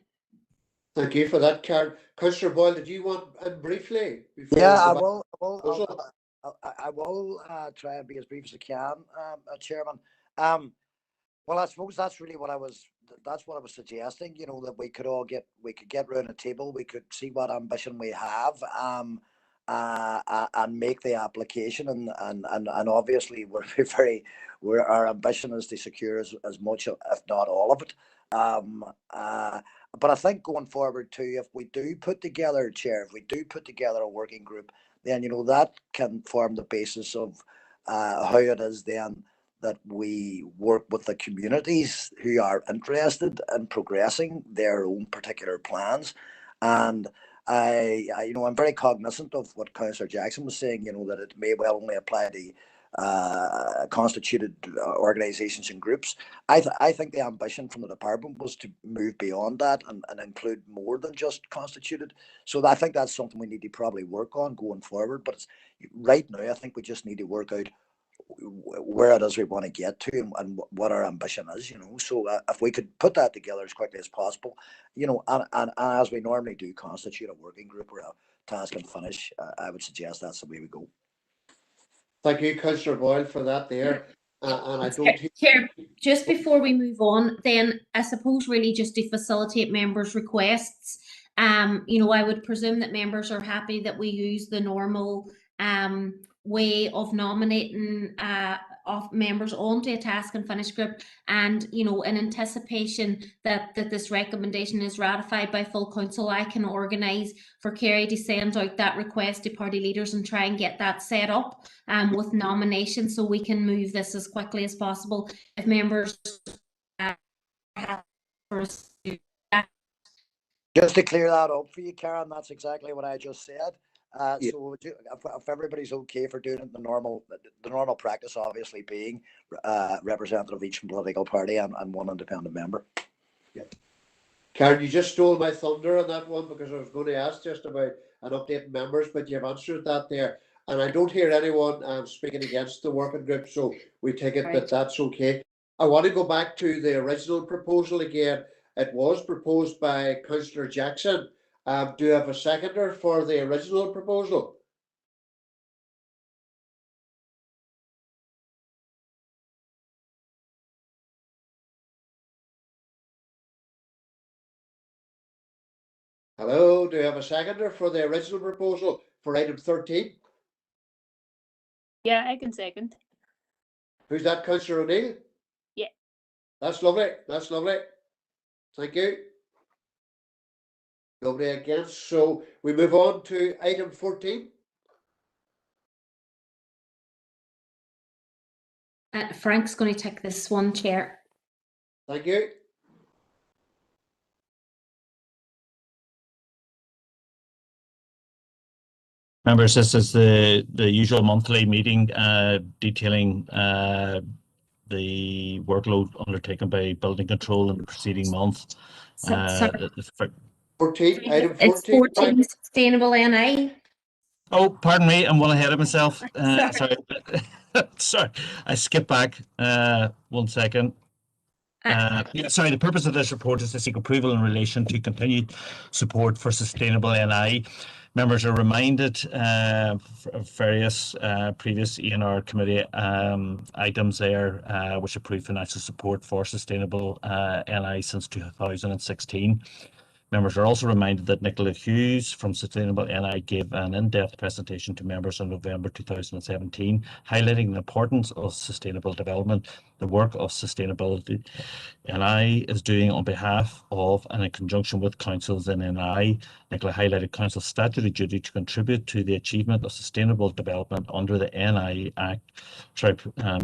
Thank you for that, Karen. Councillor Boyle, did you want briefly? Yeah, I will try and be as brief as I can, Chairman. Well, I suppose that's really what I was suggesting. You know, that we could get round a table, we could see what ambition we have, and make the application, and obviously our ambition is to secure as much, if not all of it. But I think going forward too, if we do put together, Chair, a working group, then, you know, that can form the basis of how it is then that we work with the communities who are interested in progressing their own particular plans. And I'm very cognizant of what Councillor Jackson was saying, you know, that it may well only apply to constituted organisations and groups. I think the ambition from the department was to move beyond that and include more than just constituted. So I think that's something we need to probably work on going forward. But right now, I think we just need to work out where it is we want to get to and what our ambition is, you know. So if we could put that together as quickly as possible, you know, and as we normally do, constitute a working group or a task and finish, I would suggest that's the way we go. Thank you, Councillor Boyle, for that there. And I don't... Chair, just before we move on, then I suppose really just to facilitate members' requests, you know, I would presume that members are happy that we use the normal way of nominating of members onto a task and finish group, and, you know, in anticipation that this recommendation is ratified by full council, I can organise for Kerry to send out that request to party leaders and try and get that set up with nominations, so we can move this as quickly as possible if members have Just to clear that up for you, Karen, that's exactly what I just said. So if everybody's okay for doing it, the normal practice obviously being representative of each political party and one independent member. Yeah. Karen, you just stole my thunder on that one, because I was going to ask just about an update in members, but you've answered that there. And I don't hear anyone speaking against the working group, so we take it that that's okay. I want to go back to the original proposal again. It was proposed by Councillor Jackson. Do you have a seconder for the original proposal? Hello, do you have a seconder for the original proposal for item 13? Yeah, I can second. Who's that, Councillor O'Neill? Yeah. That's lovely. That's lovely. Thank you. Nobody against. So we move on to item 14. Frank's going to take this one, Chair. Thank you. Members, this is the usual monthly meeting detailing the workload undertaken by building control in the preceding month. 14, item 14. It's 14 sustainable NI. Oh, pardon me, I'm one ahead of myself. Sorry. Sorry, I skipped back 1 second. Sorry, the purpose of this report is to seek approval in relation to continued support for sustainable NI. Members are reminded of various previous ENR committee items there which approve financial support for sustainable NI since 2016. Members are also reminded that Nicola Hughes from Sustainable NI gave an in-depth presentation to members in November 2017, highlighting the importance of sustainable development, the work of sustainability NI is doing on behalf of and in conjunction with councils in NI. Nicola highlighted council's statutory duty to contribute to the achievement of sustainable development under the NI Act,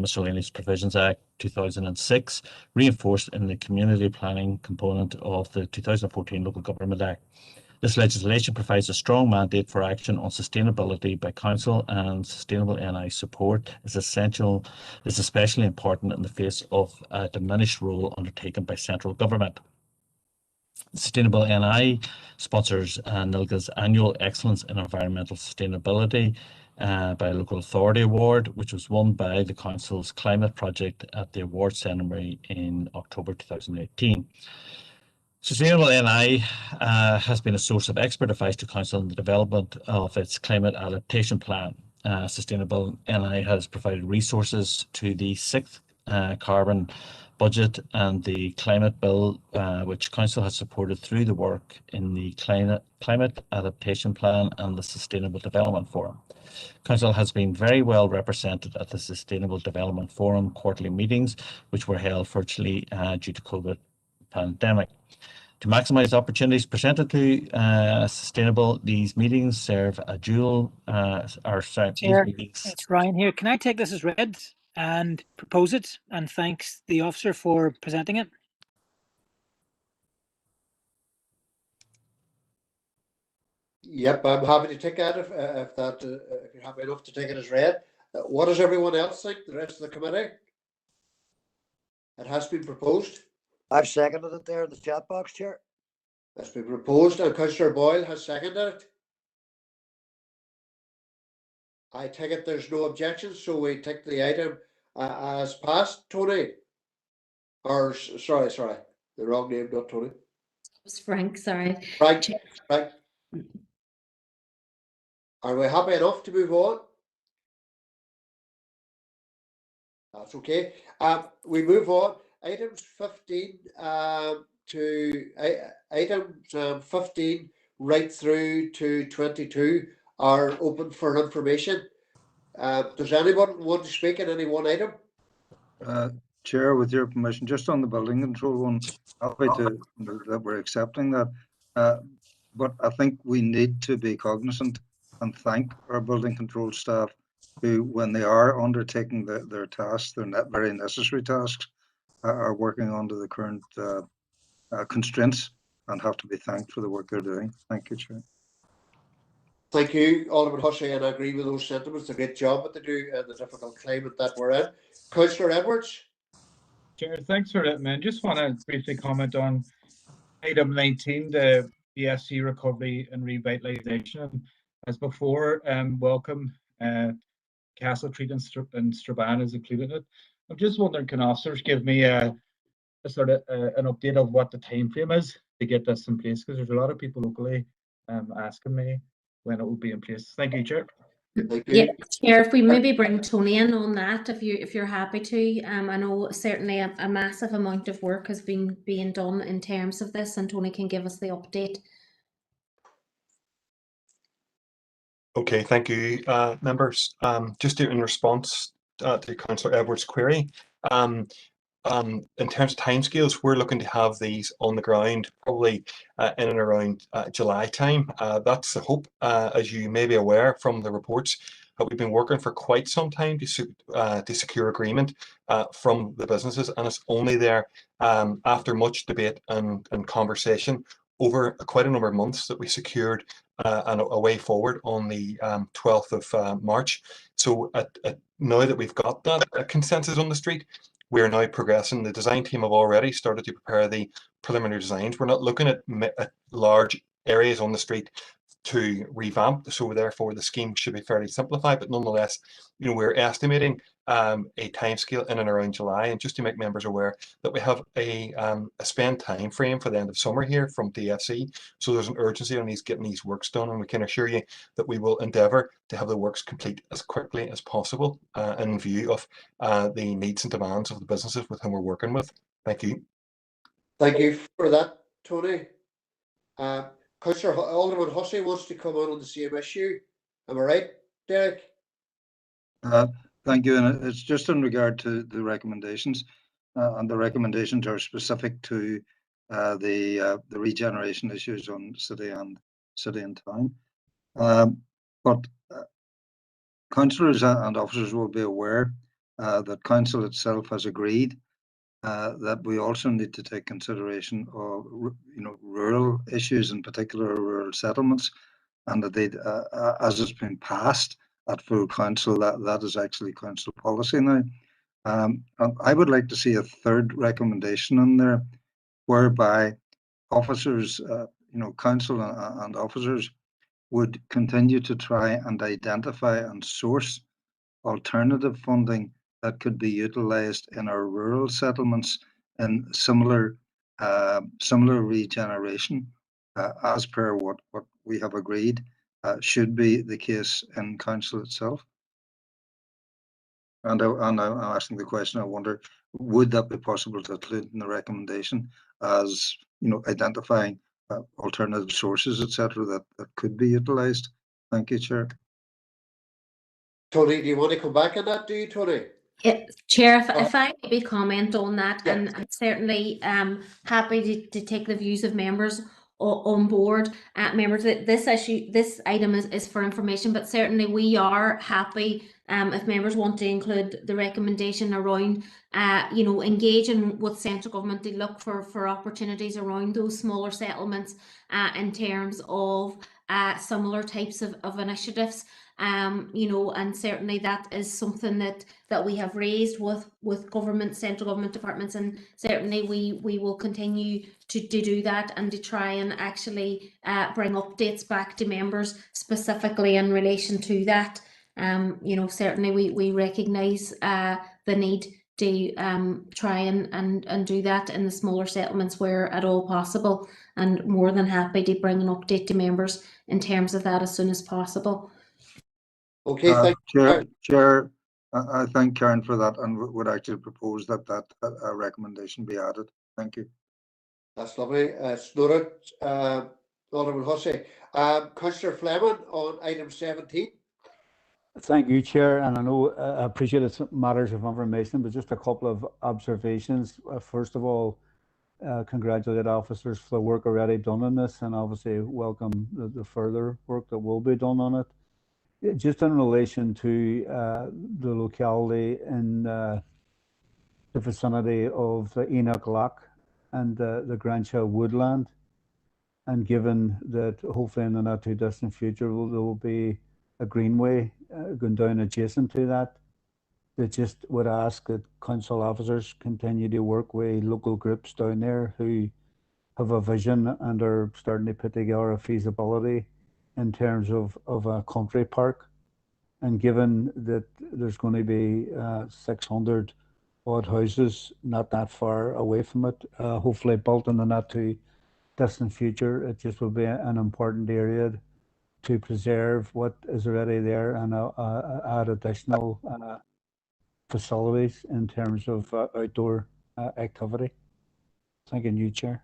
Miscellaneous Provisions Act 2006, reinforced in the community planning component of the 2014 Local Government Act. This legislation provides a strong mandate for action on sustainability by council, and sustainable NI support is especially important in the face of a diminished role undertaken by central government. Sustainable NI sponsors NILGA's annual Excellence in Environmental Sustainability by a Local Authority Award, which was won by the Council's Climate Project at the award ceremony in October 2018. Sustainable NI has been a source of expert advice to Council in the development of its climate adaptation plan. Sustainable NI has provided resources to the 6th carbon budget and the climate bill, which Council has supported through the work in the climate adaptation plan and the Sustainable Development Forum. Council has been very well represented at the Sustainable Development Forum quarterly meetings, which were held virtually due to COVID pandemic. To maximise opportunities presented to sustainable, these meetings serve a dual. Chair, it's Ryan here. Can I take this as read and propose it, and thanks the officer for presenting it? Yep, I'm happy to take that if you're happy enough to take it as read. What does everyone else think? The rest of the committee? It has been proposed. I've seconded it there in the chat box, Chair. It's been proposed and Councillor Boyle has seconded it. I take it there's no objections, so we take the item as passed. Tony? Or, sorry, the wrong name, not Tony. It was Frank, sorry. Frank. Are we happy enough to move on? That's okay. We move on. Items 15 to items 15 right through to 22 are open for information. Does anyone want to speak on any one item? Chair, with your permission, just on the building control one, happy to that we're accepting that. But I think we need to be cognizant and thank our building control staff who, when they are undertaking their tasks, their very necessary tasks, are working under the current constraints and have to be thanked for the work they're doing. Thank you, Chair. Thank you, Alderman Hussey, and I agree with those sentiments. A great job that they do in the difficult climate that we're in. Councillor Edwards. Chair, thanks for that, man. Just want to briefly comment on item 19, the BSC recovery and revitalisation. As before, welcome Castle Treat and Strabane is included in it. I'm just wondering, can officers give me a sort of an update of what the time frame is to get this in place? Because there's a lot of people locally asking me when it will be in place. Thank you, Chair. Thank you. Yeah, Chair, if we maybe bring Tony in on that, if you're happy to. I know certainly a massive amount of work has been being done in terms of this, and Tony can give us the update. Okay, thank you, members. Just in response to Councillor Edwards' query, in terms of timescales, we're looking to have these on the ground probably in and around July time. That's the hope, as you may be aware from the reports. We've been working for quite some time to secure agreement from the businesses, and it's only there after much debate and conversation over quite a number of months that we secured a way forward on the 12th of March. So now that we've got that consensus on the street, we are now progressing. The design team have already started to prepare the preliminary designs. We're not looking at large areas on the street to revamp, so therefore the scheme should be fairly simplified, but nonetheless, you know, we're estimating a timescale in and around July. And just to make members aware that we have a spend time frame for the end of summer here from DFC, so there's an urgency on getting these works done, and we can assure you that we will endeavour to have the works complete as quickly as possible in view of the needs and demands of the businesses with whom we're working with. Thank you. Thank you for that, Tony. Councillor Alderman Hussey wants to come on the same issue. Am I right, Derek? Thank you. And it's just in regard to the recommendations, and the recommendations are specific to the regeneration issues on city and town. But councillors and officers will be aware that council itself has agreed that we also need to take consideration of rural issues, in particular rural settlements, and that they, as it's been passed at full council, that is actually council policy now. And I would like to see a third recommendation in there, whereby officers, council and officers would continue to try and identify and source alternative funding that could be utilised in our rural settlements in similar regeneration, as per what we have agreed should be the case in council itself. And I'm asking the question, I wonder, would that be possible to include in the recommendation as, identifying alternative sources, etc., that could be utilised? Thank you, Chair. Tony, do you want to come back on that, do you, Tony? Chair, if I maybe comment on that, Yeah. and I'm certainly happy to take the views of members on board. Members, that this item is for information, but certainly we are happy if members want to include the recommendation around engaging with central government to look for opportunities around those smaller settlements in terms of similar types of initiatives. And certainly that is something that we have raised with central government departments, and certainly we will continue to do that and to try and actually bring updates back to members specifically in relation to that. Certainly we recognise the need to try and do that in the smaller settlements where at all possible, and more than happy to bring an update to members in terms of that as soon as possible. Okay, thank you. Chair, I thank Karen for that, and would actually propose that recommendation be added. Thank you. That's lovely. It's noted. Alderman Hussey. Councillor Fleming on item 17. Thank you, Chair, and I know I appreciate it's matters of information, but just a couple of observations. First of all, congratulate officers for the work already done on this, and obviously welcome the further work that will be done on it. Just in relation to the locality in the vicinity of the Enoch Loch and the Grancha woodland, and given that hopefully in the not too distant future there will be a greenway going down adjacent to that, they just would ask that council officers continue to work with local groups down there who have a vision and are starting to put together a feasibility in terms of a country park. And given that there's going to be 600 odd houses not that far away from it, hopefully built in the not too distant future, it just will be an important area to preserve what is already there and add additional facilities in terms of outdoor activity. Thank you, Chair.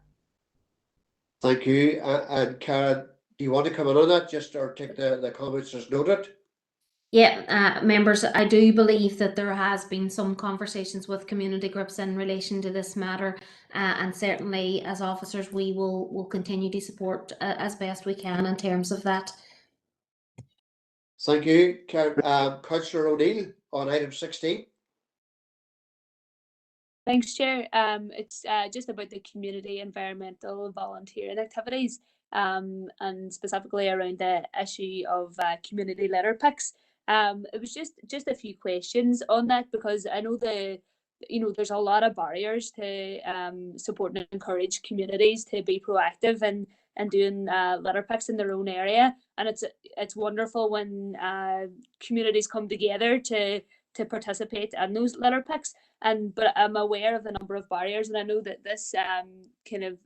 Thank you. And Karen, do you want to come in on that, just or take the comments as noted? Yeah, members, I do believe that there has been some conversations with community groups in relation to this matter, and certainly as officers we will continue to support as best we can in terms of that. Thank you, Karen. Councillor O'Neill on item 16. Thanks, Chair. It's just about the community environmental volunteering activities, and specifically around the issue of community litter picks. It was just a few questions on that, because I know there's a lot of barriers to support and encourage communities to be proactive and doing litter picks in their own area, and it's wonderful when communities come together to participate in those litter picks. But I'm aware of the number of barriers, and I know that this kind of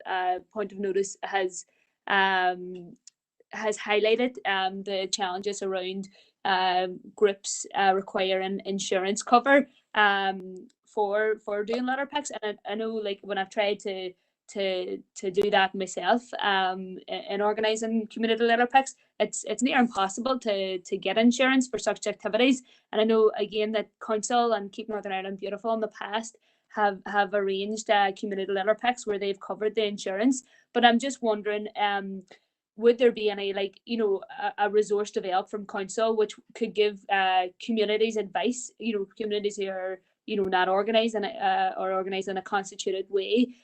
point of notice has highlighted the challenges around groups requiring insurance cover for doing litter picks. And I know, like, when I've tried to to do that myself in organising community litter picks. It's near impossible to get insurance for such activities, and I know again that council and Keep Northern Ireland Beautiful in the past have arranged community litter picks where they've covered the insurance. But I'm just wondering, would there be any, like, you know, a resource developed from council which could give communities advice, you know, communities who are, you know, not organised or organised in a constituted way,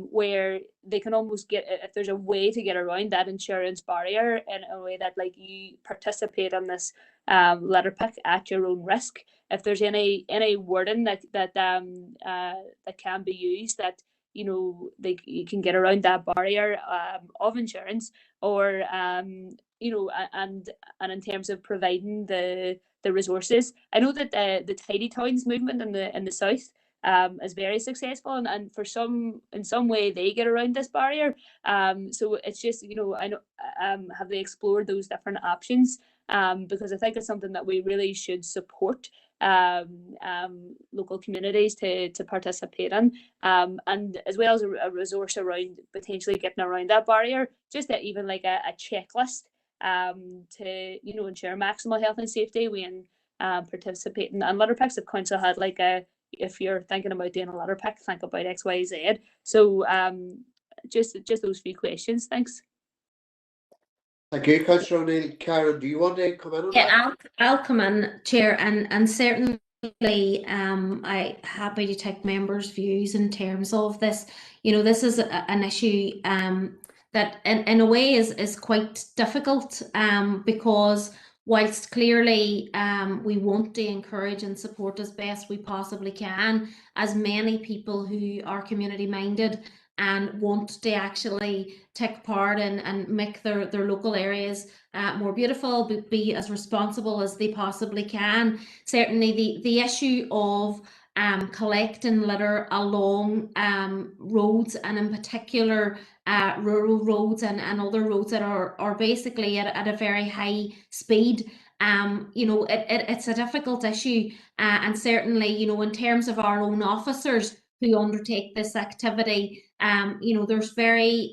where they can almost get, if there's a way to get around that insurance barrier in a way that, like, you participate in this litter pick at your own risk. If there's any wording that can be used that, you know, you can get around that barrier of insurance, or you know, and in terms of providing the resources. I know that the tidy towns movement in the south is very successful, and for in some way they get around this barrier. So it's just, you know, I know, have they explored those different options? Because I think it's something that we really should support local communities to participate in, and as well as a resource around potentially getting around that barrier, just that even like a checklist to, you know, ensure maximal health and safety when participating in litter picks. If council had like if you're thinking about doing a litter pick, think about XYZ. So just those few questions. Thanks. Thank you, Councillor O'Neill. Karen, do you want to come in on that? Yeah, I'll come in, Chair, and certainly I'm happy to take members' views in terms of this. You know, this is an issue that in a way is quite difficult because whilst clearly we want to encourage and support as best we possibly can as many people who are community minded and want to actually take part and make their local areas more beautiful, be as responsible as they possibly can. Certainly the issue of collecting litter along roads, and in particular rural roads and other roads that are basically at a very high speed. You know, it's a difficult issue, and certainly, you know, in terms of our own officers who undertake this activity, you know, there's very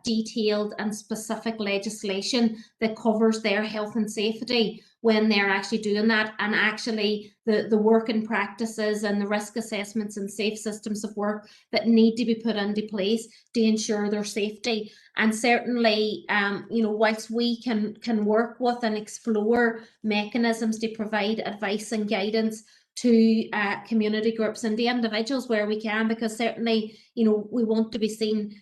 detailed and specific legislation that covers their health and safety when they're actually doing that, and actually the working practices and the risk assessments and safe systems of work that need to be put into place to ensure their safety. And certainly, you know, whilst we can work with and explore mechanisms to provide advice and guidance to community groups and to individuals where we can, because certainly, you know, we want to be seen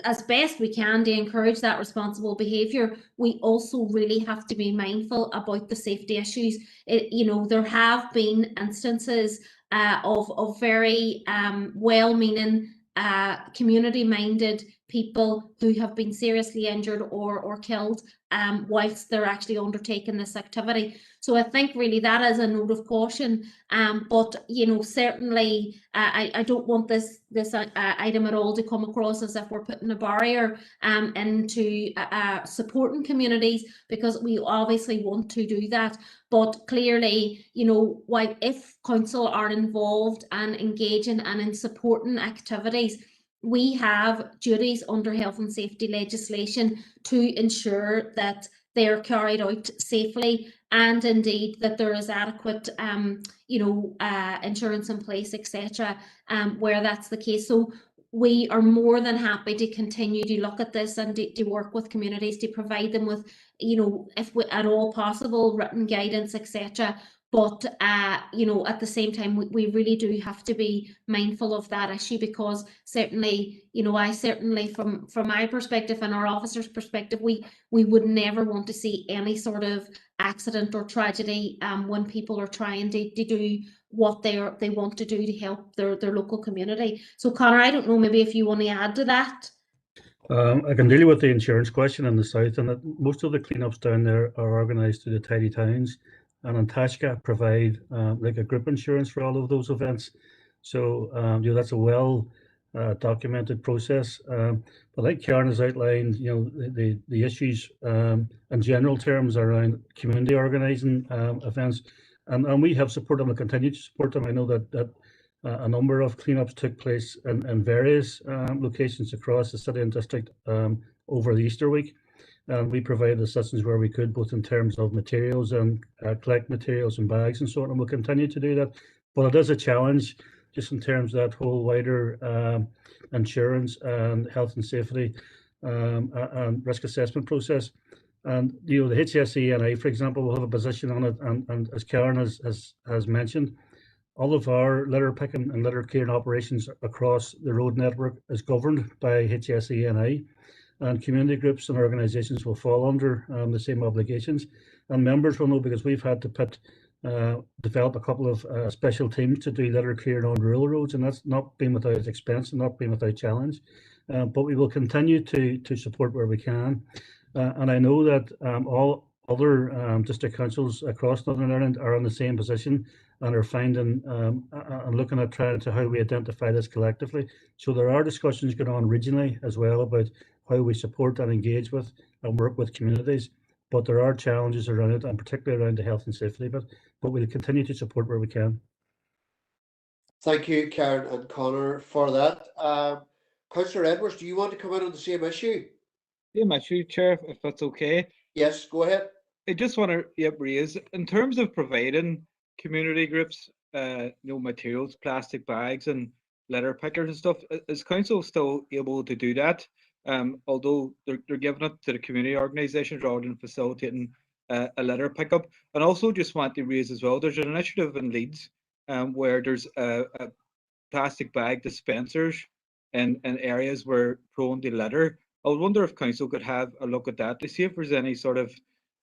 as best we can to encourage that responsible behaviour. We also really have to be mindful about the safety issues. You know, there have been instances of very well-meaning community-minded people who have been seriously injured or killed whilst they're actually undertaking this activity. So I think really that is a note of caution. But you know, certainly I don't want this item at all to come across as if we're putting a barrier into supporting communities, because we obviously want to do that. But clearly, you know, if council are involved and engaging and in supporting activities, we have duties under health and safety legislation to ensure that they're carried out safely, and indeed that there is adequate you know, insurance in place, etc., where that's the case. So we are more than happy to continue to look at this and to work with communities to provide them with, you know, if at all possible, written guidance, etc. But you know, at the same time, we really do have to be mindful of that issue, because certainly, you know, I certainly from my perspective and our officers' perspective, we would never want to see any sort of accident or tragedy when people are trying to do what they want to do to help their local community. So Conor, I don't know, maybe if you want to add to that. I can deal with the insurance question in the south, and that most of the cleanups down there are organised through the tidy towns, and Antashka provide like a group insurance for all of those events. So you know, that's a well documented process. But like Karen has outlined, you know, the issues in general terms around community organising events, and we have supported them and continue to support them. I know that a number of cleanups took place in various locations across the city and district over the Easter week. And we provided assistance where we could, both in terms of materials and collect materials and bags and so on. And we'll continue to do that. But it is a challenge just in terms of that whole wider insurance and health and safety and risk assessment process. And the HSE, for example, will have a position on it. And as Karen has mentioned, all of our litter picking and litter clearing operations across the road network is governed by HSE, and community groups and organisations will fall under the same obligations. And members will know, because we've had to develop a couple of special teams to do litter clearing on rural roads, and that's not been without expense and not been without challenge. But we will continue to support where we can. And I know that all other district councils across Northern Ireland are in the same position and are finding and looking at trying to how we identify this collectively. So there are discussions going on regionally as well about how we support and engage with and work with communities. But there are challenges around it, and particularly around the health and safety bit. But we'll continue to support where we can. Thank you, Karen and Connor, for that. Councillor Edwards, do you want to come in on the same issue? Same issue, Chair, if that's okay. Yes, go ahead. I just want to raise, in terms of providing community groups, materials, plastic bags and litter pickers and stuff, is council still able to do that? Although they're giving it to the community organisations rather than facilitating a litter pickup. And also just want to raise as well, there's an initiative in Leeds where there's a plastic bag dispensers in areas where prone to litter. I wonder if council could have a look at that to see if there's any sort of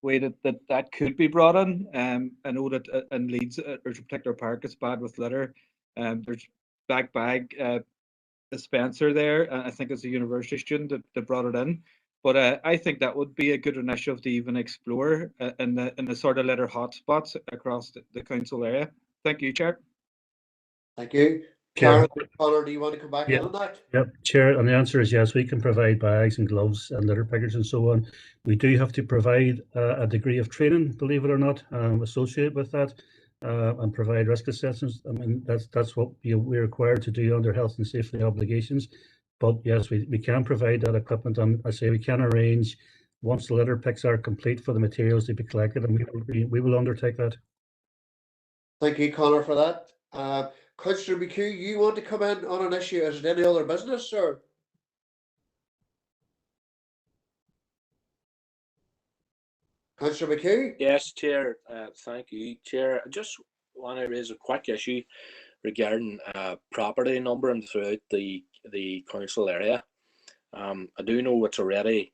way that could be brought in. I know that in Leeds there's a particular park that's bad with litter. There's black bag dispenser there. I think it's a university student that brought it in. But I think that would be a good initiative to even explore in the sort of litter hotspots across the council area. Thank you, Chair. Thank you. Karen, Connor, do you want to come back in on that? Yep, Chair, and the answer is yes, we can provide bags and gloves and litter pickers and so on. We do have to provide a degree of training, believe it or not, associated with that, and provide risk assessments. I mean, that's what we're required to do under health and safety obligations. But yes, we can provide that equipment, and I say we can arrange, once the litter picks are complete, for the materials to be collected, and we will undertake that. Thank you, Connor, for that. Councillor McHugh, you want to come in on an issue? Is it any other business, or? Councillor McHugh? Yes, Chair. Thank you, Chair. I just want to raise a quick issue regarding property numbering throughout the council area. I do know it's already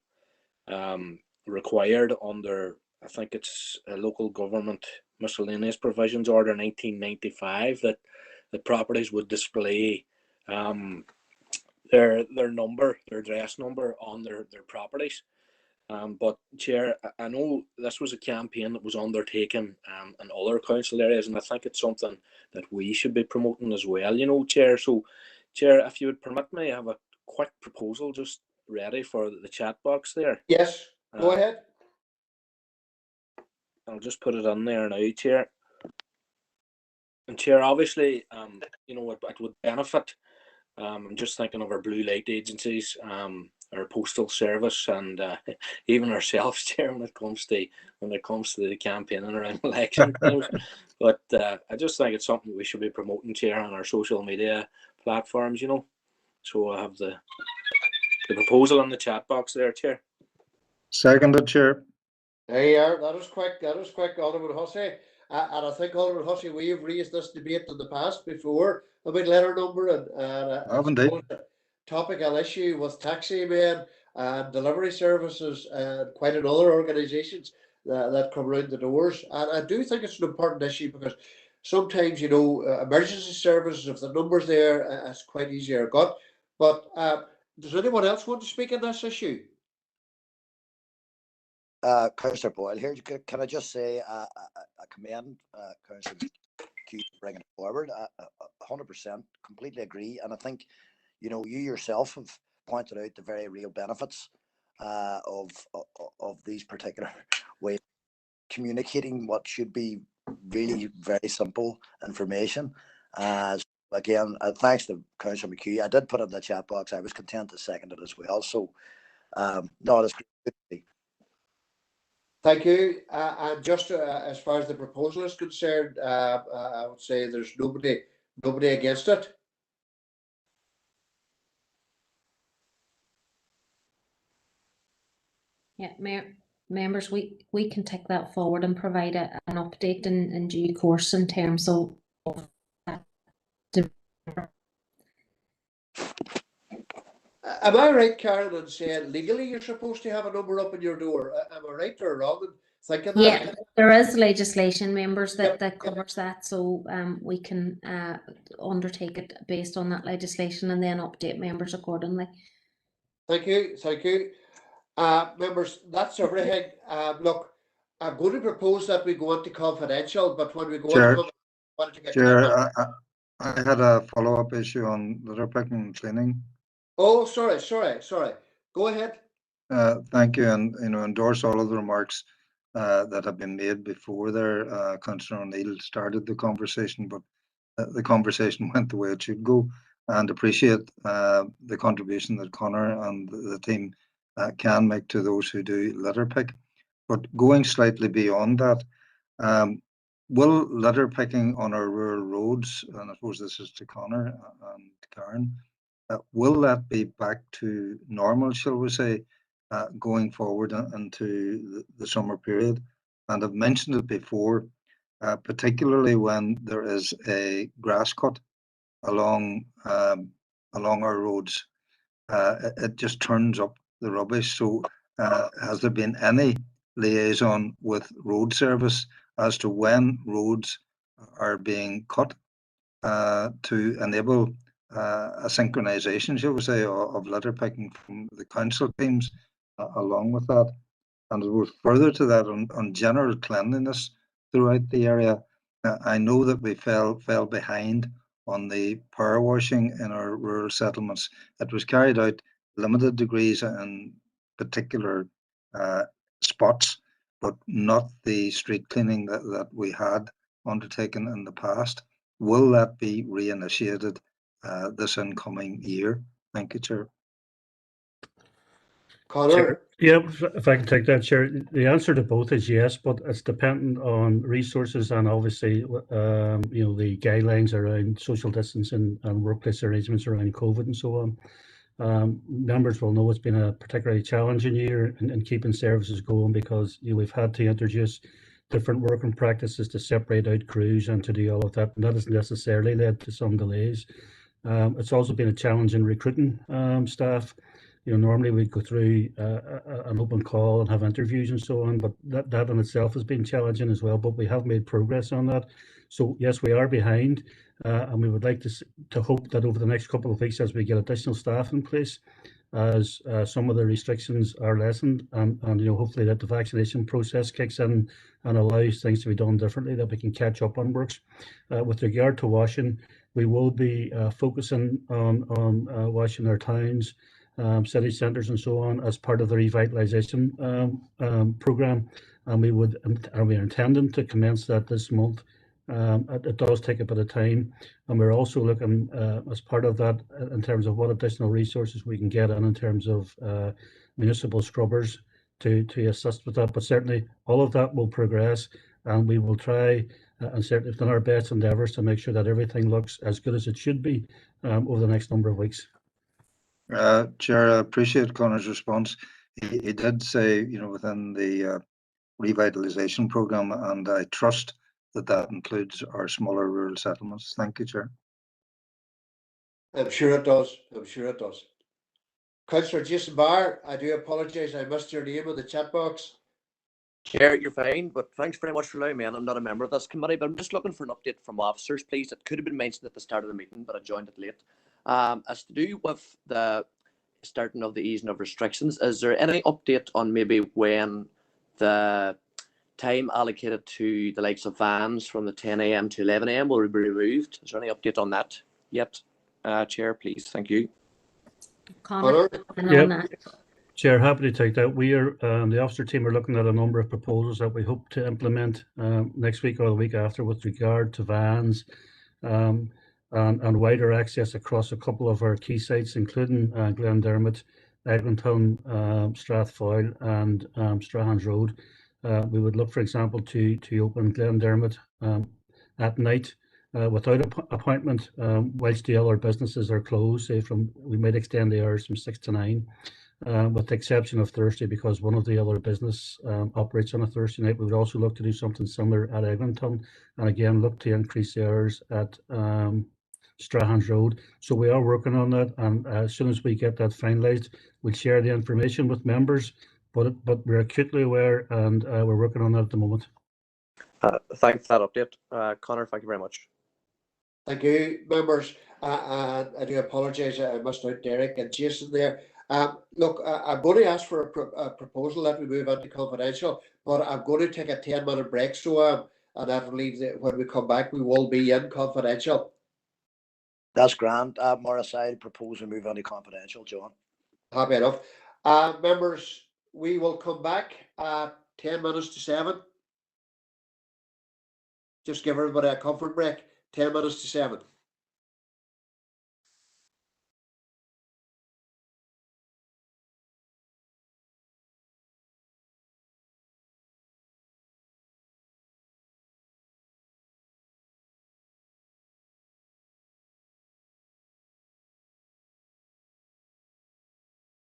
required under, I think it's a local government miscellaneous provisions order 1995, that the properties would display their number, their address number on their properties. But Chair, I know this was a campaign that was undertaken in other council areas, and I think it's something that we should be promoting as well, Chair. So, Chair, if you would permit me, I have a quick proposal just ready for the chat box there. Yes, go ahead. I'll just put it on there now, Chair. And Chair, obviously, it would benefit. I'm just thinking of our blue light agencies, our postal service, and even ourselves, Chair, when it comes to the campaigning around election times. But I just think it's something we should be promoting, Chair, on our social media platforms. So I have the proposal in the chat box there, Chair. Seconded, Chair. There you are. That was quick, Alderman Hussey. And I think, Alderman Hussey, we've raised this debate in the past before about letter number, and a topical issue with taxi men and delivery services and quite another organisations that come round the doors. And I do think it's an important issue, because sometimes, emergency services, if the number's there, it's quite easier got. But does anyone else want to speak on this issue? Councillor Boyle here. Can I just say I commend Councillor McHugh bringing it forward. 100% completely agree, and I think you yourself have pointed out the very real benefits of these particular ways of communicating what should be really very simple information. again, thanks to Councillor McHugh. I did put it in the chat box. I was content to second it as well. So, no, it's good. Thank you. And just as far as the proposal is concerned, I would say there's nobody against it. Yeah, members, we can take that forward and provide an update in due course in terms of Am I right, Karen, in saying legally you're supposed to have a number up in your door? Am I right or wrong in thinking that? Yeah, there is legislation, members, that covers that, so we can undertake it based on that legislation and then update members accordingly. Thank you, thank you. Members, that's everything. Look, I'm going to propose that we go into confidential, but when we go Chair, into I wanted to get Chair, I had a follow-up issue on litter picking and cleaning. Oh, sorry. Go ahead. Thank you, and endorse all of the remarks that have been made before there. Councillor O'Neill started the conversation, but the conversation went the way it should go, and appreciate the contribution that Connor and the team can make to those who do litter pick. But going slightly beyond that, will litter picking on our rural roads, and I suppose this is to Connor and Karen, will that be back to normal, shall we say, going forward into the summer period? And I've mentioned it before, particularly when there is a grass cut along our roads, it just turns up the rubbish. So has there been any liaison with road service as to when roads are being cut to enable a synchronization, shall we say, of litter picking from the council teams along with that? And further to that, on general cleanliness throughout the area, I know that we fell behind on the power washing in our rural settlements. It was carried out limited degrees in particular spots, but not the street cleaning that we had undertaken in the past. Will that be reinitiated this incoming year? Thank you, Chair. Connor? Yeah, if I can take that, Chair. The answer to both is yes, but it's dependent on resources and obviously, the guidelines around social distancing and workplace arrangements around COVID and so on. Members will know it's been a particularly challenging year in keeping services going because we've had to introduce different working practices to separate out crews and to do all of that, and that has necessarily led to some delays. It's also been a challenge in recruiting staff. Normally we'd go through an open call and have interviews and so on, but that in itself has been challenging as well, but we have made progress on that. So yes, we are behind, and we would like to hope that over the next couple of weeks, as we get additional staff in place, as some of the restrictions are lessened, and hopefully that the vaccination process kicks in and allows things to be done differently, that we can catch up on works. With regard to washing, we will be focusing on washing our towns, city centres and so on as part of the revitalisation programme, and we are intending to commence that this month. It does take a bit of time, and we're also looking as part of that in terms of what additional resources we can get in terms of municipal scrubbers to assist with that. But certainly all of that will progress, and we will try and certainly have done our best endeavours to make sure that everything looks as good as it should be over the next number of weeks. Chair, I appreciate Connor's response. He did say, within the revitalisation programme, and I trust that includes our smaller rural settlements. Thank you, Chair. I'm sure it does. Councillor Jason Barr, I do apologise, I missed your name in the chat box. Chair, you're fine, but thanks very much for allowing me in. I'm not a member of this committee, but I'm just looking for an update from officers, please. It could have been mentioned at the start of the meeting, but I joined it late. As to do with the starting of the easing of restrictions, is there any update on maybe when the time allocated to the likes of vans from the 10 a.m. to 11 a.m. will be removed? Is there any update on that yet? Chair, please. Thank you. Connor? Yep. Chair, happy to take that. We are, the officer team are looking at a number of proposals that we hope to implement next week or the week after with regard to vans. and wider access across a couple of our key sites, including Glendermot, Eglinton, Strathfoyle, and Strahans Road. We would look, for example, to open Glendermot at night without appointment, whilst the other businesses are closed. Say we might extend the hours from 6 to 9. With the exception of Thursday, because one of the other business operates on a Thursday night. We would also look to do something similar at Eglinton, and again look to increase the hours at Strahans Road. So we are working on that, and as soon as we get that finalised, we'll share the information with members. But we're acutely aware, and we're working on that at the moment. Thanks for that update, Conor. Thank you very much. Thank you, members. I do apologise. I missed out Derek and Jason there. Look, I'm going to ask for a proposal that we move into confidential, but I'm going to take a 10-minute break. So, and that will leave when we come back, we will be in confidential. That's grand. Morris, I propose we move on to confidential, John. Happy enough. Members, we will come back at 10 minutes to 7. Just give everybody a comfort break. 10 minutes to 7.